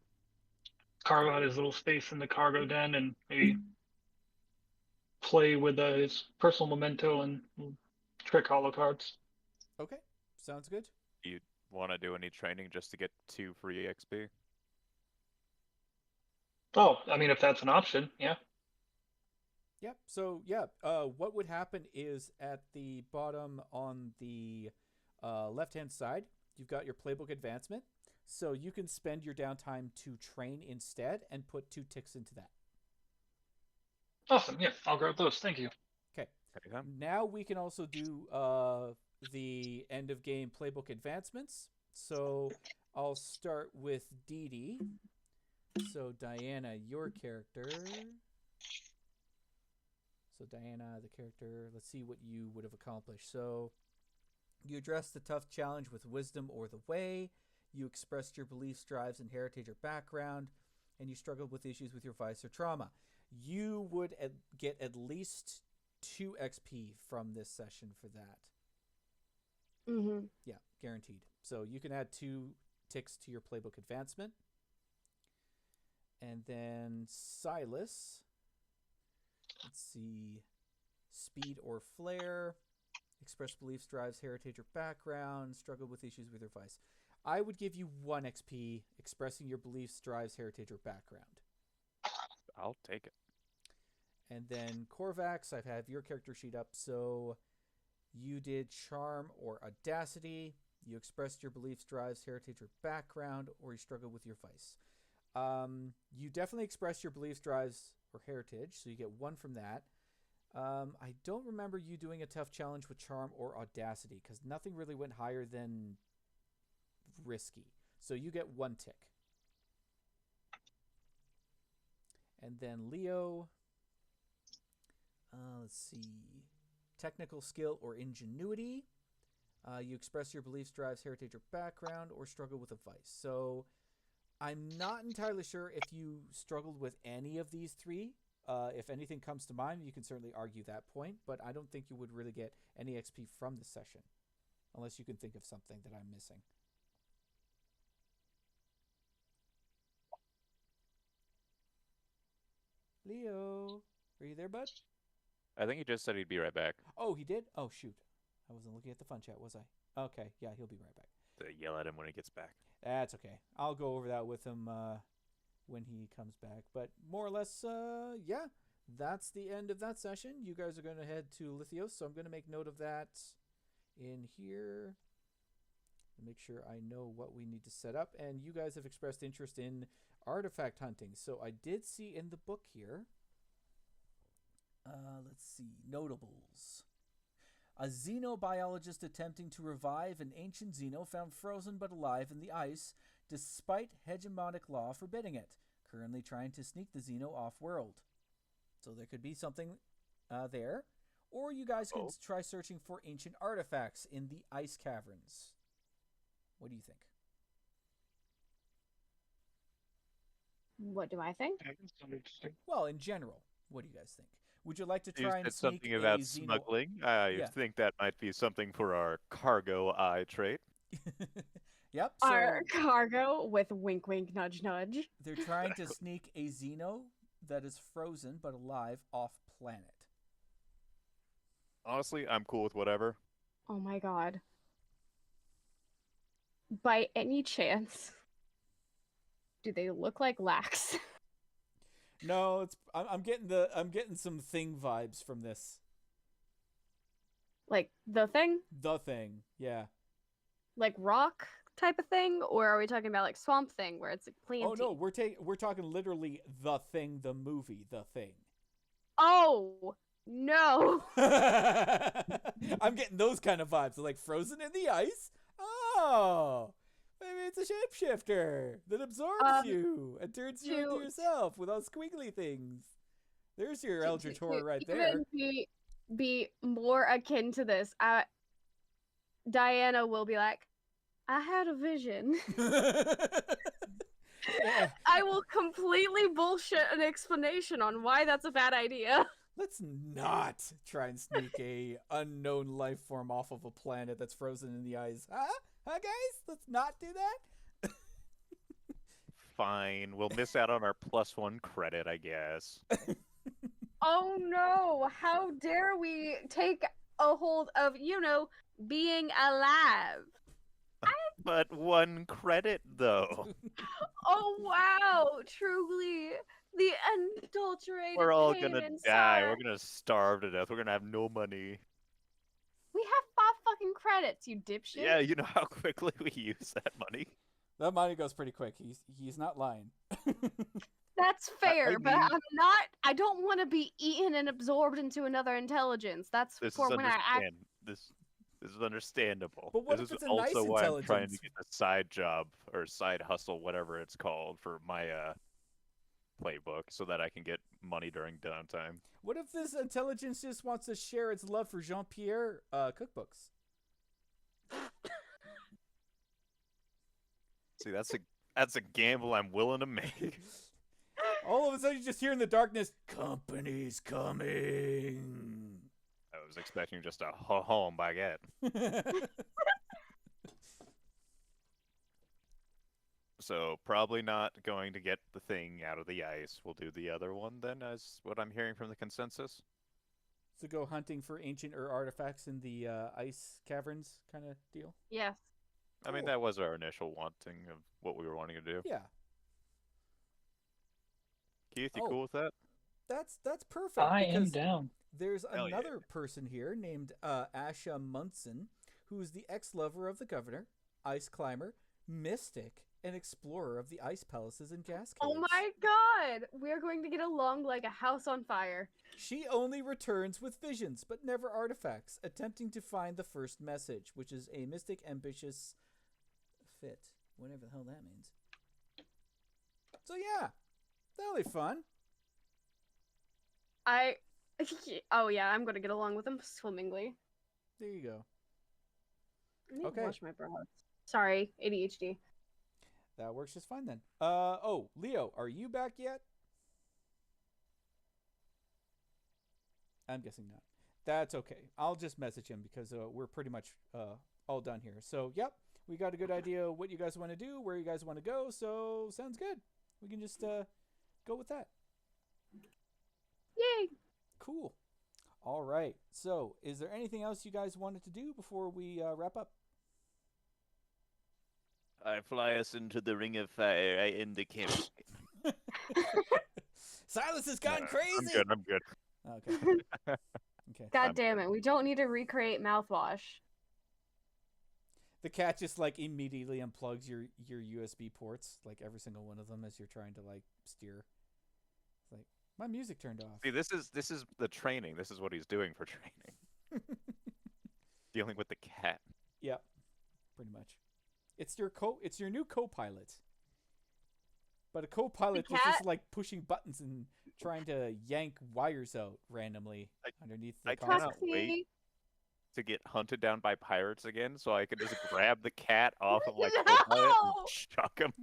carve out his little space in the cargo den and maybe play with his personal memento and trick hollow cards. Okay, sounds good. You want to do any training just to get 2 free XP? Oh, I mean, if that's an option, yeah. Yep. So yeah, what would happen is at the bottom on the left-hand side, you've got your playbook advancement. So you can spend your downtime to train instead and put 2 ticks into that. Awesome. Yeah, I'll grab those. Thank you. Okay. Anytime. Now we can also do the end of game playbook advancements. So I'll start with Dee Dee. So Diana, your character. So Diana, the character, let's see what you would have accomplished. So you addressed the tough challenge with wisdom or the way. You expressed your beliefs, drives, and heritage or background, and you struggled with issues with your vice or trauma. You would get at least 2 XP from this session for that. Mm-hmm. Yeah, guaranteed. So you can add 2 ticks to your playbook advancement. And then Silas, let's see, speed or flair, express beliefs, drives, heritage, or background, struggle with issues with your vice. I would give you 1 XP expressing your beliefs, drives, heritage, or background. I'll take it. And then Korvax, I have your character sheet up. So you did charm or audacity. You expressed your beliefs, drives, heritage, or background, or you struggled with your vice. You definitely expressed your beliefs, drives, or heritage, so you get 1 from that. I don't remember you doing a tough challenge with charm or audacity, because nothing really went higher than risky. So you get 1 tick. And then Leo, let's see, technical skill or ingenuity. You express your beliefs, drives, heritage, or background, or struggle with a vice. So I'm not entirely sure if you struggled with any of these 3. If anything comes to mind, you can certainly argue that point, but I don't think you would really get any XP from the session, unless you can think of something that I'm missing. Leo, are you there, bud? I think he just said he'd be right back. Oh, he did? Oh, shoot. I wasn't looking at the fun chat, was I? Okay, yeah, he'll be right back. To yell at him when he gets back. That's okay. I'll go over that with him when he comes back. But more or less, yeah, that's the end of that session. You guys are going to head to Lithios, so I'm going to make note of that in here. Make sure I know what we need to set up. And you guys have expressed interest in artifact hunting. So I did see in the book here. Let's see. Notables. A xenobiologist attempting to revive an ancient xeno found frozen but alive in the ice despite hegemonic law forbidding it. Currently trying to sneak the xeno off-world. So there could be something there. Or you guys could try searching for ancient artifacts in the ice caverns. What do you think? What do I think? That sounds interesting. Well, in general, what do you guys think? Would you like to You try and said sneak something a about xeno... smuggling. I Yeah. think that might be something for our cargo eye trait. Yep. So Our cargo with wink, wink, nudge, nudge. they're trying to sneak a xeno that is frozen but alive off planet. Honestly, I'm cool with whatever. Oh my god. By any chance, do they look like lax? No, it's I'm getting some thing vibes from this. Like the thing? The Thing, yeah. Like rock type of thing? Or are we talking about like swamp thing where it's a planty? Oh no, we're talking literally The Thing, the movie, The Thing. Oh no. I'm getting those kind of vibes, like frozen in the ice. Oh, maybe it's a shapeshifter that absorbs you and turns you into yourself with all squiggly things. There's your Eldritch Horror right there. Even be more akin to this. Diana will be like, I had a vision. Yeah. I will completely bullshit an explanation on why that's a bad idea. Let's not try and sneak a unknown life form off of a planet that's frozen in the ice. Huh? Huh, guys? Let's not do that? Fine, we'll miss out on our +1 credit, I guess. Oh no, how dare we take a hold of, being alive. But 1 credit, though. Oh wow, truly the unadulterated We're all pain gonna and die. sorrow. We're gonna starve to death. We're gonna have no money. We have 5 fucking credits, you dipshit. Yeah, you know how quickly we use that money. That money goes pretty quick. He's not lying. That's fair, but mean- I don't want to be eaten and absorbed into another intelligence. That's This for is when I act. This is understandable. But what this if is it's a nice also why I'm trying to intelligence? get a side job or side hustle, whatever it's called, for my playbook, so that I can get money during downtime. What if this intelligence just wants to share its love for Jean-Pierre cookbooks? See, that's a gamble I'm willing to make. All of a sudden, you just hear in the darkness, "Company's coming." I was expecting just a home baguette. So probably not going to get the thing out of the ice. We'll do the other one then, as what I'm hearing from the consensus. So go hunting for ancient or artifacts in the ice caverns kind of deal? Yes. I mean, Cool. that was our initial wanting of what we were wanting to do. Yeah, Keith, you Oh. cool with that? that's perfect. I am because down. There's Hell yeah. another person here named Asha Munson, who is the ex-lover of the governor, ice climber, mystic, and explorer of the ice palaces and gas caves. Oh my god! We're going to get along like a house on fire. She only returns with visions, but never artifacts, attempting to find the first message, which is a mystic ambitious fit. Whatever the hell that means. So yeah, that'll be fun. Oh yeah, I'm gonna get along with him swimmingly. There you go. I need to Okay. wash my brows. Sorry, ADHD. That works just fine then. Leo, are you back yet? I'm guessing not. That's okay. I'll just message him because we're pretty much all done here. So, yep, we got a good idea of what you guys want to do, where you guys want to go. So, sounds good. We can just go with that. Yay! Cool. All right. So, is there anything else you guys wanted to do before we wrap up? I fly us into the ring of fire. I end the campaign. Silas has gone I'm crazy. good. I'm good. Okay. Okay. God damn it, we don't need to recreate mouthwash. The cat just like immediately unplugs your USB ports, like every single one of them, as you're trying to like steer. It's like my music turned off. See, this is the training. This is what he's doing for training. Dealing with the cat. Yep, pretty much. It's your new co-pilot. But a co-pilot that's just like pushing buttons and trying to yank wires out randomly underneath the I console. cannot wait to get hunted down by pirates again, so I can just grab the cat off of like co-pilot and chuck him.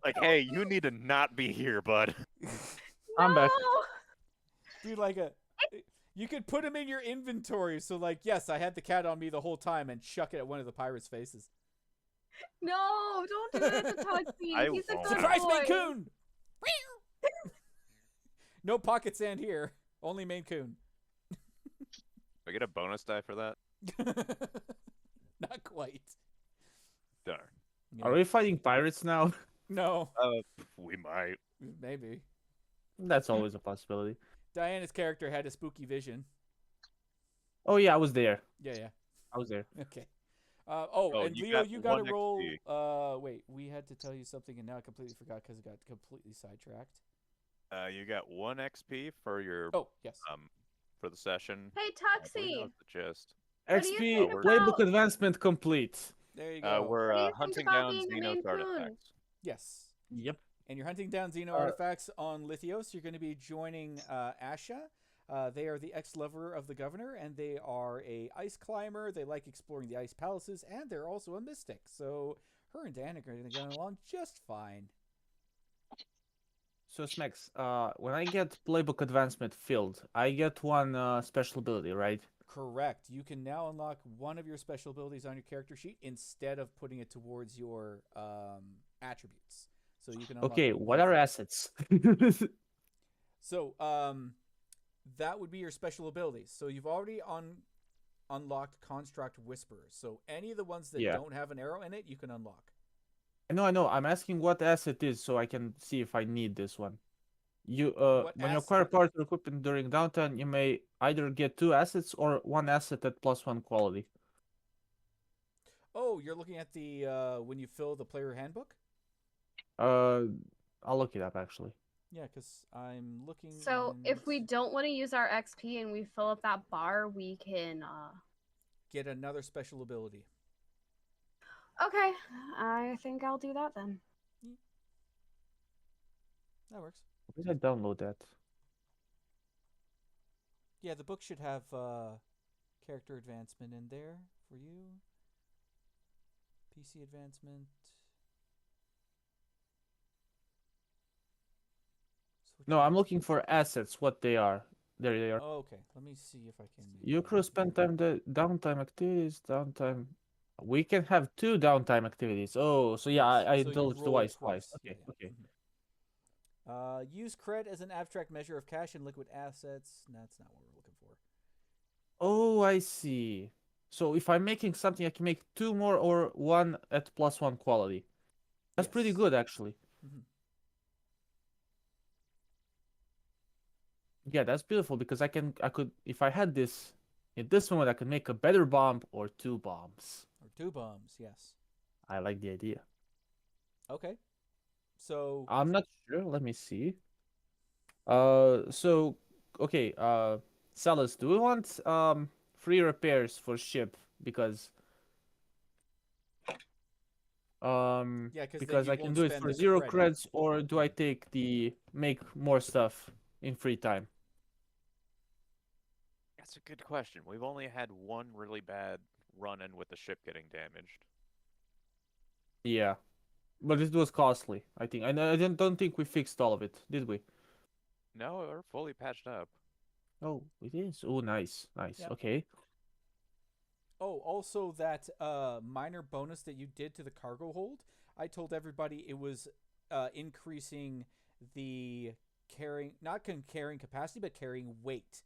Like, hey, you need to not be here, bud. I'm back. Dude, like you could put him in your inventory. So like, yes, I had the cat on me the whole time, and chuck it at one of the pirates' faces. No, don't do that to Tuxie. I He's a won't. good Surprise, boy. Maine Coon! No pocket sand here. Only Maine Coon. Do I get a bonus die for that? Not quite. Darn. Are we fighting pirates now? No. We might. Maybe. That's always a possibility. Diana's character had a spooky vision. Oh yeah, I was there. Yeah. I was there. Okay. Oh, and you Leo, got you got to 1 roll. XP. Wait, we had to tell you something, and now I completely forgot because it got completely sidetracked. You got 1 XP for your Oh, yes. for the session. Hey, I believe Tuxie. that was the gist. What do you XP think playbook about- advancement complete. There you go. We're What do you think hunting about down being a Maine Xenos Coon? artifacts. Yes. Yep. And you're hunting down Xeno artifacts on Lithios. You're going to be joining Asha. They are the ex-lover of the governor, and they are a ice climber. They like exploring the ice palaces, and they're also a mystic. So her and Dan are going to get along just fine. So Smex, when I get playbook advancement filled, I get one special ability, right? Correct. You can now unlock one of your special abilities on your character sheet instead of putting it towards your attributes. So you can unlock Okay, one what are thing. assets? So that would be your special abilities. So you've already unlocked Construct Whisperer. So any of the ones that Yeah. don't have an arrow in it, you can unlock. I know. I'm asking what asset is so I can see if I need this one. You What when you acquire asset? parts or equipment during downtime, you may either get 2 assets or 1 asset at +1 quality. Oh, you're looking at the when you fill the player handbook? I'll look it up actually. Yeah, because I'm looking. So and if we don't want to use our XP and we fill up that bar, we can. get another special ability. Okay, I think I'll do that then. That works. Where did I download that? Yeah, the book should have character advancement in there for you. PC advancement. No, I'm looking for assets. What they are? There they are. Oh, okay, let me see if I can. Your crew spend time the downtime activities. Downtime. We can have 2 downtime activities. Oh, so yeah, Yes, I so you indulged roll twice. twice. Okay, Yeah. okay. Use cred as an abstract measure of cash and liquid assets. That's not what we're looking for. Oh, I see. So if I'm making something, I can make 2 more or 1 at +1 quality. That's pretty Yes. good, actually. Mhm. Yeah, that's beautiful because I could, if I had this in this moment, I could make a better bomb or 2 bombs. Or 2 bombs, yes. I like the idea. Okay. So I'm not sure. Let me see. So okay. Salas, do we want free repairs for ship because yeah, because you I can won't do it spend for the 0 credit. creds, or do I take the make more stuff in free time? That's a good question. We've only had one really bad run-in with the ship getting damaged. Yeah, but it was costly, I think. I don't think we fixed all of it, did we? No, we're fully patched up. Oh, it is. Oh, nice, nice. Yep. Okay. Oh, also that minor bonus that you did to the cargo hold, I told everybody it was increasing the carrying, not carrying capacity, but carrying weight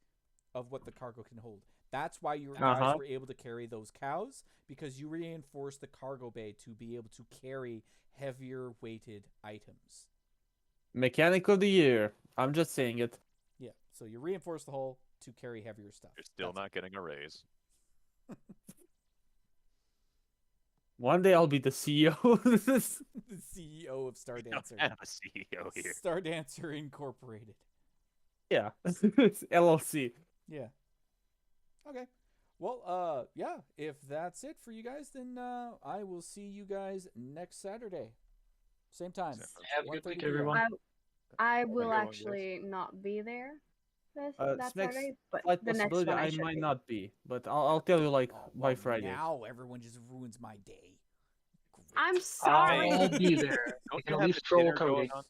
of what the cargo can hold. That's why you guys were able to carry those cows, because you reinforced the cargo bay to be able to carry heavier weighted items. Mechanic of the year. I'm just saying it. Yeah, so you reinforce the hull to carry heavier stuff. You're still not getting a raise. One day I'll be the CEO. The CEO of We don't Stardancer. have a CEO here. Stardancer Incorporated. Yeah, it's LLC. Yeah. Okay. Well, yeah, if that's it for you guys, then I will see you guys next Saturday. Same time. Have a good 1:30 week, p.m. everyone. I will good one, guys. actually not be there that Smexx, Saturday, but slight the next possibility one I I should might be. not be, but I'll tell you like Oh, by well, Friday. Now everyone just ruins my day. Great. I'm sorry. I'll be there. Don't You can you at have least a troll dinner Cody. going on?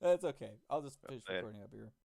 That's okay. I'll just finish Okay. recording up here.